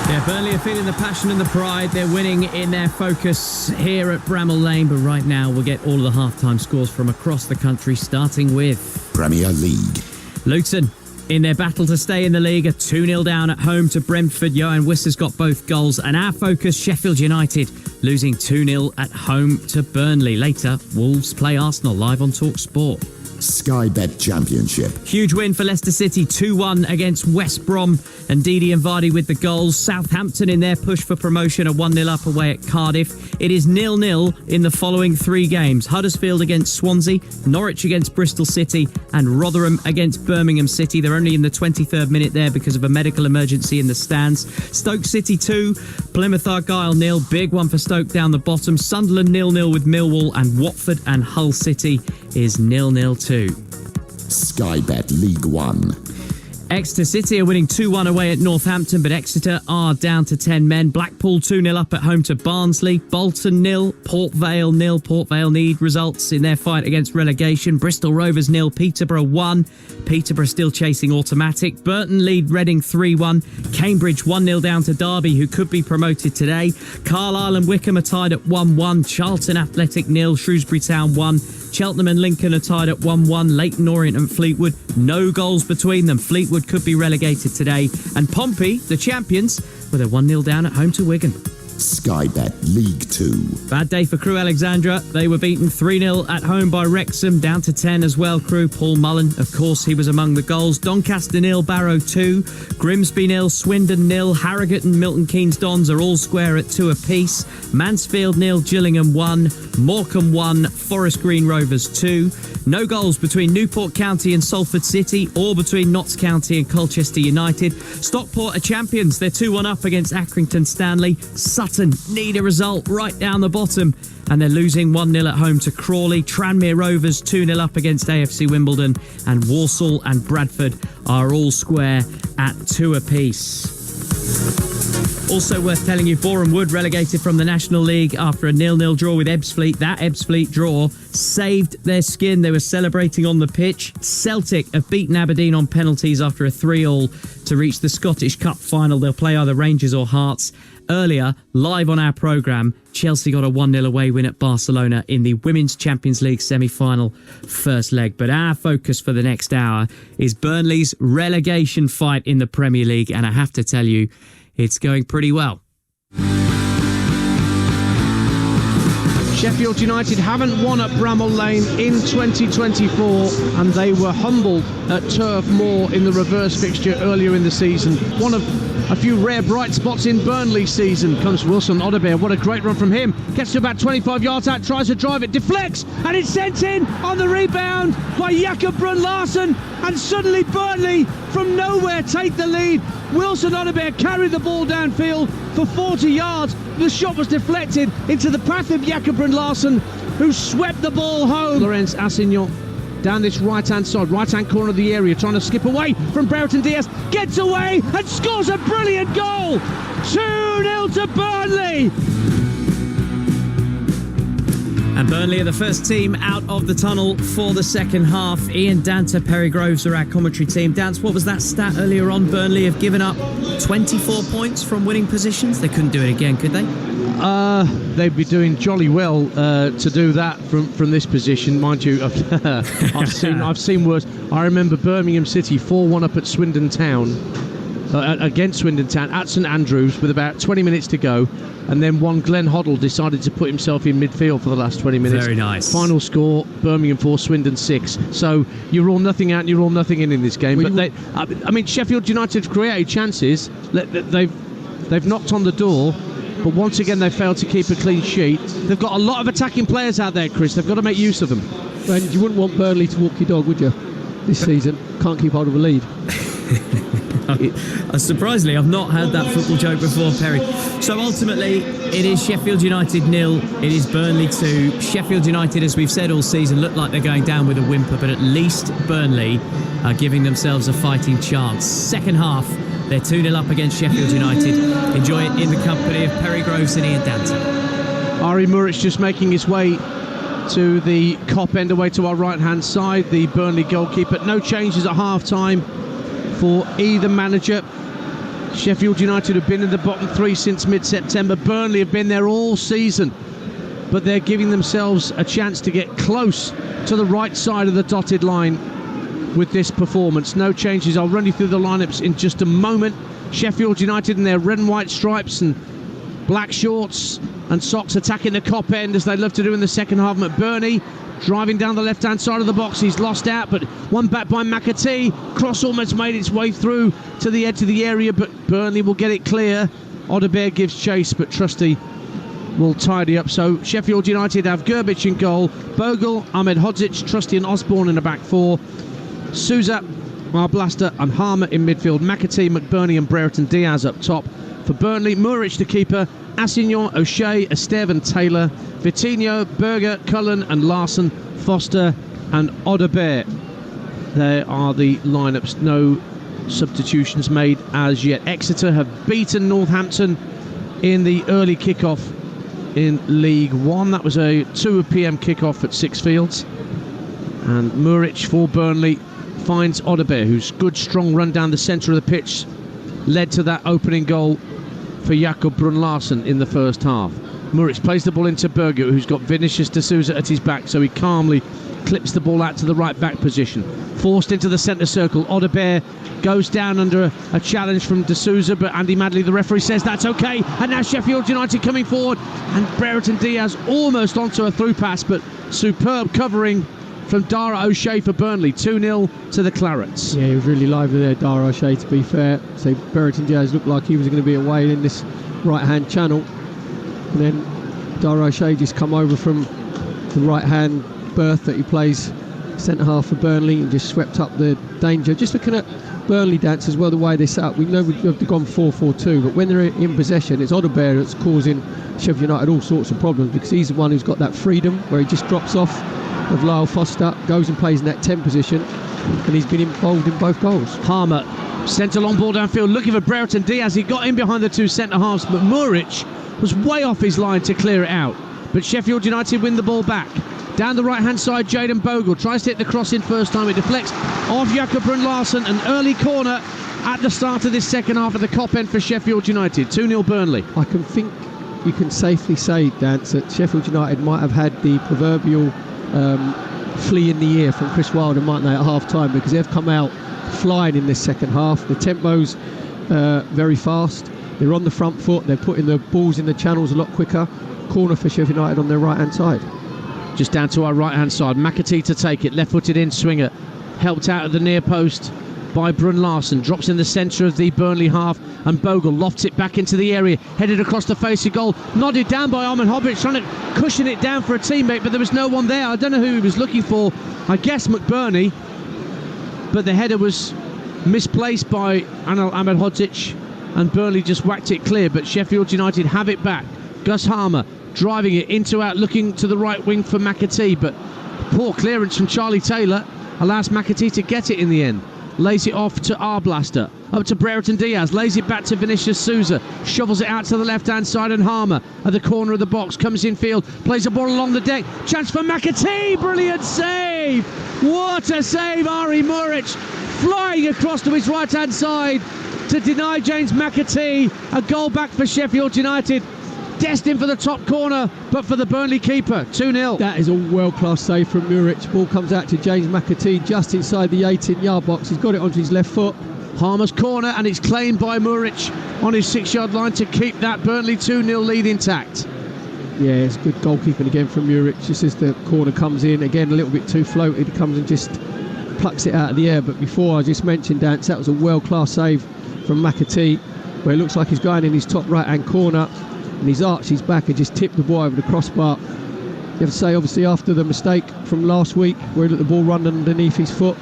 Yeah, Burnley are feeling the passion and the pride. They're winning in their focus here at Bramall Lane. But right now, we'll get all of the half-time scores from across the country, starting with Premier League. Luton, in their battle to stay in the league, are 2-0 down at home to Brentford. Johan Wissa's got both goals. And our focus, Sheffield United, losing 2-0 at home to Burnley. Later, Wolves play Arsenal live on Talksport. Sky Bet Championship. Huge win for Leicester City, 2-1 against West Brom, and Didi and Vardy with the goals. Southampton in their push for promotion are 1-0 up away at Cardiff. It is 0-0 in the following 3 games. Huddersfield against Swansea, Norwich against Bristol City, and Rotherham against Birmingham City. They're only in the 23rd minute there because of a medical emergency in the stands. Stoke City 2, Plymouth Argyle 0. Big one for Stoke down the bottom. Sunderland 0-0 with Millwall, and Watford and Hull City is 0-0 too. Sky Bet League One. Exeter City are winning 2-1 away at Northampton, but Exeter are down to 10 men. Blackpool 2-0 up at home to Barnsley. Bolton 0, Port Vale 0. Port Vale need results in their fight against relegation. Bristol Rovers 0, Peterborough 1. Peterborough still chasing automatic. Burton lead Reading 3-1. Cambridge 1-0 down to Derby, who could be promoted today. Carlisle and Wickham are tied at 1-1. Charlton Athletic 0, Shrewsbury Town 1. Cheltenham and Lincoln are tied at 1-1. Leyton Orient and Fleetwood, no goals between them. Fleetwood could be relegated today. And Pompey, the champions, with a 1-0 down at home to Wigan. Sky Bet League 2. Bad day for Crewe Alexandra. They were beaten 3-0 at home by Wrexham, down to 10 as well. Crewe, Paul Mullen, of course, he was among the goals. Doncaster 0, Barrow 2. Grimsby 0, Swindon 0. Harrogate and Milton Keynes Dons are all square at 2 apiece. Mansfield 0, Gillingham 1. Morecambe 1, Forest Green Rovers 2. No goals between Newport County and Salford City, or between Notts County and Colchester United. Stockport are champions. They're 2-1 up against Accrington Stanley. Sutton need a result right down the bottom, and they're losing 1-0 at home to Crawley. Tranmere Rovers 2-0 up against AFC Wimbledon, and Walsall and Bradford are all square at 2 apiece. Also worth telling you, Boreham Wood relegated from the National League after a 0-0 draw with Ebbsfleet. That Ebbsfleet draw saved their skin. They were celebrating on the pitch. Celtic have beaten Aberdeen on penalties after a 3-3 to reach the Scottish Cup final. They'll play either Rangers or Hearts. Earlier, live on our programme, Chelsea got a 1-0 away win at Barcelona in the Women's Champions League semi-final first leg. But our focus for the next hour is Burnley's relegation fight in the Premier League, and I have to tell you, it's going pretty well. Sheffield United haven't won at Bramall Lane in 2024, and they were humbled at Turf Moor in the reverse fixture earlier in the season. One of a few rare bright spots in Burnley's season comes Wilson Odobert. What a great run from him. Gets to about 25 yards out, tries to drive it, deflects, and it's sent in on the rebound by Jakob Brun Larsen, and suddenly Burnley from nowhere take the lead. Wilson Odobert carried the ball downfield for 40 yards. The shot was deflected into the path of Jakob Brun Larsen, who swept the ball home. Laurence Assignon down this right-hand side, right-hand corner of the area, trying to skip away from Brereton Diaz, gets away and scores a brilliant goal. 2-0 to Burnley. And Burnley are the first team out of the tunnel for the second half. Ian Danter, Perry Groves are our commentary team. Dance, what was that stat earlier on? Burnley have given up 24 points from winning positions. They couldn't do it again, could they? They'd be doing jolly well to do that from this position, mind you. I've seen worse. I remember Birmingham City 4-1 up at Swindon Town, against Swindon Town at St Andrews with about 20 minutes to go, and then Glenn Hoddle decided to put himself in midfield for the last 20 minutes. Very nice. Final score: Birmingham 4, Swindon 6. So you're all nothing out, and you're all nothing in this game. But Sheffield United have created chances. They've knocked on the door. But once again, they failed to keep a clean sheet. They've got a lot of attacking players out there, Chris. They've got to make use of them. And you wouldn't want Burnley to walk your dog, would you, this season? Can't keep hold of a lead. Surprisingly, I've not heard that football joke before, Perry. So ultimately, it is Sheffield United 0, it is Burnley 2. Sheffield United, as we've said all season, look like they're going down with a whimper, but at least Burnley are giving themselves a fighting chance. Second half, they're 2-0 up against Sheffield United. Enjoy it in the company of Perry Groves and Ian Danter. Ari Muric just making his way to the Kop end, away to our right-hand side, the Burnley goalkeeper. No changes at half-time for either manager. Sheffield United have been in the bottom three since mid-September. Burnley have been there all season, but they're giving themselves a chance to get close to the right side of the dotted line with this performance. No changes. I'll run you through the lineups in just a moment. Sheffield United in their red and white stripes and black shorts and socks, attacking the Kop end as they love to do in the second half. McBurney driving down the left-hand side of the box. He's lost out, but one back by McAtee. Cross almost made its way through to the edge of the area, but Burnley will get it clear. Odebear gives chase, but Trusty will tidy up. So Sheffield United have Gerbic in goal, Bogle, Ahmed Hodzic, Trusty and Osborne in the back four, Souza, Marblaster and Harmer in midfield, McAtee, McBurney and Brereton Diaz up top. For Burnley, Muric the keeper, Assignon, O'Shea, Esteve and Taylor, Vitinho, Berger, Cullen and Larson, Foster and Odebear. There are the lineups. No substitutions made as yet. Exeter have beaten Northampton in the early kick-off in League One. That was a 2 p.m. kick-off at Six Fields. And Muric for Burnley finds Odebear, whose good strong run down the centre of the pitch led to that opening goal for Jakob Brun-Larsen in the first half. Muric plays the ball into Berger, who's got Vinicius de Souza at his back, so he calmly clips the ball out to the right back position. Forced into the centre circle. Odebear goes down under a challenge from de Souza, but Andy Madley, the referee, says that's okay. And now Sheffield United coming forward, and Brereton Diaz almost onto a through pass, but superb covering from Dara O'Shea for Burnley. 2-0 to the Clarets. Yeah, he was really lively there, Dara O'Shea, to be fair. So Brereton Diaz looked like he was going to be away in this right-hand channel. And then Dara O'Shea just come over from the right-hand berth that he plays centre-half for Burnley and just swept up the danger. Just looking at Burnley, Dance, as well, the way they set up. We know we've gone 4-4-2, but when they're in possession, it's Odebear that's causing Sheffield United all sorts of problems, because he's the one who's got that freedom where he just drops off of Lyle Foster, goes and plays in that 10 position, and he's been involved in both goals. Harmer sent a long ball downfield looking for Brereton Diaz. He got in behind the two centre-halves, but Muric was way off his line to clear it out. But Sheffield United win the ball back. Down the right-hand side, Jaden Bogle tries to hit the cross in first time. It deflects off Jakob Brun-Larsen. An early corner at the start of this second half of the Kop end for Sheffield United. 2-0 Burnley. I can think you can safely say, Dance, that Sheffield United might have had the proverbial flea in the ear from Chris Wilder, mightn't they, at half-time, because they've come out flying in this second half. The tempo's very fast. They're on the front foot. They're putting the balls in the channels a lot quicker. Corner for Sheffield United on their right-hand side. Just down to our right-hand side. McAtee to take it. Left-footed in swinger. Helped out at the near post by Brun-Larsen. Drops in the centre of the Burnley half. And Bogle lofts it back into the area. Headed across the face of goal. Nodded down by Ahmed Hodzic, trying to cushion it down for a teammate, but there was no one there. I don't know who he was looking for. I guess McBurney. But the header was misplaced by Ahmed Hodzic, and Burnley just whacked it clear. But Sheffield United have it back. Gus Harmer driving it into out, looking to the right wing for McAtee, but poor clearance from Charlie Taylor. allows McAtee to get it in the end. Lays it off to Arblaster, up to Brereton Diaz, lays it back to Vinicius Souza, shovels it out to the left-hand side, and Harmer at the corner of the box comes in field, plays the ball along the deck, chance for McAtee, brilliant save! What a save, Ari Muric, flying across to his right-hand side to deny James McAtee a goal back for Sheffield United. Destined for the top corner, but for the Burnley keeper, 2-0. That is a world-class save from Muric. Ball comes out to James McAtee just inside the 18-yard box. He's got it onto his left foot. Harmer's corner, and it's claimed by Muric on his 6-yard line to keep that Burnley 2-0 lead intact. Yeah, it's good goalkeeping again from Muric. Just as the corner comes in, again a little bit too floated, he comes and just plucks it out of the air. But before, I just mentioned, Danter, that was a world-class save from McAtee, where it looks like he's going in his top right-hand corner, and he's arched his back and just tipped the ball over the crossbar. You have to say, obviously, after the mistake from last week, where he let the ball run underneath his foot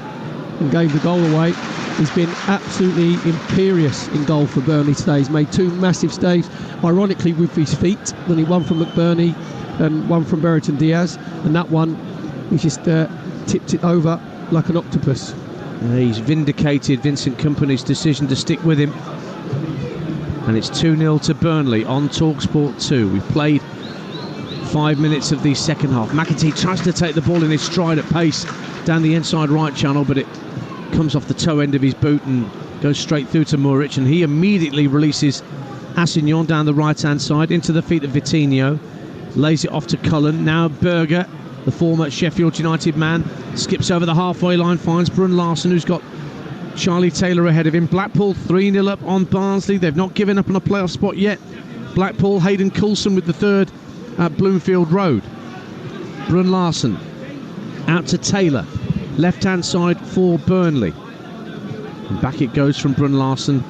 and gave the goal away, he's been absolutely imperious in goal for Burnley today. He's made 2 massive saves, ironically with his feet. Only one from McBurney and one from Brereton Diaz, and that one, he just tipped it over like an octopus. He's vindicated Vincent Kompany's decision to stick with him. And it's 2-0 to Burnley on Talksport 2. We've played 5 minutes of the second half. McAtee tries to take the ball in his stride at pace down the inside right channel, but it comes off the toe end of his boot and goes straight through to Muric, and he immediately releases Assignon down the right-hand side into the feet of Vitinho. Lays it off to Cullen. Now Berger, the former Sheffield United man, skips over the halfway line, finds Brun Larsen, who's got Charlie Taylor ahead of him. Blackpool 3-0 up on Barnsley. They've not given up on a playoff spot yet. Blackpool, Hayden Coulson with the third at Bloomfield Road. Brun Larsen out to Taylor, left-hand side for Burnley. And back it goes from Brun Larsen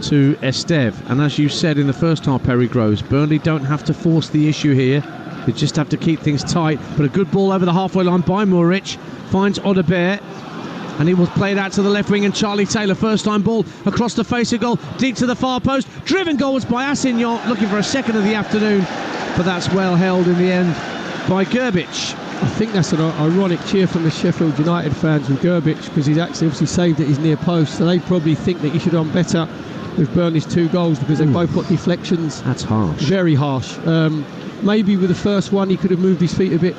to Esteve. And as you said in the first half, Perry Groves, Burnley don't have to force the issue here. They just have to keep things tight. But a good ball over the halfway line by Muric. Finds Odobert. And he was played out to the left wing, and Charlie Taylor, first time ball across the face of goal, deep to the far post, driven goals by Assignon, looking for a second of the afternoon, but that's well held in the end by Gerbic. I think that's an ironic cheer from the Sheffield United fans with Gerbic, because he's actually obviously saved at his near post, so they probably think that he should have done better with Burnley's 2 goals, because they've both got deflections. That's harsh. Very harsh. Maybe with the first one he could have moved his feet a bit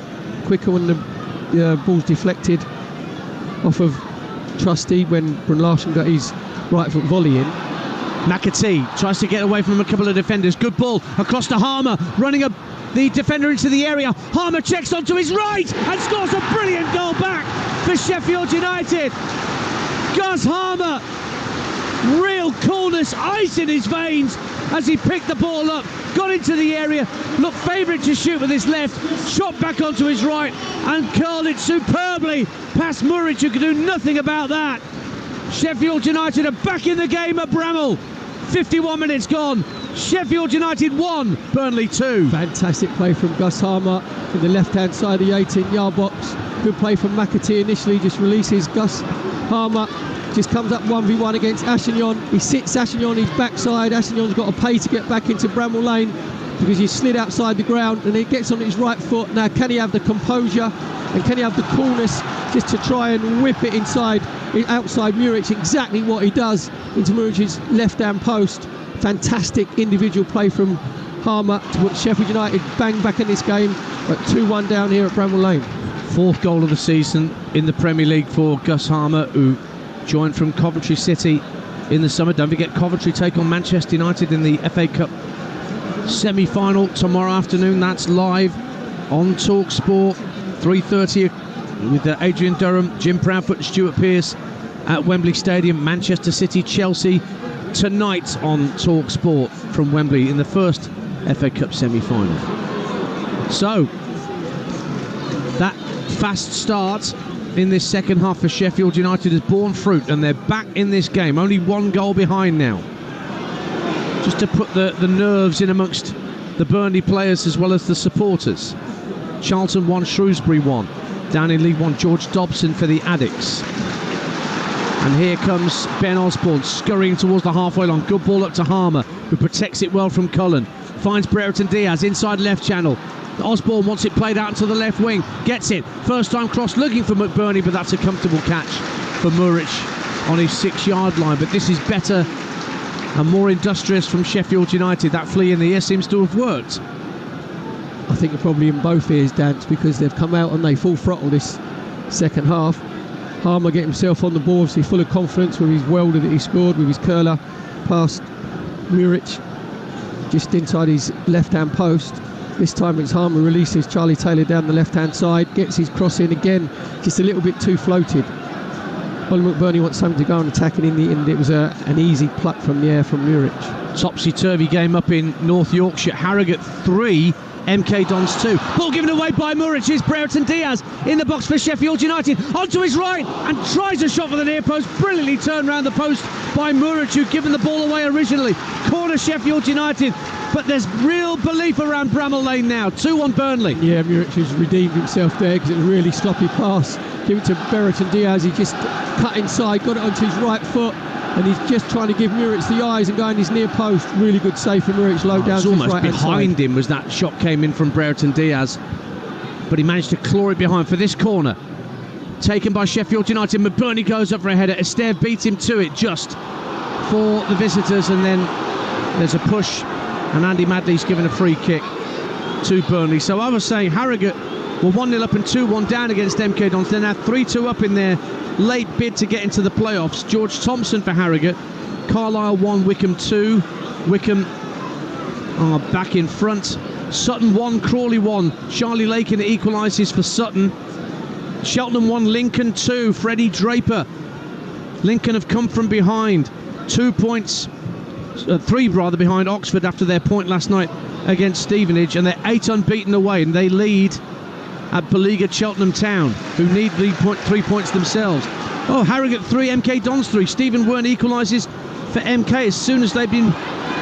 quicker when the ball's deflected off of Trusty when Brun Larsen got his right foot volley in. McAtee tries to get away from a couple of defenders. Good ball across to Harmer, running the defender into the area. Harmer checks onto his right and scores a brilliant goal back for Sheffield United. Gus Harmer, real coolness, ice in his veins as he picked the ball up, got into the area, looked favourite to shoot with his left, shot back onto his right and curled it superbly past Muric, who could do nothing about that. Sheffield United are back in the game at Bramall. 51 minutes gone. Sheffield United 1, Burnley 2. Fantastic play from Gus Harmer in the left-hand side of the 18-yard box. Good play from McAtee initially, just releases Gus Harmer. Just comes up 1v1 against Assignon. He sits Assignon on his backside. Assignon's got to pay to get back into Bramall Lane because he slid outside the ground, and he gets on his right foot. Now, can he have the composure and can he have the coolness just to try and whip it outside Muric? Exactly what he does into Muric's left-hand post. Fantastic individual play from Harmer to put Sheffield United bang back in this game at 2-1 down here at Bramall Lane. 4th goal of the season in the Premier League for Gus Harmer, who joined from Coventry City in the summer. Don't forget, Coventry take on Manchester United in the FA Cup semi-final tomorrow afternoon. That's live on Talksport, 3:30 with Adrian Durham, Jim Proudfoot and Stuart Pearce at Wembley Stadium. Manchester City, Chelsea tonight on Talksport from Wembley in the first FA Cup semi-final. So, that fast start in this second half for Sheffield United has borne fruit, and they're back in this game, only 1 goal behind now. Just to put the nerves in amongst the Burnley players as well as the supporters. Charlton 1, Shrewsbury 1. Down in League 1, George Dobson for the Addicts. And here comes Ben Osborne scurrying towards the halfway line. Good ball up to Harmer, who protects it well from Cullen. Finds Brereton Diaz inside left channel. Osborne wants it played out to the left wing. Gets it. First time cross looking for McBurney, but that's a comfortable catch for Muric on his 6-yard line. But this is better and more industrious from Sheffield United. That flea in the ear seems to have worked. I think you're probably in both ears, Dance, because they've come out and they full throttle this second half. Harmer get himself on the ball, obviously full of confidence with his welder that he scored with his curler past Muric just inside his left-hand post. This time it's Harmer releases Charlie Taylor down the left-hand side, gets his cross in again, just a little bit too floated. Ollie McBurney wants something to go and attack, and in the end it was an easy pluck from the air from Muric. Topsy-turvy game up in North Yorkshire. Harrogate 3, MK Dons 2. Ball given away by Muric. Here's Brereton Diaz in the box for Sheffield United. Onto his right and tries a shot for the near post. Brilliantly turned round the post by Muric, who'd given the ball away originally. Corner Sheffield United. But there's real belief around Bramall Lane now. 2-1 Burnley. Yeah, Muric has redeemed himself there because it was a really sloppy pass. Give it to Brereton Diaz. He just cut inside, got it onto his right foot, and he's just trying to give Muric the eyes and go in his near post. Really good save for Muric, low down to his right. Almost behind him as that shot came in from Brereton Diaz, but he managed to claw it behind for this corner. Taken by Sheffield United. McBurney goes up for a header. Esteve beats him to it just for the visitors, and then there's a push, and Andy Madley's given a free kick to Burnley. So I was saying Harrogate were 1-0 up and 2-1 down against MK Dons. They're now 3-2 up in their late bid to get into the playoffs. George Thompson for Harrogate. Carlisle 1, Wickham 2. Wickham are back in front. Sutton 1, Crawley 1. Charlie Lakin equalises for Sutton. Cheltenham 1, Lincoln 2. Freddie Draper. Lincoln have come from behind. 2 points, 3 behind Oxford after their point last night against Stevenage, and they're 8 unbeaten away, and they lead at beleaguered Cheltenham Town, who need 3 points themselves. Oh, Harrogate 3, MK Dons 3. Stephen Wern equalises for MK as soon as they've been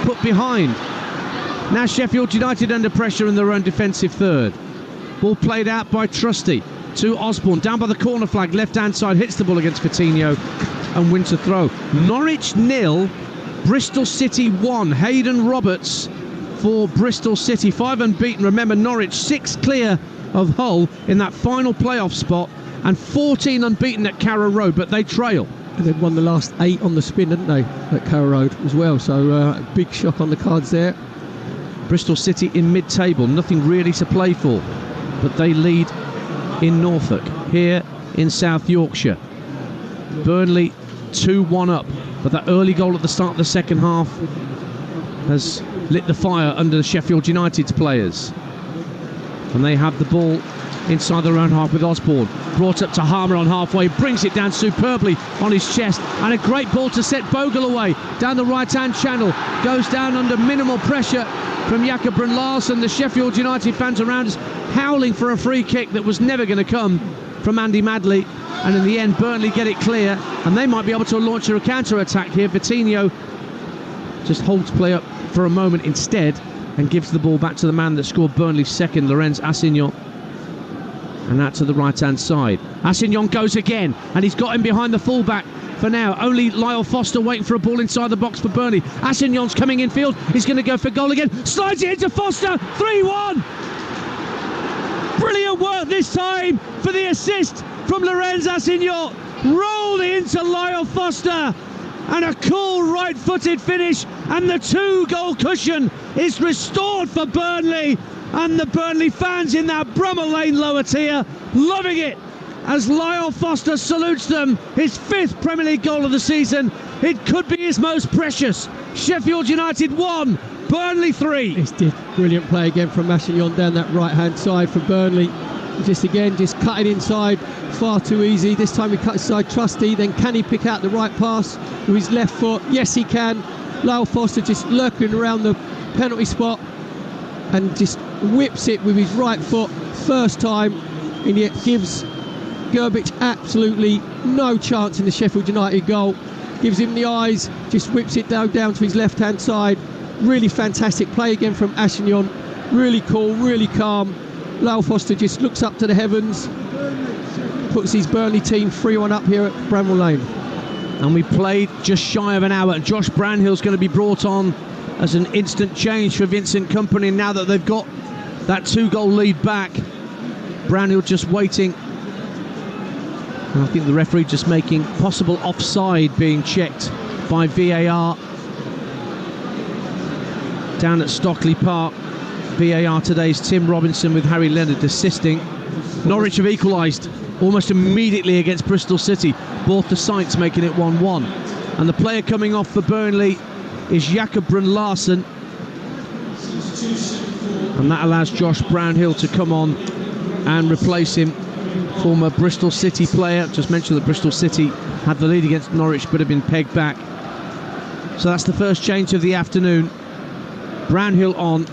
put behind. Now Sheffield United under pressure in their own defensive third. Ball played out by Trusty to Osborne, down by the corner flag, left-hand side, hits the ball against Coutinho and wins a throw. Norwich 0, Bristol City 1. Hayden Roberts for Bristol City, 5 unbeaten. Remember, Norwich 6 clear of Hull in that final playoff spot, and 14 unbeaten at Carrow Road, but they trail. And they've won the last 8 on the spin, haven't they, at Carrow Road as well, so big shock on the cards there. Bristol City in mid-table, nothing really to play for, but they lead in Norfolk, here in South Yorkshire. Burnley 2-1 up, but that early goal at the start of the second half has lit the fire under the Sheffield United's players. And they have the ball inside their own half with Osborne. Brought up to Harmer on halfway, brings it down superbly on his chest, and a great ball to set Bogle away down the right-hand channel. Goes down under minimal pressure from Jakob Brun Larsen. The Sheffield United fans around us howling for a free kick that was never going to come from Andy Madley. And in the end, Burnley get it clear, and they might be able to launch a counter-attack here. Vitinho just holds play up for a moment instead and gives the ball back to the man that scored Burnley's second, Lorenz Assignon. And out to the right-hand side. Assignon goes again, and he's got him behind the fullback for now. Only Lyle Foster waiting for a ball inside the box for Burnley. Assignon's coming in field. He's going to go for goal again. Slides it into Foster. 3-1. Brilliant work this time for the assist from Lorenz Assignon. Rolled into Lyle Foster. And a cool right-footed finish, and the 2-goal cushion is restored for Burnley, and the Burnley fans in that Bramall Lane lower tier loving it as Lyle Foster salutes them, his 5th Premier League goal of the season. It could be his most precious. Sheffield United 1, Burnley 3. It's brilliant play again from Assignon down that right-hand side for Burnley. Just cutting inside, far too easy. This time he cuts inside Trusty, then can he pick out the right pass with his left foot? Yes, he can. Lyle Foster just lurking around the penalty spot and just whips it with his right foot first time, and yet gives Gerbic absolutely no chance in the Sheffield United goal. Gives him the eyes, just whips it down to his left-hand side. Really fantastic play again from Assignon. Really cool, really calm. Lyle Foster just looks up to the heavens, puts his Burnley team 3-1 up here at Bramall Lane. And we played just shy of an hour, and Josh Brownhill's going to be brought on as an instant change for Vincent Kompany now that they've got that 2-goal lead back. Brownhill just waiting. And I think the referee just making possible offside being checked by VAR. Down at Stockley Park, VAR today's Tim Robinson with Harry Leonard assisting. Norwich have equalised almost immediately against Bristol City. Both the sides making it 1-1. And the player coming off for Burnley is Jakob Brun Larsen. And that allows Josh Brownhill to come on and replace him. Former Bristol City player. Just mentioned that Bristol City had the lead against Norwich but have been pegged back. So that's the first change of the afternoon. Brownhill on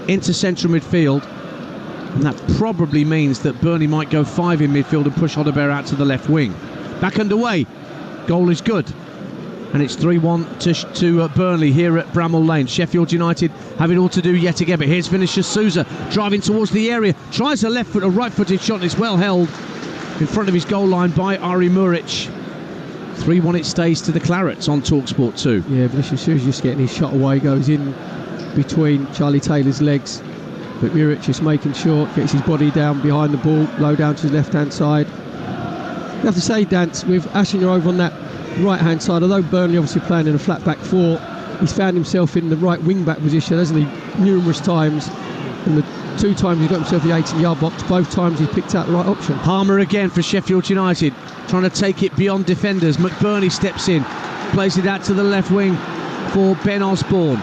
into central midfield. And that probably means that Burnley might go 5 in midfield and push Odebear out to the left wing. Back underway. Goal is good. And it's 3-1 to Burnley here at Bramall Lane. Sheffield United have it all to do yet again. But here's Vinicius Souza driving towards the area. Tries a right-footed shot. It's well held in front of his goal line by Ari Muric. 3-1 it stays to the Clarets on Talksport 2. Yeah, Vinicius Souza just getting his shot away. Goes in between Charlie Taylor's legs. But Muric just making sure, gets his body down behind the ball, low down to his left-hand side. You have to say, Dance, with Ashinger over on that right-hand side, although Burnley obviously playing in a flat-back 4, he's found himself in the right wing-back position, hasn't he, numerous times. And the 2 times he got himself the 18-yard box, both times he picked out the right option. Harmer again for Sheffield United, trying to take it beyond defenders. McBurney steps in, plays it out to the left wing for Ben Osborne.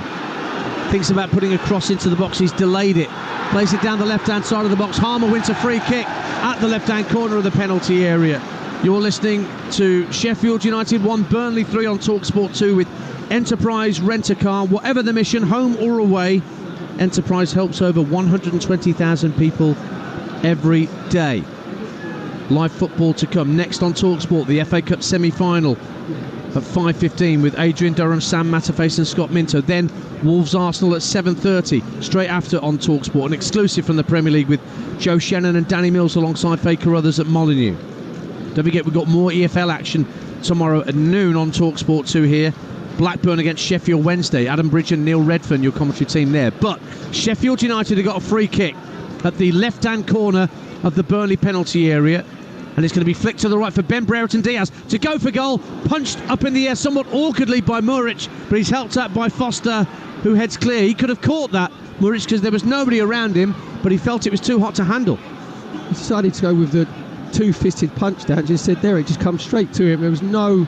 Thinks about putting a cross into the box, he's delayed it. Plays it down the left-hand side of the box. Harmer wins a free kick at the left-hand corner of the penalty area. You're listening to Sheffield United 1, Burnley 3 on Talksport 2 with Enterprise Rent-A-Car. Whatever the mission, home or away, Enterprise helps over 120,000 people every day. Live football to come. Next on Talksport, the FA Cup semi-final at 5:15 with Adrian Durham, Sam Matterface and Scott Minto. Then Wolves Arsenal at 7:30 straight after on Talksport. An exclusive from the Premier League with Joe Shannon and Danny Mills alongside Faye Carruthers at Molineux. Don't forget we've got more EFL action tomorrow at noon on Talksport 2 here. Blackburn against Sheffield Wednesday. Adam Bridge and Neil Redfern, your commentary team there. But Sheffield United have got a free kick at the left-hand corner of the Burnley penalty area. And it's going to be flicked to the right for Ben Brereton Diaz to go for goal. Punched up in the air somewhat awkwardly by Muric, but he's helped out by Foster, who heads clear. He could have caught that, Muric, because there was nobody around him, but he felt it was too hot to handle. He decided to go with the 2-fisted punch down. Just said there, it just comes straight to him. There was no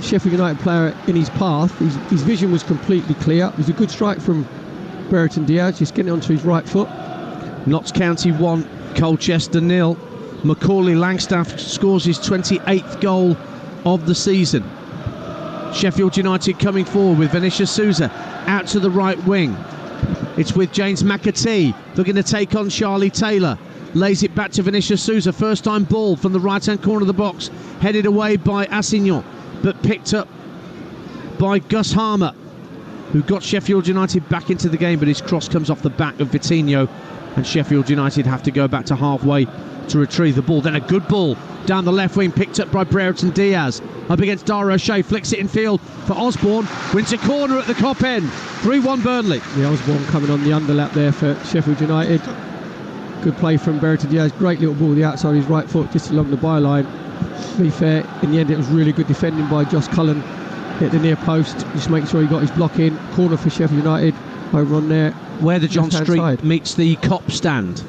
Sheffield United player in his path. His vision was completely clear. It was a good strike from Brereton Diaz, just getting it onto his right foot. Notts County 1, Colchester 0. Macaulay Langstaff scores his 28th goal of the season. Sheffield United coming forward with Vinicius Souza out to the right wing. It's with James McAtee looking to take on Charlie Taylor. Lays it back to Vinicius Souza. First time ball from the right-hand corner of the box. Headed away by Assignon, but picked up by Gus Harmer, who got Sheffield United back into the game, but his cross comes off the back of Vitinho, and Sheffield United have to go back to halfway to retrieve the ball. Then a good ball down the left wing, picked up by Brereton Diaz. Up against Dara O'Shea, flicks it in field for Osborne. Wins a corner at the Kop end. 3-1 Burnley. The Osborne coming on the underlap there for Sheffield United. Good play from Brereton Diaz. Great little ball, the outside of his right foot, just along the byline. To be fair, in the end it was really good defending by Josh Cullen. Hit the near post, just making sure he got his block in. Corner for Sheffield United over on there. Where the John Street side meets the Kop stand.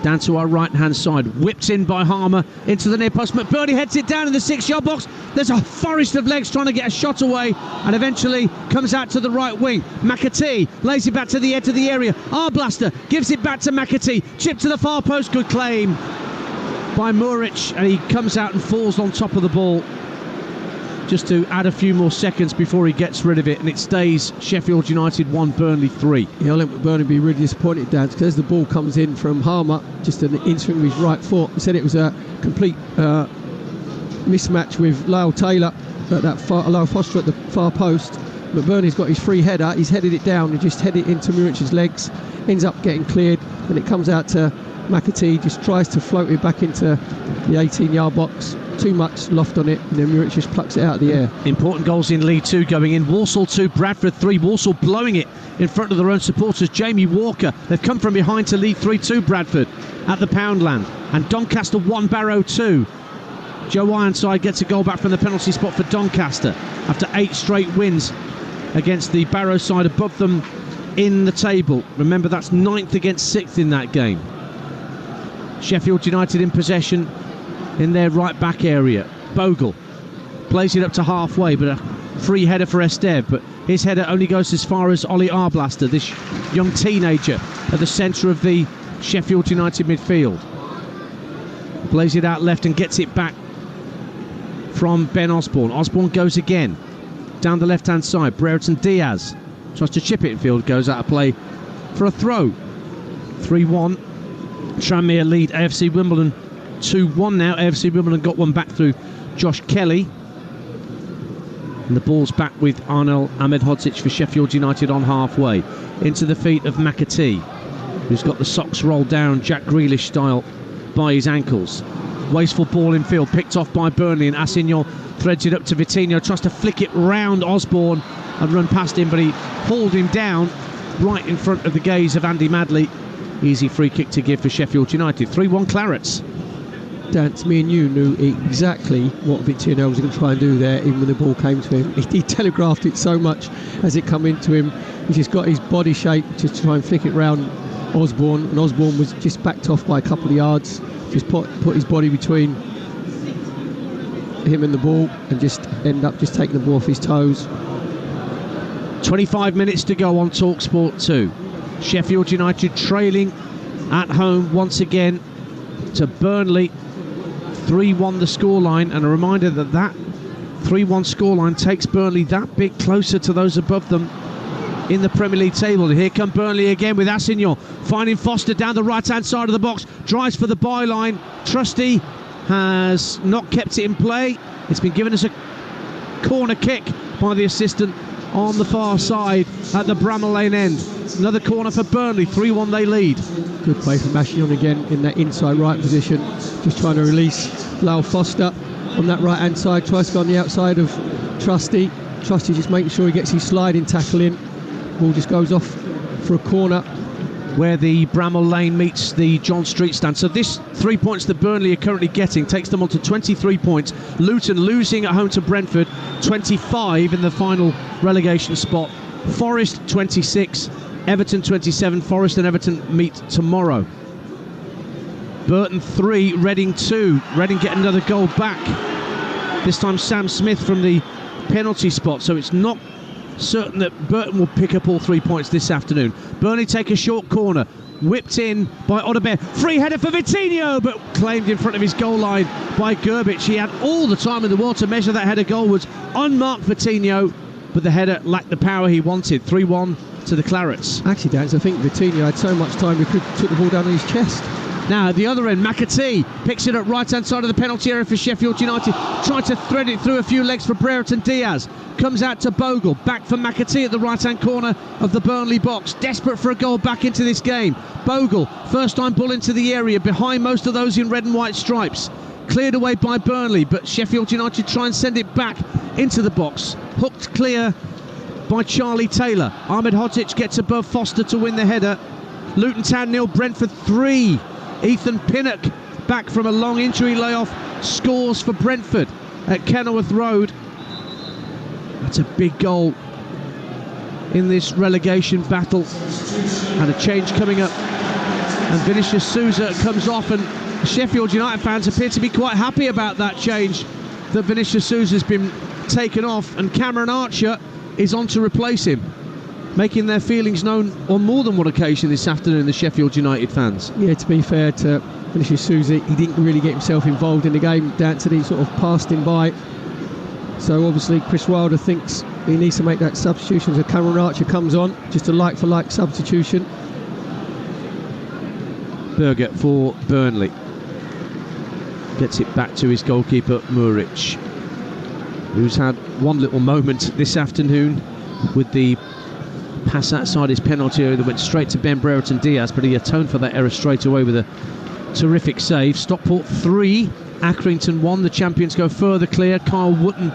Down to our right-hand side. Whipped in by Harmer into the near post. McBurney heads it down in the 6-yard box. There's a forest of legs trying to get a shot away and eventually comes out to the right wing. McAtee lays it back to the edge of the area. Arblaster gives it back to McAtee. Chip to the far post. Good claim by Muric, and he comes out and falls on top of the ball just to add a few more seconds before he gets rid of it, and it stays Sheffield United 1, Burnley 3. Yeah, I'll let Burnley be really disappointed, Dan, because as the ball comes in from Harmer, just an inswing with his right foot, he said it was a complete mismatch with Lyle Taylor at that Lyle Foster at the far post. But Burnley's got his free header, he's headed it down and just headed it into Muric's legs, ends up getting cleared, and it comes out to McAtee, just tries to float it back into the 18-yard box. too much loft on it, and then Muric just plucks it out of the air. Important goals in League 2 going in. Walsall 2, Bradford 3. Walsall blowing it in front of their own supporters. Jamie Walker, they've come from behind to lead 3-2 Bradford at the Poundland. And Doncaster 1, Barrow 2. Joe Ironside gets a goal back from the penalty spot for Doncaster after 8 straight wins against the Barrow side above them in the table. Remember, that's 9th against 6th in that game. Sheffield United in possession in their right back area. Bogle plays it up to halfway, but a free header for Esteve, but his header only goes as far as Ollie Arblaster, this young teenager at the centre of the Sheffield United midfield. Plays it out left and gets it back from Ben Osborne. Osborne goes again down the left hand side. Brereton Diaz tries to chip it in field, goes out of play for a throw. 3-1. Tranmere lead AFC Wimbledon 2-1 now. AFC Wimbledon got one back through Josh Kelly. And the ball's back with Arnel Ahmedhodzic for Sheffield United on halfway. Into the feet of McAtee, who's got the socks rolled down Jack Grealish style by his ankles. Wasteful ball in field, picked off by Burnley, and Assignol threads it up to Vitinho, tries to flick it round Osborne and run past him, but he hauled him down right in front of the gaze of Andy Madley. Easy free kick to give for Sheffield United. 3-1 Clarets. Dance, me and you knew exactly what Vitinho was going to try and do there, even when the ball came to him. He telegraphed it so much as it come into him. He just got his body shape to try and flick it round Osborne, and Osborne was just backed off by a couple of yards. Just put his body between him and the ball and just end up just taking the ball off his toes. 25 minutes to go on Talksport 2. Sheffield United trailing at home once again to Burnley. 3-1 the scoreline, and a reminder that 3-1 scoreline takes Burnley that bit closer to those above them in the Premier League table. Here come Burnley again with Assignol finding Foster down the right hand side of the box, drives for the byline. Trusty has not kept it in play. It's been given as a corner kick by the assistant on the far side at the Bramall Lane end. Another corner for Burnley. 3-1 they lead. Good play from Assignol again in that inside right position, just trying to release Lyle Foster on that right hand side. Tries to go on the outside of Trusty just making sure he gets his sliding tackle in. Ball just goes off for a corner where the Bramall Lane meets the John Street stand. So this 3 points that Burnley are currently getting takes them on to 23 points. Luton losing at home to Brentford, 25 in the final relegation spot. Forest 26, Everton 27. Forest and Everton meet tomorrow. Burton 3, Reading 2. Reading get another goal back. This time Sam Smith from the penalty spot. So it's not certain that Burton will pick up all 3 points this afternoon. Burnley take a short corner, whipped in by Odobert. Free header for Vitinho, but claimed in front of his goal line by Gerbic. He had all the time in the world to measure that header goalwards. Unmarked Vitinho, but the header lacked the power he wanted. 3-1 to the Clarets. Actually, Dan, I think Vitinho had so much time he could took the ball down on his chest. Now at the other end, McAtee picks it up right hand side of the penalty area for Sheffield United. Tried to thread it through a few legs for Brereton Diaz. Comes out to Bogle, back for McAtee at the right hand corner of the Burnley box. Desperate for a goal back into this game. Bogle, first time ball into the area, behind most of those in red and white stripes. Cleared away by Burnley, but Sheffield United try and send it back into the box. Hooked clear by Charlie Taylor. Ahmedhodzic gets above Foster to win the header. Luton Town 0, Brentford 3. Ethan Pinnock, back from a long injury layoff, scores for Brentford at Kenilworth Road. That's a big goal in this relegation battle. And a change coming up. And Vinicius Souza comes off, and Sheffield United fans appear to be quite happy about that change, that Vinicius Souza's been taken off, and Cameron Archer is on to replace him, making their feelings known on more than one occasion this afternoon, the Sheffield United fans. Yeah, to be fair to Vinicius Souza, he didn't really get himself involved in the game. Danter, he sort of passed him by. So obviously Chris Wilder thinks he needs to make that substitution. So Cameron Archer comes on, just a like-for-like substitution. Berger for Burnley. Gets it back to his goalkeeper, Muric, who's had one little moment this afternoon with the pass outside his penalty area that went straight to Ben Brereton Diaz, but he atoned for that error straight away with a Terrific save. Stockport 3, Accrington 1. The champions go further clear. Kyle Wootton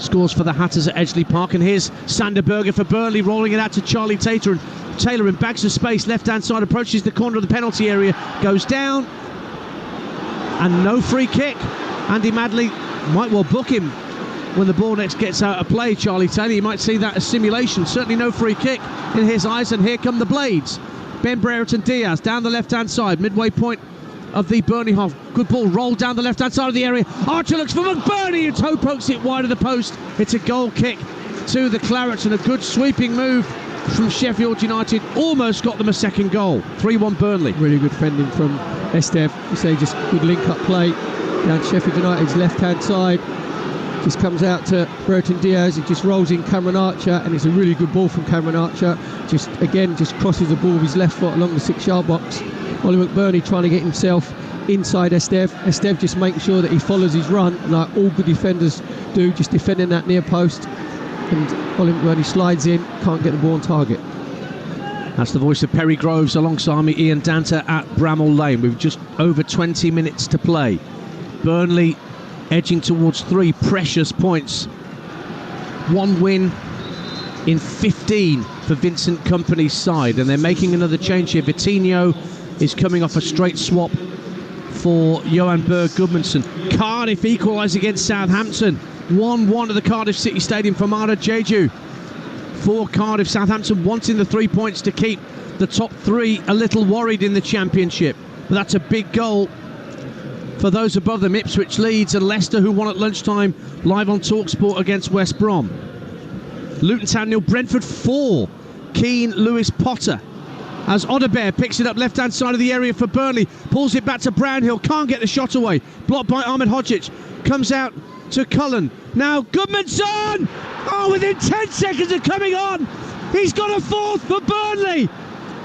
scores for the Hatters at Edgeley Park. And here's Sander Berger for Burnley, rolling it out to Charlie Taylor. And Taylor in bags of space, left-hand side, approaches the corner of the penalty area, goes down. And no free kick. Andy Madley might well book him when the ball next gets out of play, Charlie Taylor. You might see that as simulation. Certainly no free kick in his eyes. And here come the Blades. Ben Brereton Diaz down the left-hand side, midway point of the Burnley half. Good ball rolled down the left-hand side of the area. Archer looks for McBurney, and toe pokes it wide of the post. It's a goal kick to the Clarets, and a good sweeping move from Sheffield United almost got them a second goal. 3-1 Burnley. Really good fending from Esteve. You say just good link-up play down Sheffield United's left-hand side. Just comes out to Brereton Diaz. It just rolls in Cameron Archer, and it's a really good ball from Cameron Archer. Just crosses the ball with his left foot along the 6-yard box. Ollie McBurney trying to get himself inside Esteve. Esteve just making sure that he follows his run, like all good defenders do, just defending that near post. And Ollie McBurney slides in, can't get the ball on target. That's the voice of Perry Groves alongside me, Ian Danter at Bramall Lane. We've just over 20 minutes to play. Burnley edging towards 3 precious points. 1 win in 15 for Vincent Kompany's side, and they're making another change here. Vitinho is coming off a straight swap for Johan Berg Gudmundsson. Cardiff equalise against Southampton. 1-1 at the Cardiff City Stadium for Mara Jeju. For Cardiff, Southampton wanting the 3 points to keep the top 3 a little worried in the Championship. But that's a big goal for those above them, Ipswich, Leeds and Leicester, who won at lunchtime live on Talksport against West Brom. Luton Town 0, Brentford 4. Keane, Lewis, Potter. As Odebear picks it up left-hand side of the area for Burnley, pulls it back to Brownhill, can't get the shot away. Blocked by Ahmed Hodzic, comes out to Cullen. Now Gudmundsson! Oh, within 10 seconds of coming on, he's got a 4th for Burnley.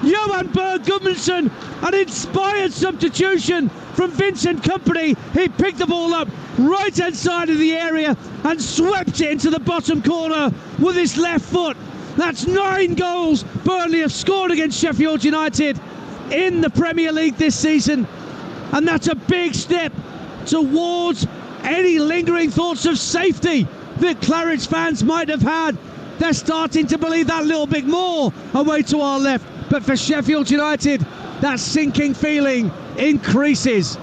Johan Berg Gudmundsson, an inspired substitution from Vincent Kompany. He picked the ball up right-hand side of the area and swept it into the bottom corner with his left foot. That's 9 goals Burnley have scored against Sheffield United in the Premier League this season. And that's a big step towards any lingering thoughts of safety that Claridge fans might have had. They're starting to believe that a little bit more away to our left. But for Sheffield United, that sinking feeling increases.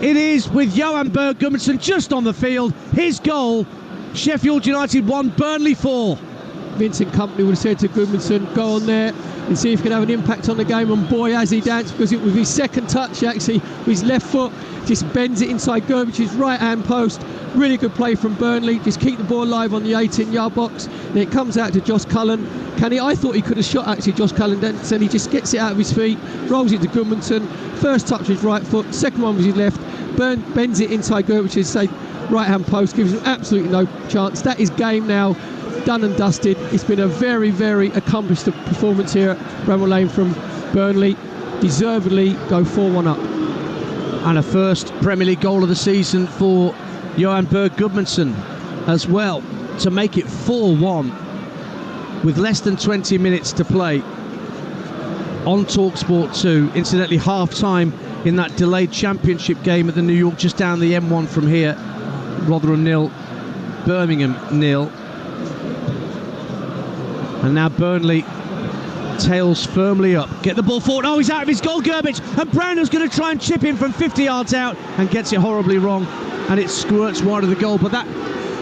It is with Johan Berg Gudmundsson just on the field. His goal, Sheffield United 1, Burnley 4. Vincent Kompany would have said to Gudmundsson, go on there and see if he can have an impact on the game. And boy, has he danced, because it was his second touch actually with his left foot. Just bends it inside Gerbich's right-hand post. Really good play from Burnley. Just keep the ball alive on the 18-yard box. Then it comes out to Josh Cullen. I thought he could have shot actually, Josh Cullen. Then he just gets it out of his feet, rolls it to Gudmundsson. First touch with his right foot, second one was his left. Bends it inside Gerbich's right-hand post, gives him absolutely no chance. That is game now, done and dusted. It's been a very, very accomplished performance here at Bramall Lane from Burnley. Deservedly go 4-1 up. And a first Premier League goal of the season for Johan Berg Gudmundsson as well, to make it 4-1 with less than 20 minutes to play on Talksport 2. Incidentally, half-time in that delayed Championship game at the New York, just down the M1 from here. Rotherham 0, Birmingham 0. And now Burnley tails firmly up. Get the ball forward. Oh, he's out of his goal, Gerbich. And Brownhill's going to try and chip in from 50 yards out and gets it horribly wrong. And it squirts wide of the goal. But that,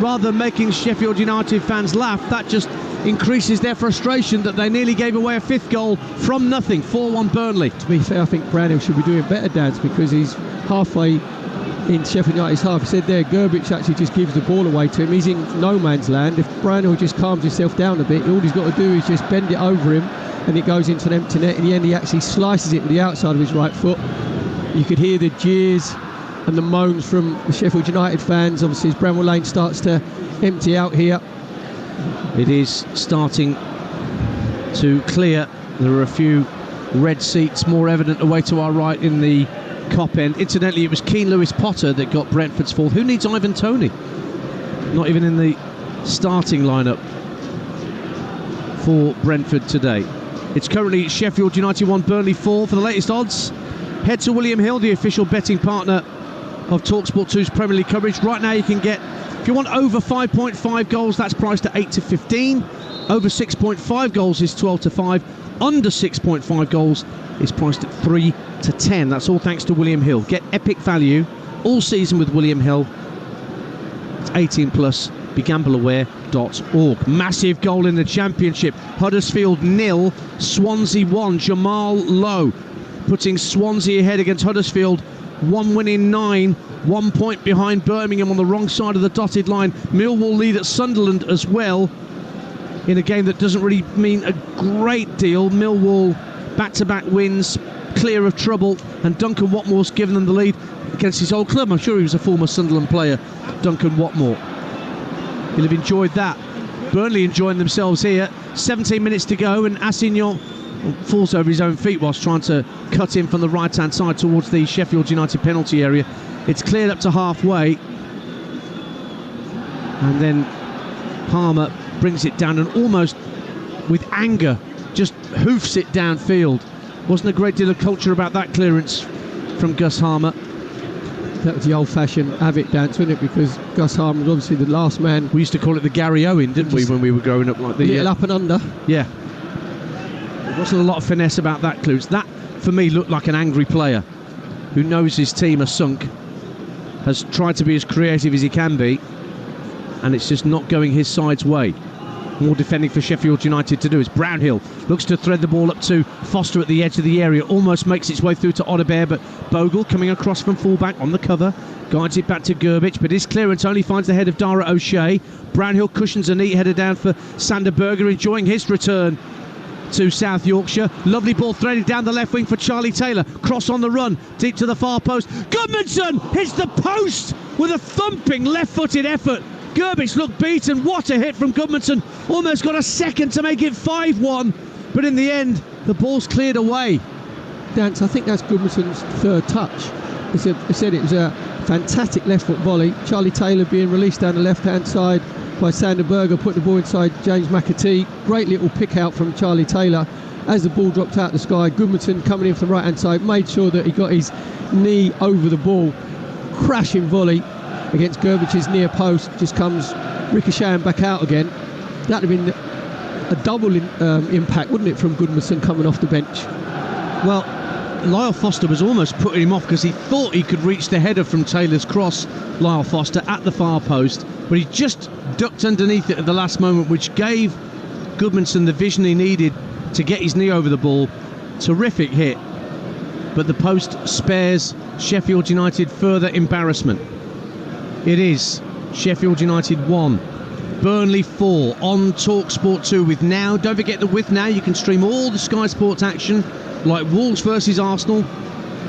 rather than making Sheffield United fans laugh, that just increases their frustration that they nearly gave away a 5th goal from nothing. 4-1 Burnley. To be fair, I think Brownhill should be doing better, Dads, because he's halfway in Sheffield United's half. He said there, Gerbich actually just gives the ball away to him. He's in no man's land. If Brownhill just calms himself down a bit, all he's got to do is just bend it over him and it goes into an empty net. In the end, he actually slices it with the outside of his right foot. You could hear the jeers and the moans from the Sheffield United fans. Obviously, as Bramall Lane starts to empty out here. It is starting to clear. There are a few red seats more evident away to our right in the Kop end. Incidentally, it was Keane Lewis Potter that got Brentford's 4th. Who needs Ivan Toney? Not even in the starting lineup for Brentford today. It's currently Sheffield United 1, Burnley 4 for the latest odds. head to William Hill, the official betting partner of Talksport 2's Premier League coverage. Right now you can get, if you want over 5.5 goals, that's priced at 8 to 15. Over 6.5 goals is 12 to 5. Under 6.5 goals is priced at 3 to 10. That's all thanks to William Hill. Get epic value all season with William Hill. It's 18 plus. BeGambleAware.org. Massive goal in the Championship. Huddersfield 0, Swansea 1. Jamal Lowe putting Swansea ahead against Huddersfield. 1 win in 9, 1 point behind Birmingham on the wrong side of the dotted line. Millwall lead at Sunderland as well, in a game that doesn't really mean a great deal. Millwall back-to-back wins, clear of trouble, and Duncan Watmore's given them the lead against his old club. I'm sure he was a former Sunderland player, Duncan Watmore. He'll have enjoyed that. Burnley enjoying themselves here. 17 minutes to go, and Assignon falls over his own feet whilst trying to cut in from the right-hand side towards the Sheffield United penalty area. It's cleared up to halfway, and then Palmer brings it down and almost with anger just hoofs it downfield. Wasn't a great deal of culture about that clearance from Gus Harmer. That was the old-fashioned have it dance, wasn't it? Because Gus Harmer was obviously the last man. We used to call it the Gary Owen, didn't we, when we were growing up? Like the little up and under. Yeah. There wasn't a lot of finesse about that clearance. That, for me, looked like an angry player who knows his team are sunk, has tried to be as creative as he can be, and it's just not going his side's way. More defending for Sheffield United to do. As Brownhill looks to thread the ball up to Foster at the edge of the area, almost makes its way through to Odobert, but Bogle coming across from fullback on the cover, guides it back to Gerbic, but his clearance only finds the head of Dara O'Shea. Brownhill cushions a neat header down for Sander Berger, enjoying his return to South Yorkshire. Lovely ball threaded down the left wing for Charlie Taylor. Cross on the run, deep to the far post. Goodmanson hits the post with a thumping left-footed effort. Gerbic looked beaten. What a hit from Goodmanson. Almost got a second to make it 5-1, but in the end, the ball's cleared away. Dance, I think that's Goodmanson's third touch. They said it was a fantastic left-foot volley. Charlie Taylor being released down the left-hand side by Sander Berger, putting the ball inside James McAtee. Great little pick out from Charlie Taylor. As the ball dropped out of the sky, Goodmanson coming in from the right-hand side, made sure that he got his knee over the ball. Crashing volley against Gerbic's near post, just comes ricocheting back out again. That would have been a double impact, wouldn't it, from Goodmanson coming off the bench? Well, Lyle Foster was almost putting him off because he thought he could reach the header from Taylor's cross, Lyle Foster, at the far post, but he just ducked underneath it at the last moment, which gave Goodmanson the vision he needed to get his knee over the ball. Terrific hit, but the post spares Sheffield United further embarrassment. It is Sheffield United 1, Burnley 4 on Talksport 2 with Now. Don't forget that with Now you can stream all the Sky Sports action, like Wolves versus Arsenal,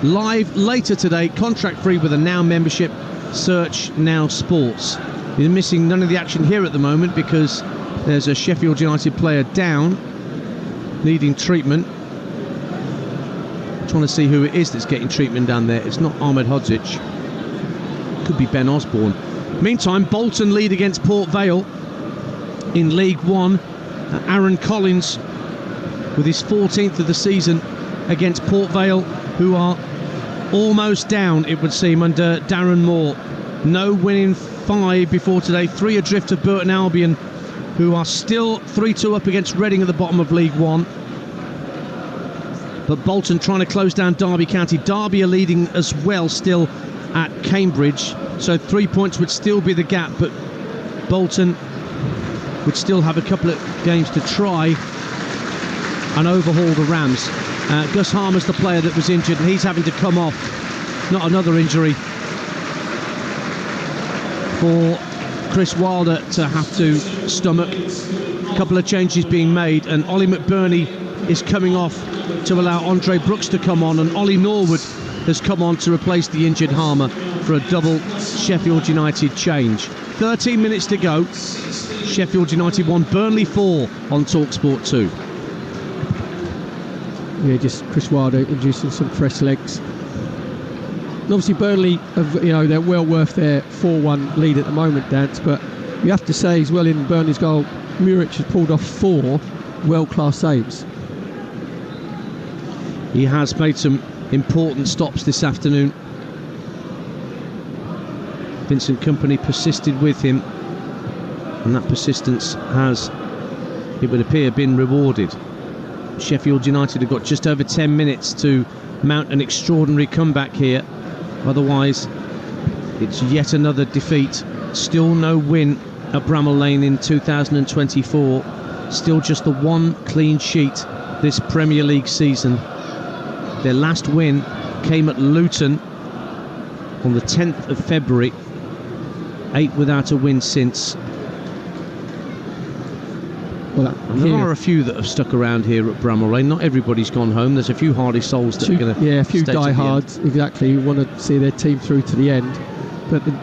live later today, contract free with a Now membership. Search Now Sports. You're missing none of the action here at the moment because there's a Sheffield United player down, needing treatment. I'm trying to see who it is that's getting treatment down there. It's not Ahmed Hodzic. Could be Ben Osborne. Meantime, Bolton lead against Port Vale in League One. Aaron Collins with his 14th of the season against Port Vale, who are almost down, it would seem, under Darren Moore. No win in 5 before today. 3 adrift of Burton Albion, who are still 3-2 up against Reading at the bottom of League One. But Bolton trying to close down Derby County. Derby are leading as well still at Cambridge, so 3 points would still be the gap, but Bolton would still have a couple of games to try and overhaul the Rams. Gus Harmer's the player that was injured, and he's having to come off. Not another injury for Chris Wilder to have to stomach. A couple of changes being made, and Ollie McBurney is coming off to allow Andre Brooks to come on, and Ollie Norwood has come on to replace the injured Harmer for a double Sheffield United change. 13 minutes to go. Sheffield United 1, Burnley 4 on Talksport 2. Yeah, just Chris Wilder introducing some fresh legs. And obviously Burnley, they're well worth their 4-1 lead at the moment, Dance, but you have to say as well in Burnley's goal, Muric has pulled off 4 world-class saves. He has made some important stops this afternoon. Vincent Kompany persisted with him, and that persistence has, it would appear, been rewarded. Sheffield United have got just over 10 minutes to mount an extraordinary comeback here. Otherwise, it's yet another defeat. Still no win at Bramall Lane in 2024. Still just the one clean sheet this Premier League season. Their last win came at Luton on the 10th of February. 8 without a win since. Well, there are a few that have stuck around here at Bramall Lane. Not everybody's gone home. There's a few hardy souls that are going to... Yeah, a few diehards, exactly, who want to see their team through to the end. But they've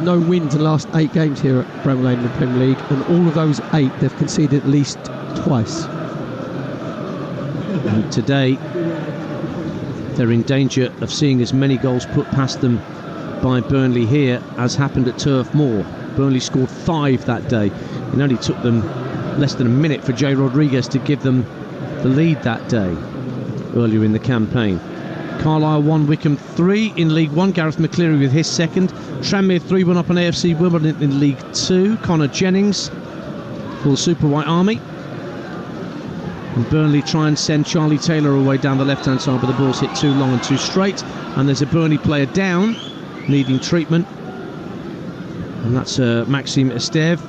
no wins in the last 8 games here at Bramall Lane in the Premier League, and all of those 8 they've conceded at least twice. And today, they're in danger of seeing as many goals put past them by Burnley here as happened at Turf Moor. Burnley scored 5 that day. It only took them less than a minute for Jay Rodriguez to give them the lead that day earlier in the campaign. Carlisle 1, Wickham 3 in League 1. Gareth McCleary with his second. Tranmere 3-1 up on AFC Wimbledon in League 2. Connor Jennings for the Super White Army. And Burnley try and send Charlie Taylor away down the left-hand side, but the ball's hit too long and too straight. And there's a Burnley player down, needing treatment. And that's Maxime Esteve.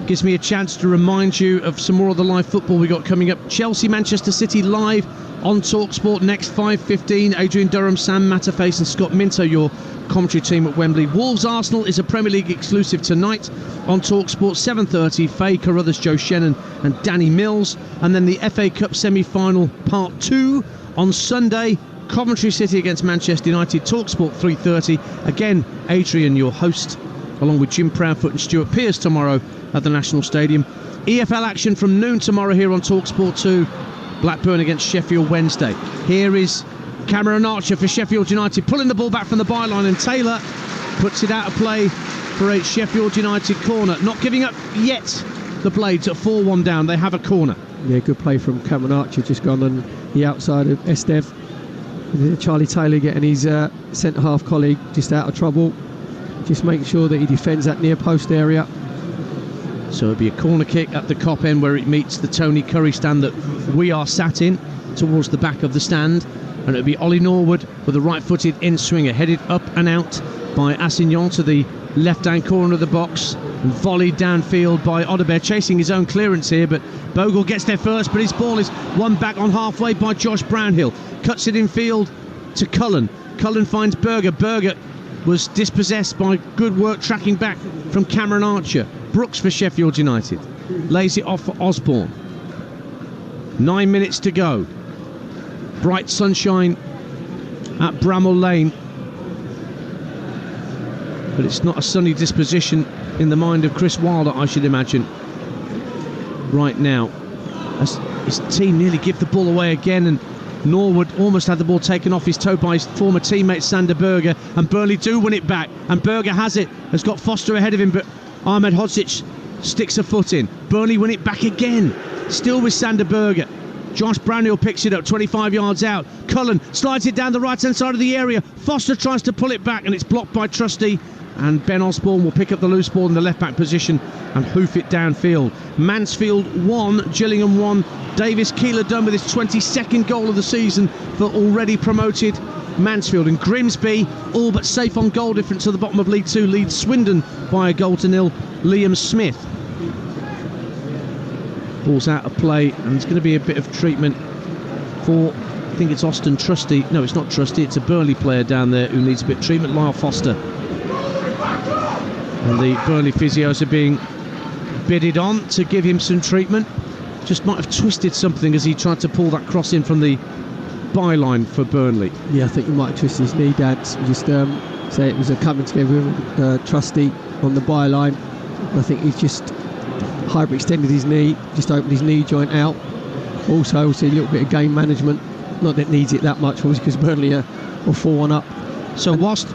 Gives me a chance to remind you of some more of the live football we got coming up. Chelsea, Manchester City live on Talksport next 5:15. Adrian Durham, Sam Matterface and Scott Minto, your commentary team at Wembley. Wolves Arsenal is a Premier League exclusive tonight on Talksport. 7:30. Faye Carruthers, Joe Shannon and Danny Mills. And then the FA Cup semi-final part 2 on Sunday. Coventry City against Manchester United. Talksport 3:30. Again, Adrian, your host, along with Jim Proudfoot and Stuart Pearce tomorrow at the National Stadium. EFL action from noon tomorrow here on Talksport 2. Blackburn against Sheffield Wednesday. Here is Cameron Archer for Sheffield United, pulling the ball back from the byline, and Taylor puts it out of play for a Sheffield United corner. Not giving up yet. The Blades at 4-1 down. They have a corner. Yeah, good play from Cameron Archer, just gone on the outside of Esteve. Charlie Taylor getting his centre-half colleague just out of trouble. Just making sure that he defends that near post area. So it'll be a corner kick at the Kop end where it meets the Tony Curry stand that we are sat in, towards the back of the stand. And it'll be Ollie Norwood with a right-footed in-swinger, headed up and out by Assignon to the left-hand corner of the box, and volleyed downfield by Odobert, chasing his own clearance here, but Bogle gets there first, but his ball is won back on halfway by Josh Brownhill. Cuts it in field to Cullen. Cullen finds Berger. Berger was dispossessed by good work tracking back from Cameron Archer. Brooks for Sheffield United lays it off for Osborne. 9 minutes to go. Bright sunshine at Bramall Lane, but it's not a sunny disposition in the mind of Chris Wilder, I should imagine, right now, as his team nearly give the ball away again, and Norwood almost had the ball taken off his toe by his former teammate Sander Berger, and Burnley do win it back, and Berger has it, has got Foster ahead of him, but Ahmed Hodzic sticks a foot in. Burnley win it back again, still with Sander Berger. Josh Brownhill picks it up 25 yards out. Cullen slides it down the right hand side of the area. Foster tries to pull it back, and it's blocked by Trusty, and Ben Osborne will pick up the loose ball in the left back position and hoof it downfield. Mansfield 1, Gillingham 1. Davis Keeler done with his 22nd goal of the season for already promoted Mansfield. And Grimsby, all but safe on goal difference at the bottom of League 2, leads Swindon by a goal to nil. Liam Smith. Ball's out of play, and there's going to be a bit of treatment for, I think it's Austin Trusty. No, it's not Trusty, it's a Burnley player down there who needs a bit of treatment, Lyle Foster. And the Burnley physios are being bidded on to give him some treatment. Just might have twisted something as he tried to pull that cross in from the byline for Burnley. Yeah, I think he might have twisted his knee, Dad. Just say it was a coming together with Trusty on the byline. I think he's just hyperextended his knee, just opened his knee joint out. Also, see a little bit of game management. Not that it needs it that much, obviously, because Burnley are 4-1 up. So whilst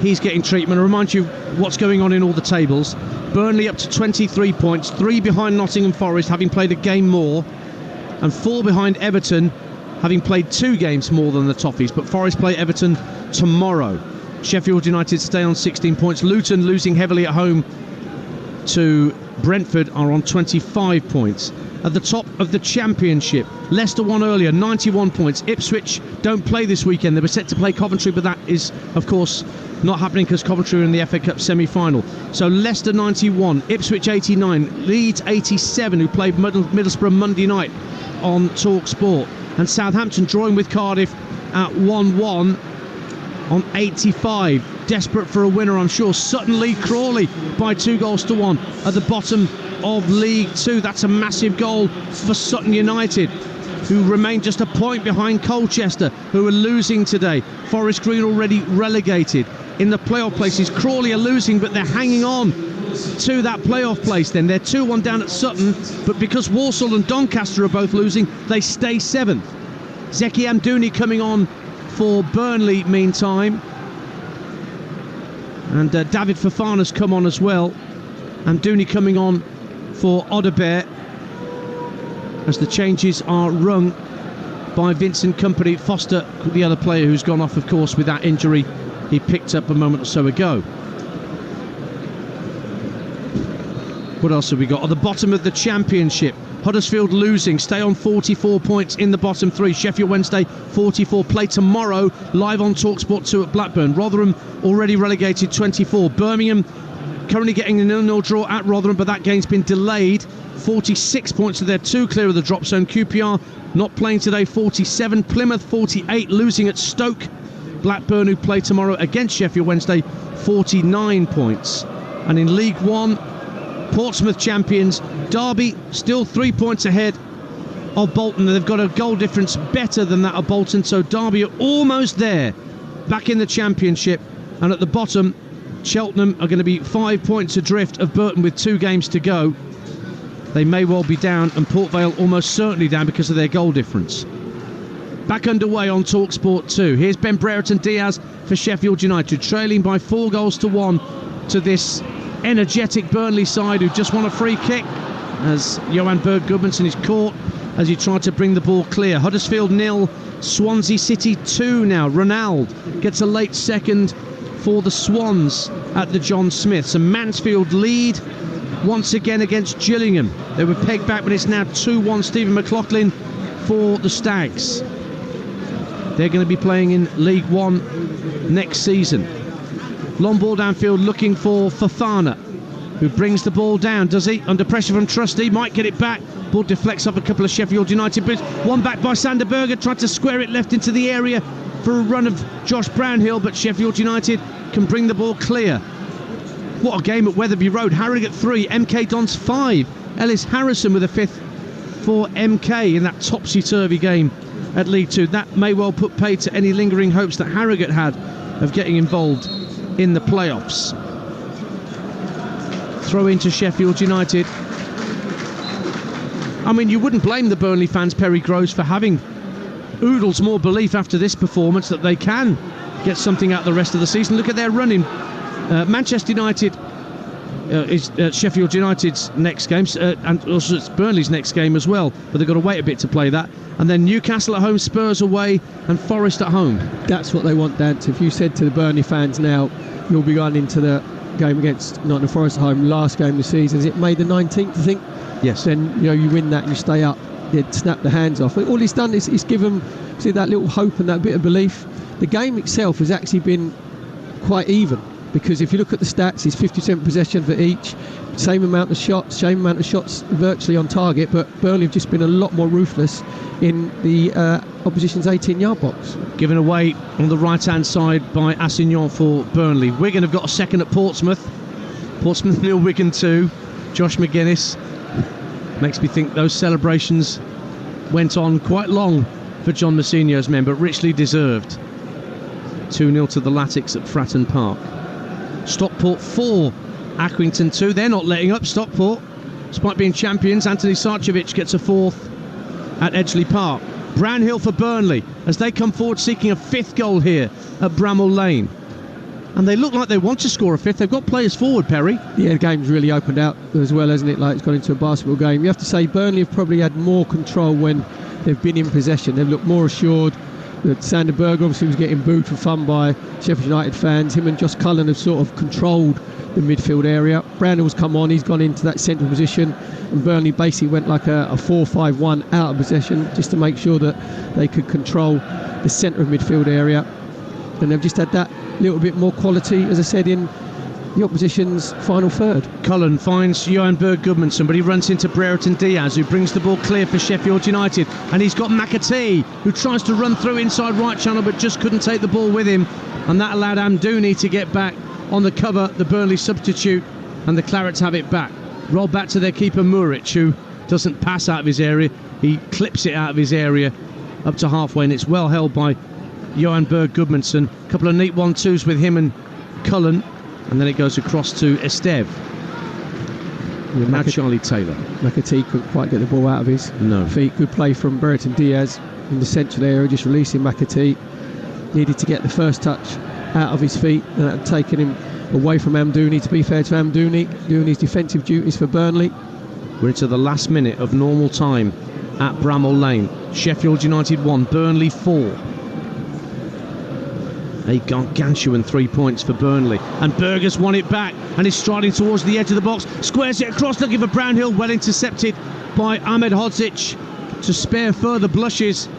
he's getting treatment, I remind you what's going on in all the tables. Burnley up to 23 points, 3 behind Nottingham Forest, having played a game more, and 4 behind Everton, having played 2 games more than the Toffees, but Forest play Everton tomorrow. Sheffield United stay on 16 points. Luton, losing heavily at home to Brentford, are on 25 points. At the top of the Championship, Leicester won earlier, 91 points. Ipswich don't play this weekend. They were set to play Coventry, but that is, of course, not happening because Coventry are in the FA Cup semi-final. So Leicester 91, Ipswich 89, Leeds 87, who played Middlesbrough Monday night on Talksport, and Southampton drawing with Cardiff at 1-1 on 85. Desperate for a winner, I'm sure. Sutton lead Crawley by 2-1 at the bottom of League 2. That's a massive goal for Sutton United, who remain just a point behind Colchester, who are losing today. Forest Green already relegated. In the playoff places, Crawley are losing, but they're hanging on to that playoff place then. They're 2-1 down at Sutton, but because Walsall and Doncaster are both losing, they stay 7th. Zeki Amdouni coming on for Burnley meantime. And David Fofana's come on as well. Amdouni coming on for Odebear as the changes are rung by Vincent Kompany. Foster, the other player who's gone off, of course, with that injury he picked up a moment or so ago. What else have we got? At the bottom of the Championship, Huddersfield losing, stay on 44 points in the bottom 3. Sheffield Wednesday 44, play tomorrow live on Talksport 2 at Blackburn. Rotherham already relegated, 24. Birmingham currently getting a 0-0 draw at Rotherham, but that game's been delayed. 46 points, so they're 2 clear of the drop zone. QPR not playing today, 47. Plymouth 48, losing at Stoke. Blackburn, who play tomorrow against Sheffield Wednesday, 49 points. And in League 1, Portsmouth champions, Derby still 3 points ahead of Bolton. They've got a goal difference better than that of Bolton, so Derby are almost there, back in the Championship. And at the bottom, Cheltenham are going to be 5 points adrift of Burton with 2 games to go. They may well be down, and Port Vale almost certainly down because of their goal difference. Back underway on Talksport 2. Here's Ben Brereton Diaz for Sheffield United, trailing by 4-1 to this energetic Burnley side, who just won a free kick as Johan Berg Gudmundsson is caught as he tried to bring the ball clear. Huddersfield 0, Swansea City 2 now. Ronald gets a late second for the Swans at the John Smiths. And Mansfield lead once again against Gillingham. They were pegged back, but it's now 2-1. Stephen McLaughlin for the Stags. They're going to be playing in League 1 next season. Long ball downfield looking for Fofana, who brings the ball down, does he? Under pressure from Trusty, might get it back. Ball deflects off a couple of Sheffield United players. One back by Sander Berger, tried to square it left into the area for a run of Josh Brownhill, but Sheffield United can bring the ball clear. What a game at Wetherby Road. Harrogate 3, MK Dons 5. Ellis Harrison with a 5th for MK in that topsy-turvy game at League 2. That may well put paid to any lingering hopes that Harrogate had of getting involved in the playoffs. Throw into Sheffield United. I mean, you wouldn't blame the Burnley fans, Perry Groves, for having oodles more belief after this performance that they can get something out the rest of the season. Look at their running. Manchester United is Sheffield United's next game, and also it's Burnley's next game as well, but they've got to wait a bit to play that. And then Newcastle at home, Spurs away, and Forest at home. That's what they want, Danter. If you said to the Burnley fans now, you'll be going into the game against Nottingham Forest at home, last game of the season, is it May the 19th, I think? Yes. Then you win that and you stay up, they'd snap the hands off. All he's done is he's given that little hope and that bit of belief. The game itself has actually been quite even, because if you look at the stats, it's 50% possession for each, same amount of shots virtually on target, but Burnley have just been a lot more ruthless in the opposition's 18-yard box. Given away on the right-hand side by Assignon for Burnley. Wigan have got a second at Portsmouth. Portsmouth 0, Wigan 2. Josh McGuinness. Makes me think those celebrations went on quite long for John Mousinho's men, but richly deserved. 2-0 to the Latics at Fratton Park. Stockport 4, Accrington 2. They're not letting up, Stockport. Despite being champions, Anthony Sarcevic gets a 4th at Edgeley Park. Brownhill for Burnley as they come forward seeking a 5th goal here at Bramall Lane. And they look like they want to score a 5th. They've got players forward, Perry. Yeah, the game's really opened out as well, hasn't it? Like it's gone into a basketball game. You have to say Burnley have probably had more control when they've been in possession. They've looked more assured. That Sander Berge obviously was getting booed for fun by Sheffield United fans. Him and Josh Cullen have sort of controlled the midfield area. Brownhill's come on, he's gone into that central position, and Burnley basically went like a 4-5-1 out of possession just to make sure that they could control the centre of midfield area. And they've just had that little bit more quality, as I said, in the opposition's final third. Cullen finds Johan Berg Gudmundsson, but he runs into Brereton Diaz, who brings the ball clear for Sheffield United, and he's got McAtee, who tries to run through inside right channel but just couldn't take the ball with him, and that allowed Amdouni to get back on the cover, the Burnley substitute, and the Clarets have it back. Roll back to their keeper Muric, who doesn't pass out of his area, he clips it out of his area up to halfway, and it's well held by Johan Berg Gudmundsson. A couple of neat 1-2s with him and Cullen, and then it goes across to Esteve. Now Charlie Taylor. McAtee couldn't quite get the ball out of his feet. Good play from Brereton Diaz in the central area, just releasing McAtee. Needed to get the first touch out of his feet, and that had taken him away from Amdouni. To be fair to Amdouni, doing his defensive duties for Burnley. We're into the last minute of normal time at Bramall Lane. Sheffield United 1, Burnley 4. A gargantuan 3 points for Burnley, and Berger's won it back and is striding towards the edge of the box, squares it across, looking for Brownhill, well intercepted by Ahmed Hodzic to spare further blushes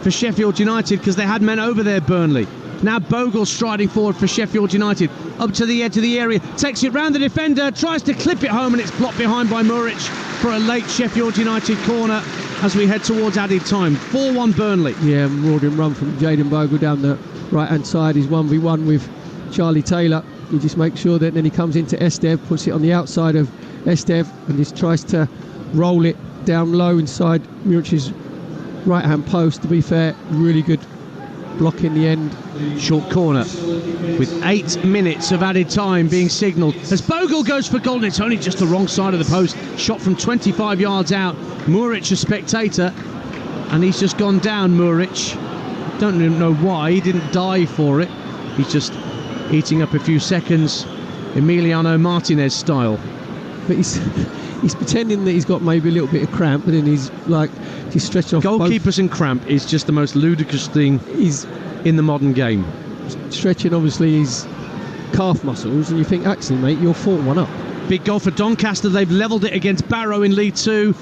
for Sheffield United, because they had men over there, Burnley. Now Bogle striding forward for Sheffield United, up to the edge of the area, takes it round the defender, tries to clip it home, and it's blocked behind by Muric for a late Sheffield United corner as we head towards added time. 4-1 Burnley. Yeah, marauding run from Jayden Bogle down the right-hand side. He's 1v1 with Charlie Taylor. He just makes sure that then he comes into Esteve, puts it on the outside of Esteve, and just tries to roll it down low inside Muric's right-hand post. To be fair, really good block in the end. Short corner with 8 minutes of added time being signalled as Bogle goes for goal. It's only just the wrong side of the post, shot from 25 yards out. Muric a spectator, and he's just gone down. Muric, don't know why, he didn't dive for it, he's just eating up a few seconds, Emiliano Martinez style. But he's pretending that he's got maybe a little bit of cramp, but then he's like he's stretching off. Goalkeepers and cramp is just the most ludicrous thing in the modern game. Stretching obviously his calf muscles, and you think, actually mate, you're 4-1 up. Big goal for Doncaster. They've levelled it against Barrow in League 2.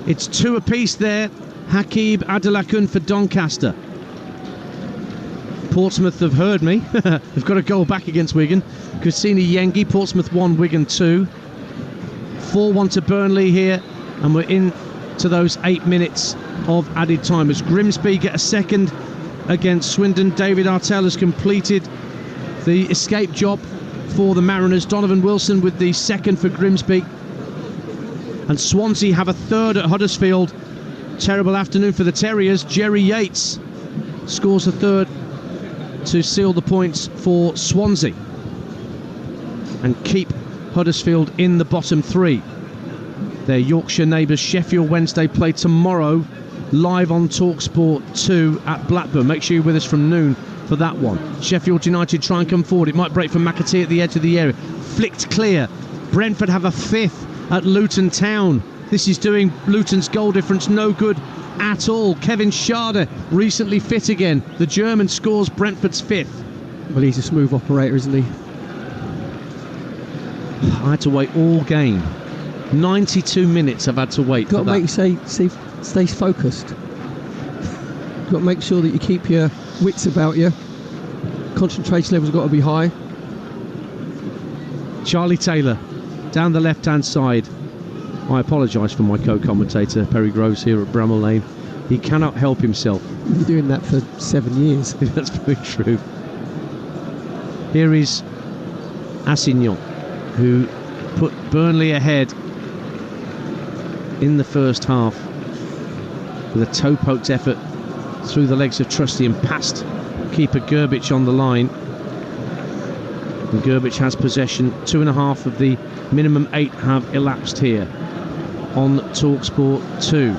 It's 2 apiece there. Hakib Adelakun for Doncaster. Portsmouth have heard me. They've got a goal back against Wigan. Kusini Yengi, Portsmouth 1, Wigan 2. 4-1 to Burnley here, and we're into those 8 minutes of added time as Grimsby get a second against Swindon. David Artell has completed the escape job for the Mariners. Donovan Wilson with the second for Grimsby, and Swansea have a third at Huddersfield. Terrible afternoon for the Terriers. Jerry Yates scores a third to seal the points for Swansea and keep Huddersfield in the bottom 3. Their Yorkshire neighbours Sheffield Wednesday play tomorrow live on Talksport 2 at Blackburn. Make sure you're with us from noon for that one. Sheffield United try and come forward. It might break from McAtee at the edge of the area. Flicked clear. Brentford have a 5th at Luton Town. This is doing Luton's goal difference no good at all. Kevin Schade, recently fit again. The German scores Brentford's 5th. Well, he's a smooth operator, isn't he? I had to wait all game. 92 minutes I've had to wait. Got to make you stay focused. Got to make sure that you keep your wits about you. Concentration levels got to be high. Charlie Taylor down the left-hand side. I apologise for my co-commentator Perry Groves here at Bramall Lane. He cannot help himself. You've been doing that for 7 years. That's very true. Here is Assignon, who put Burnley ahead in the first half with a toe-poked effort through the legs of Trusty and past keeper Gerbic on the line. And Gerbic has possession. 2.5 of the minimum 8 have elapsed here on Talksport 2.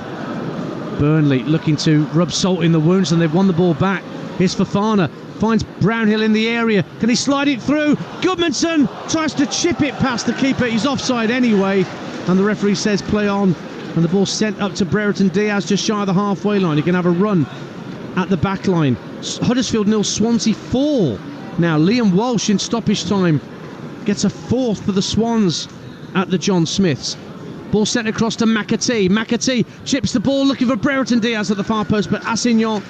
Burnley looking to rub salt in the wounds, and they've won the ball back. Here's Fofana, finds Brownhill in the area. Can he slide it through? Gudmundsson tries to chip it past the keeper. He's offside anyway, and the referee says play on And the ball sent up to Brereton Diaz just shy of the halfway line. He can have a run at the back line. Huddersfield 0, Swansea 4. Now Liam Walsh in stoppage time gets a 4th for the Swans at the John Smiths. Ball sent across to McAtee. McAtee chips the ball looking for Brereton Diaz at the far post, but Assignon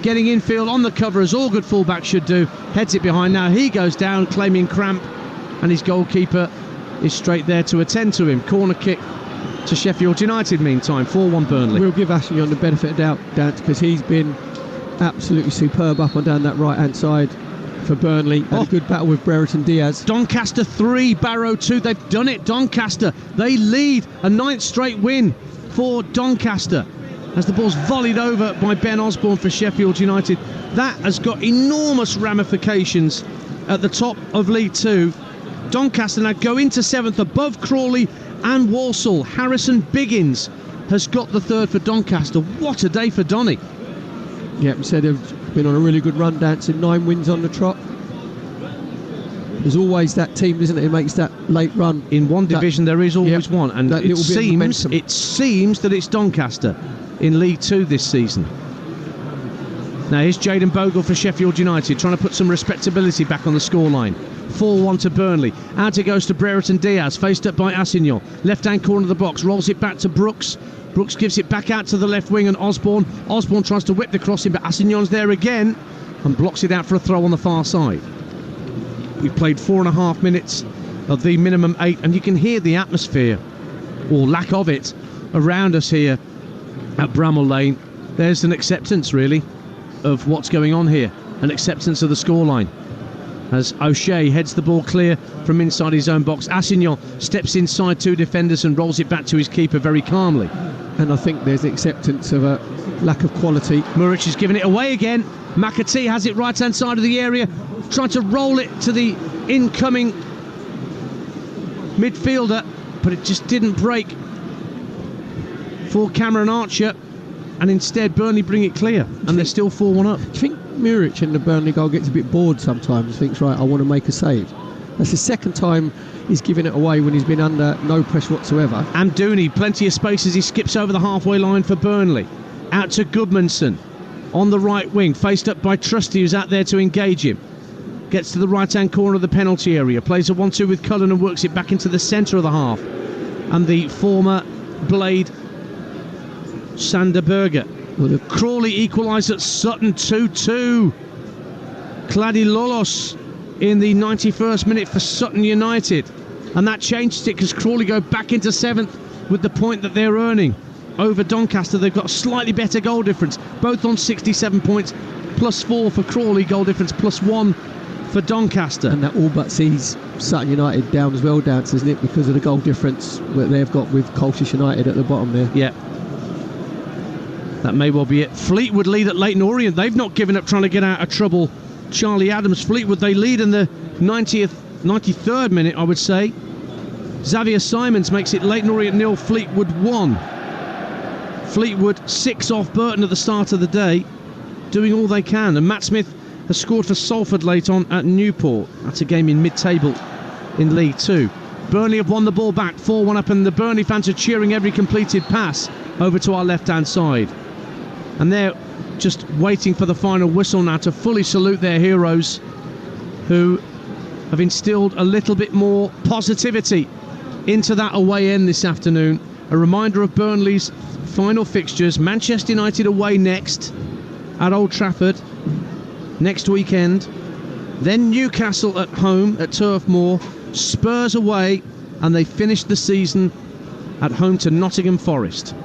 getting infield on the cover as all good fullbacks should do. Heads it behind. Now he goes down claiming cramp, and his goalkeeper is straight there to attend to him. Corner kick to Sheffield United meantime. 4-1 Burnley. We'll give Assignon the benefit of doubt, Danter, because he's been absolutely superb up and down that right hand side for Burnley. Had a good battle with Brereton Diaz. Doncaster 3, Barrow 2. They've done it. Doncaster, they lead. A 9th straight win for Doncaster as the ball's volleyed over by Ben Osborne for Sheffield United. That has got enormous ramifications at the top of League 2. Doncaster now go into 7th above Crawley and Walsall. Harrison Biggins has got the 3rd for Doncaster. What a day for Donny. Yeah, he said they've been on a really good run, dancing 9 wins on the trot. There's always that team, isn't it, who makes that late run. In one division there is always one, and it seems that it's Doncaster in League 2 this season. Now here's Jayden Bogle for Sheffield United, trying to put some respectability back on the scoreline. 4-1 to Burnley. Out it goes to Brereton Diaz, faced up by Assignon. Left-hand corner of the box, rolls it back to Brooks. Brooks gives it back out to the left wing, and Osborne tries to whip the crossing, but Assignon's there again and blocks it out for a throw on the far side. We've played 4.5 minutes of the minimum 8, and you can hear the atmosphere, or lack of it, around us here at Bramall Lane. There's an acceptance, really, of what's going on here, an acceptance of the scoreline. As O'Shea heads the ball clear from inside his own box, Assignon steps inside 2 defenders and rolls it back to his keeper very calmly. And I think there's acceptance of a lack of quality. Muric is giving it away again. McAtee has it right hand side of the area, trying to roll it to the incoming midfielder, but it just didn't break for Cameron Archer, and instead Burnley bring it clear, and they're still 4-1 up. Do you think Muric in the Burnley goal gets a bit bored sometimes, thinks, right, I want to make a save? That's the second time he's given it away when he's been under no pressure whatsoever. Amdouni, plenty of space as he skips over the halfway line for Burnley. Out to Goodmanson on the right wing, faced up by Trusty, who's out there to engage him. Gets to the right-hand corner of the penalty area, plays a 1-2 with Cullen and works it back into the centre of the half. And the former Blade, Sander Berger. Crawley equalised at Sutton 2-2. Clady Lolos in the 91st minute for Sutton United, and that changed it because Crawley go back into 7th with the point that they're earning over Doncaster. They've got a slightly better goal difference, both on 67 points, +4 for Crawley, goal difference +1 for Doncaster. And that all but sees Sutton United down as well, Dance, isn't it, because of the goal difference that they've got with Colchester United at the bottom there. Yeah, that may well be it. Fleetwood lead at Leyton Orient. They've not given up trying to get out of trouble. Charlie Adams. Fleetwood, they lead in the 93rd minute, I would say. Xavier Simons makes it Leyton Orient 0, Fleetwood 1. Fleetwood 6 off Burton at the start of the day, doing all they can. And Matt Smith has scored for Salford late on at Newport. That's a game in mid-table in League 2. Burnley have won the ball back, 4-1 up, and the Burnley fans are cheering every completed pass over to our left-hand side. And they're just waiting for the final whistle now to fully salute their heroes, who have instilled a little bit more positivity into that away end this afternoon. A reminder of Burnley's final fixtures: Manchester United away next at Old Trafford next weekend, then Newcastle at home at Turf Moor, Spurs away, and they finished the season at home to Nottingham Forest.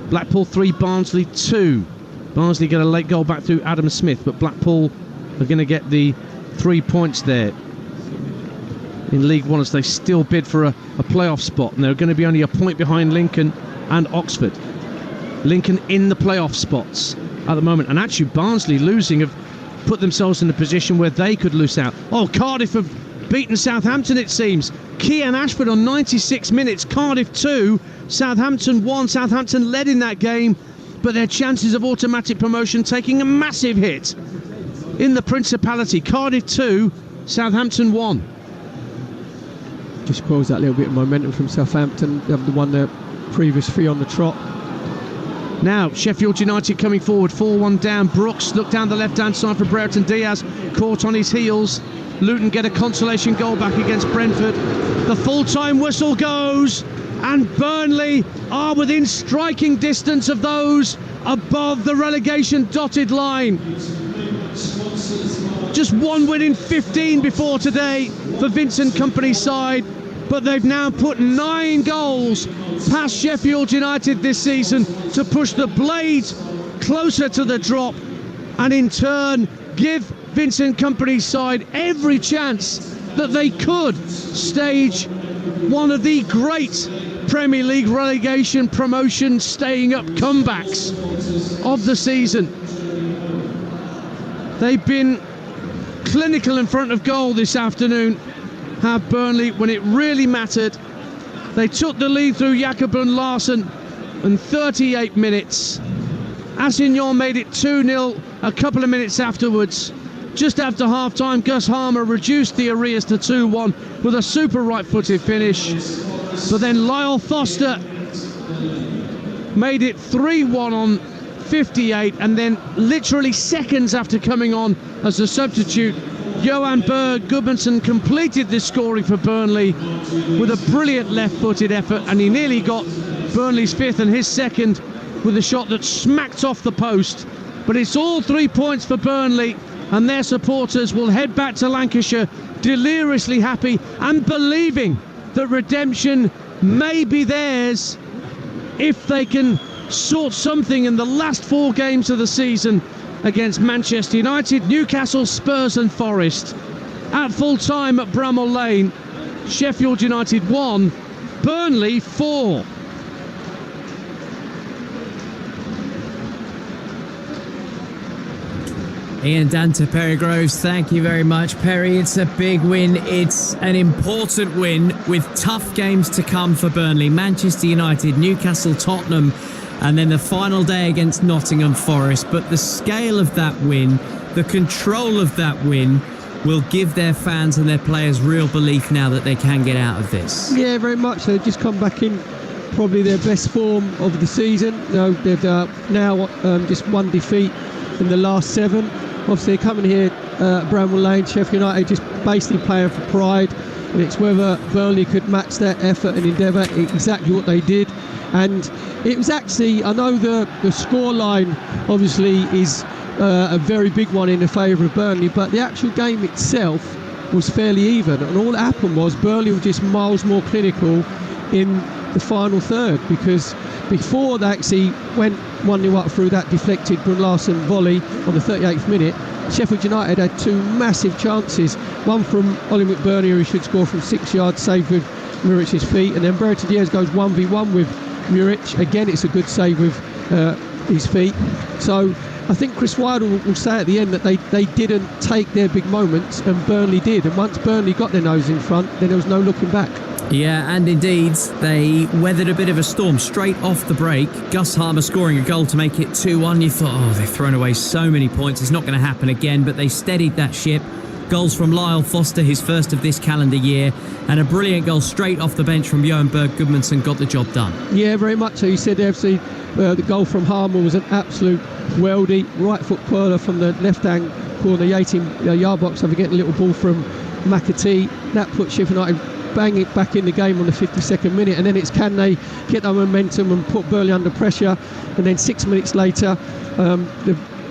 Blackpool 3, Barnsley 2. Barnsley get a late goal back through Adam Smith, but Blackpool are going to get the 3 points there in League 1 as they still bid for a playoff spot, and they're going to be only a point behind Lincoln and Oxford. Lincoln in the playoff spots at the moment, and actually Barnsley losing have put themselves in a position where they could lose out. Oh, Cardiff have beaten Southampton, it seems. Kian Ashford on 96 minutes, Cardiff 2, Southampton 1. Southampton led in that game, but their chances of automatic promotion taking a massive hit in the Principality. Cardiff 2, Southampton 1. Just spoils that little bit of momentum from Southampton. The one that previous 3 on the trot. Now, Sheffield United coming forward, 4-1 down. Brooks looked down the left-hand side for Brereton Diaz, caught on his heels. Luton get a consolation goal back against Brentford. The full-time whistle goes, and Burnley are within striking distance of those above the relegation dotted line. Just one win in 15 before today for Vincent Kompany's side, but they've now put 9 goals past Sheffield United this season to push the Blades closer to the drop, and in turn give Vincent Kompany's side every chance that they could stage one of the great Premier League relegation promotion staying up comebacks of the season. They've been clinical in front of goal this afternoon, have Burnley, when it really mattered. They took the lead through Jakob and Larsson in 38 minutes. Assignon made it 2-0 a couple of minutes afterwards. Just after half-time, Gus Harmer reduced the arrears to 2-1 with a super right-footed finish. But then Lyle Foster made it 3-1 on 58, and then literally seconds after coming on as a substitute, Johan Berg Gudmundsson completed this scoring for Burnley with a brilliant left-footed effort, and he nearly got Burnley's 5th and his 2nd with a shot that smacked off the post. But it's all 3 points for Burnley, and their supporters will head back to Lancashire deliriously happy and believing that redemption may be theirs if they can sort something in the last 4 games of the season against Manchester United, Newcastle, Spurs and Forest. At full time at Bramall Lane, Sheffield United 1, Burnley 4. Ian Danter, Perry Groves, thank you very much. Perry, it's a big win. It's an important win with tough games to come for Burnley. Manchester United, Newcastle, Tottenham, and then the final day against Nottingham Forest. But the scale of that win, the control of that win, will give their fans and their players real belief now that they can get out of this. Yeah, very much. They've just come back in probably their best form of the season. They've now just 1 defeat in the last 7. Obviously, coming here at Bramall Lane, Sheffield United just basically playing for pride, and it's whether Burnley could match that effort and endeavour, exactly what they did. And it was actually, I know the scoreline obviously is a very big one in the favour of Burnley, but the actual game itself was fairly even, and all that happened was Burnley were just miles more clinical in the final third, because before they actually went 1-0 up through that deflected Brun Larsen volley on the 38th minute, Sheffield United had 2 massive chances, one from Ollie McBurney, who should score from 6 yards, saved with Murich's feet, and then Brereton Diaz goes 1v1 with Murich. Again, it's a good save with his feet. So I think Chris Wilder will say at the end that they didn't take their big moments, and Burnley did, and once Burnley got their nose in front, then there was no looking back. Yeah, and indeed, they weathered a bit of a storm straight off the break. Gus Harmer scoring a goal to make it 2-1. You thought, oh, they've thrown away so many points, it's not going to happen again, but they steadied that ship. Goals from Lyle Foster, his first of this calendar year, and a brilliant goal straight off the bench from Johan Berg Gudmundsson got the job done. Yeah, very much so. You said FC, the goal from Harmer was an absolute weldy, right foot curler from the left-hand corner, the 18-yard box, after getting a little ball from McAtee. That put Sheffield United bang it back in the game on the 52nd minute, and then it's can they get that momentum and put Burnley under pressure, and then 6 minutes later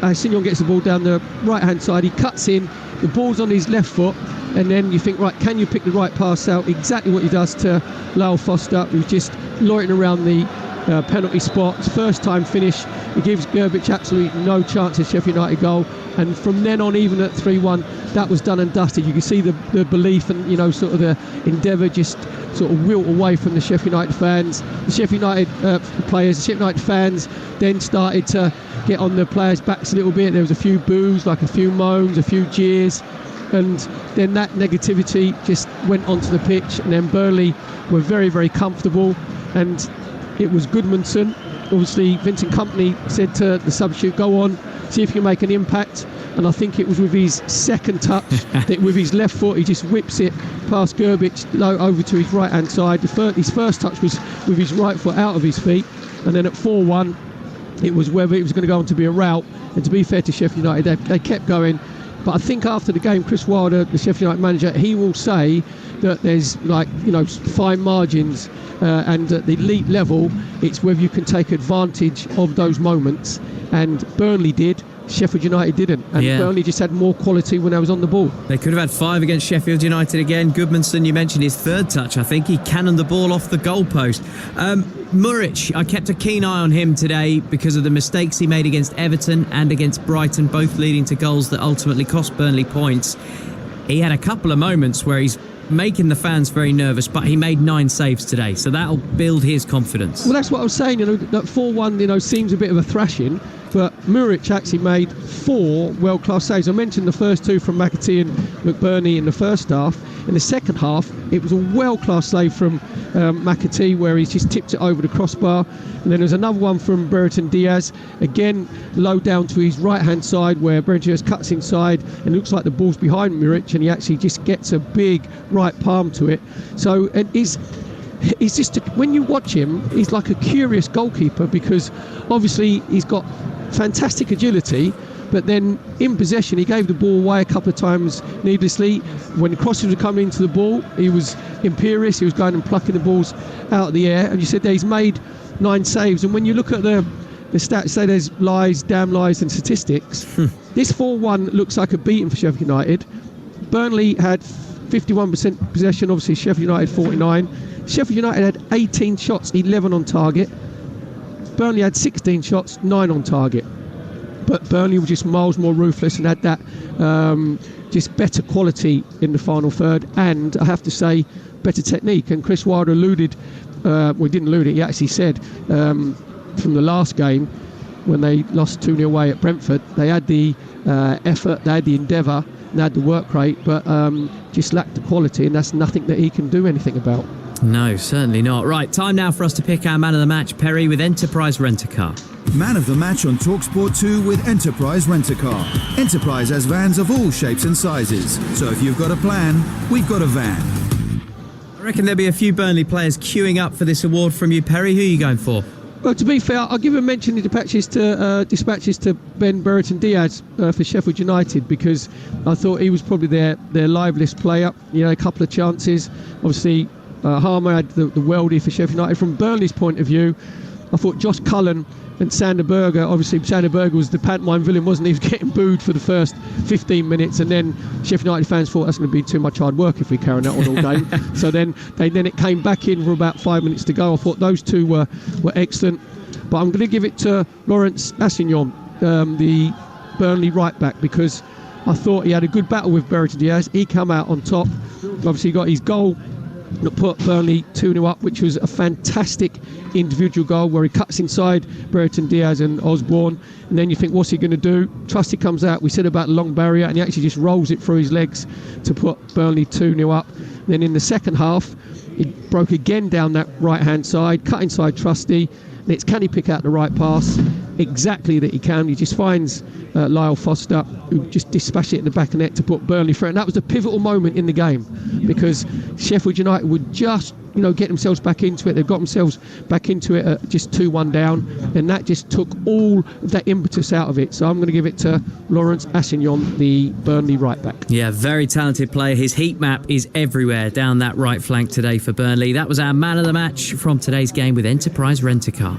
Assignon gets the ball down the right hand side, he cuts in, the ball's on his left foot, and then you think, right, can you pick the right pass out? Exactly what he does to Lyle Foster, who's just loitering around the penalty spot. First time finish, he gives Gerbic absolutely no chance of Sheffield United goal, and from then on, even at 3-1, that was done and dusted. You can see the belief and sort of the endeavour just sort of wilt away from the Sheffield United fans. The Sheffield United players, the Sheffield United fans then started to get on the players' backs a little bit. There was a few boos, like a few moans, a few jeers, and then that negativity just went onto the pitch, and then Burnley were very, very comfortable, and it was Gudmundsson. Obviously, Vincent Kompany said to the substitute, go on, see if you can make an impact. and I think it was with his second touch that with his left foot he just whips it past Gerbic over to his right hand side. His first touch was with his right foot out of his feet, and then at 4-1 it was whether it was going to go on to be a rout. And to be fair to Sheffield United, they kept going. But I think after the game, Chris Wilder, the Sheffield United manager, he will say that there's fine margins, and at the elite level it's whether you can take advantage of those moments, and Burnley did, Sheffield United didn't, and Burnley just had more quality when I was on the ball. They could have had 5 against Sheffield United again. Goodmanson, you mentioned his third touch. I think he cannoned the ball off the goalpost. Muric, I kept a keen eye on him today because of the mistakes he made against Everton and against Brighton, both leading to goals that ultimately cost Burnley points. He had a couple of moments where he's making the fans very nervous, but he made 9 saves today, so that'll build his confidence. Well, that's what I was saying, that 4-1 seems a bit of a thrashing, but Muric actually made 4 world-class saves. I mentioned the first 2 from McAtee and McBurney in the first half. In the second half, it was a world-class save from McAtee, where he's just tipped it over the crossbar. And then there's another one from Brereton Diaz, again low down to his right-hand side, where Brereton Diaz cuts inside and it looks like the ball's behind Muric, and he actually just gets a big right palm to it. So he's just, when you watch him, he's like a curious goalkeeper, because obviously he's got fantastic agility, but then in possession he gave the ball away a couple of times needlessly. When the crosses were coming into the ball, he was imperious, he was going and plucking the balls out of the air. And you said that he's made 9 saves, and when you look at the stats, say there's lies, damn lies and statistics, this 4-1 looks like a beating for Sheffield United. Burnley had 51% possession, obviously Sheffield United 49. Sheffield United had 18 shots, 11 on target. Burnley had 16 shots, 9 on target. But Burnley were just miles more ruthless and had that just better quality in the final third, and I have to say better technique. And Chris Wilder alluded, he didn't allude it, he actually said from the last game when they lost 2-0 away at Brentford, they had the effort, they had the endeavour, they had the work rate, but just lacked the quality, and that's nothing that he can do anything about. No, certainly not. Right, time now for us to pick our man of the match, Perry, with Enterprise Rent-A-Car. Man of the match on Talksport 2 with Enterprise Rent-A-Car. Enterprise has vans of all shapes and sizes. So if you've got a plan, we've got a van. I reckon there'll be a few Burnley players queuing up for this award from you, Perry. Who are you going for? Well, to be fair, I'll give a mention in dispatches to Ben Brereton Diaz for Sheffield United, because I thought he was probably their liveliest player. A couple of chances. Obviously, Harmer had the worldie for Sheffield United. From Burnley's point of view, I thought Josh Cullen and Sander Berger, obviously Sander Berger was the pantomime villain, wasn't he? He was getting booed for the first 15 minutes, and then Sheffield United fans thought that's going to be too much hard work if we carry that on all game. So then it came back in for about 5 minutes to go. I thought those two were excellent. But I'm going to give it to Lawrence Assignon, the Burnley right back, because I thought he had a good battle with Brereton Diaz. He came out on top. Obviously got his goal that put Burnley 2-0 up, which was a fantastic individual goal where he cuts inside Brereton Diaz and Osborne, and then you think, what's he going to do? Trusty comes out, we said about the long barrier, and he actually just rolls it through his legs to put Burnley 2-0 up. Then in the second half, he broke again down that right hand side, cut inside Trusty, and it's can he pick out the right pass? Exactly that he can. He just finds Lyle Foster, who just dispatched it in the back of the net to put Burnley through. And that was the pivotal moment in the game, because Sheffield United would just get themselves back into it. They've got themselves back into it at just 2-1 down, and that just took all of that impetus out of it. So I'm going to give it to Lawrence Assignon, the Burnley right back. Yeah, very talented player. His heat map is everywhere down that right flank today for Burnley. That was our man of the match from today's game with Enterprise Rent-A-Car.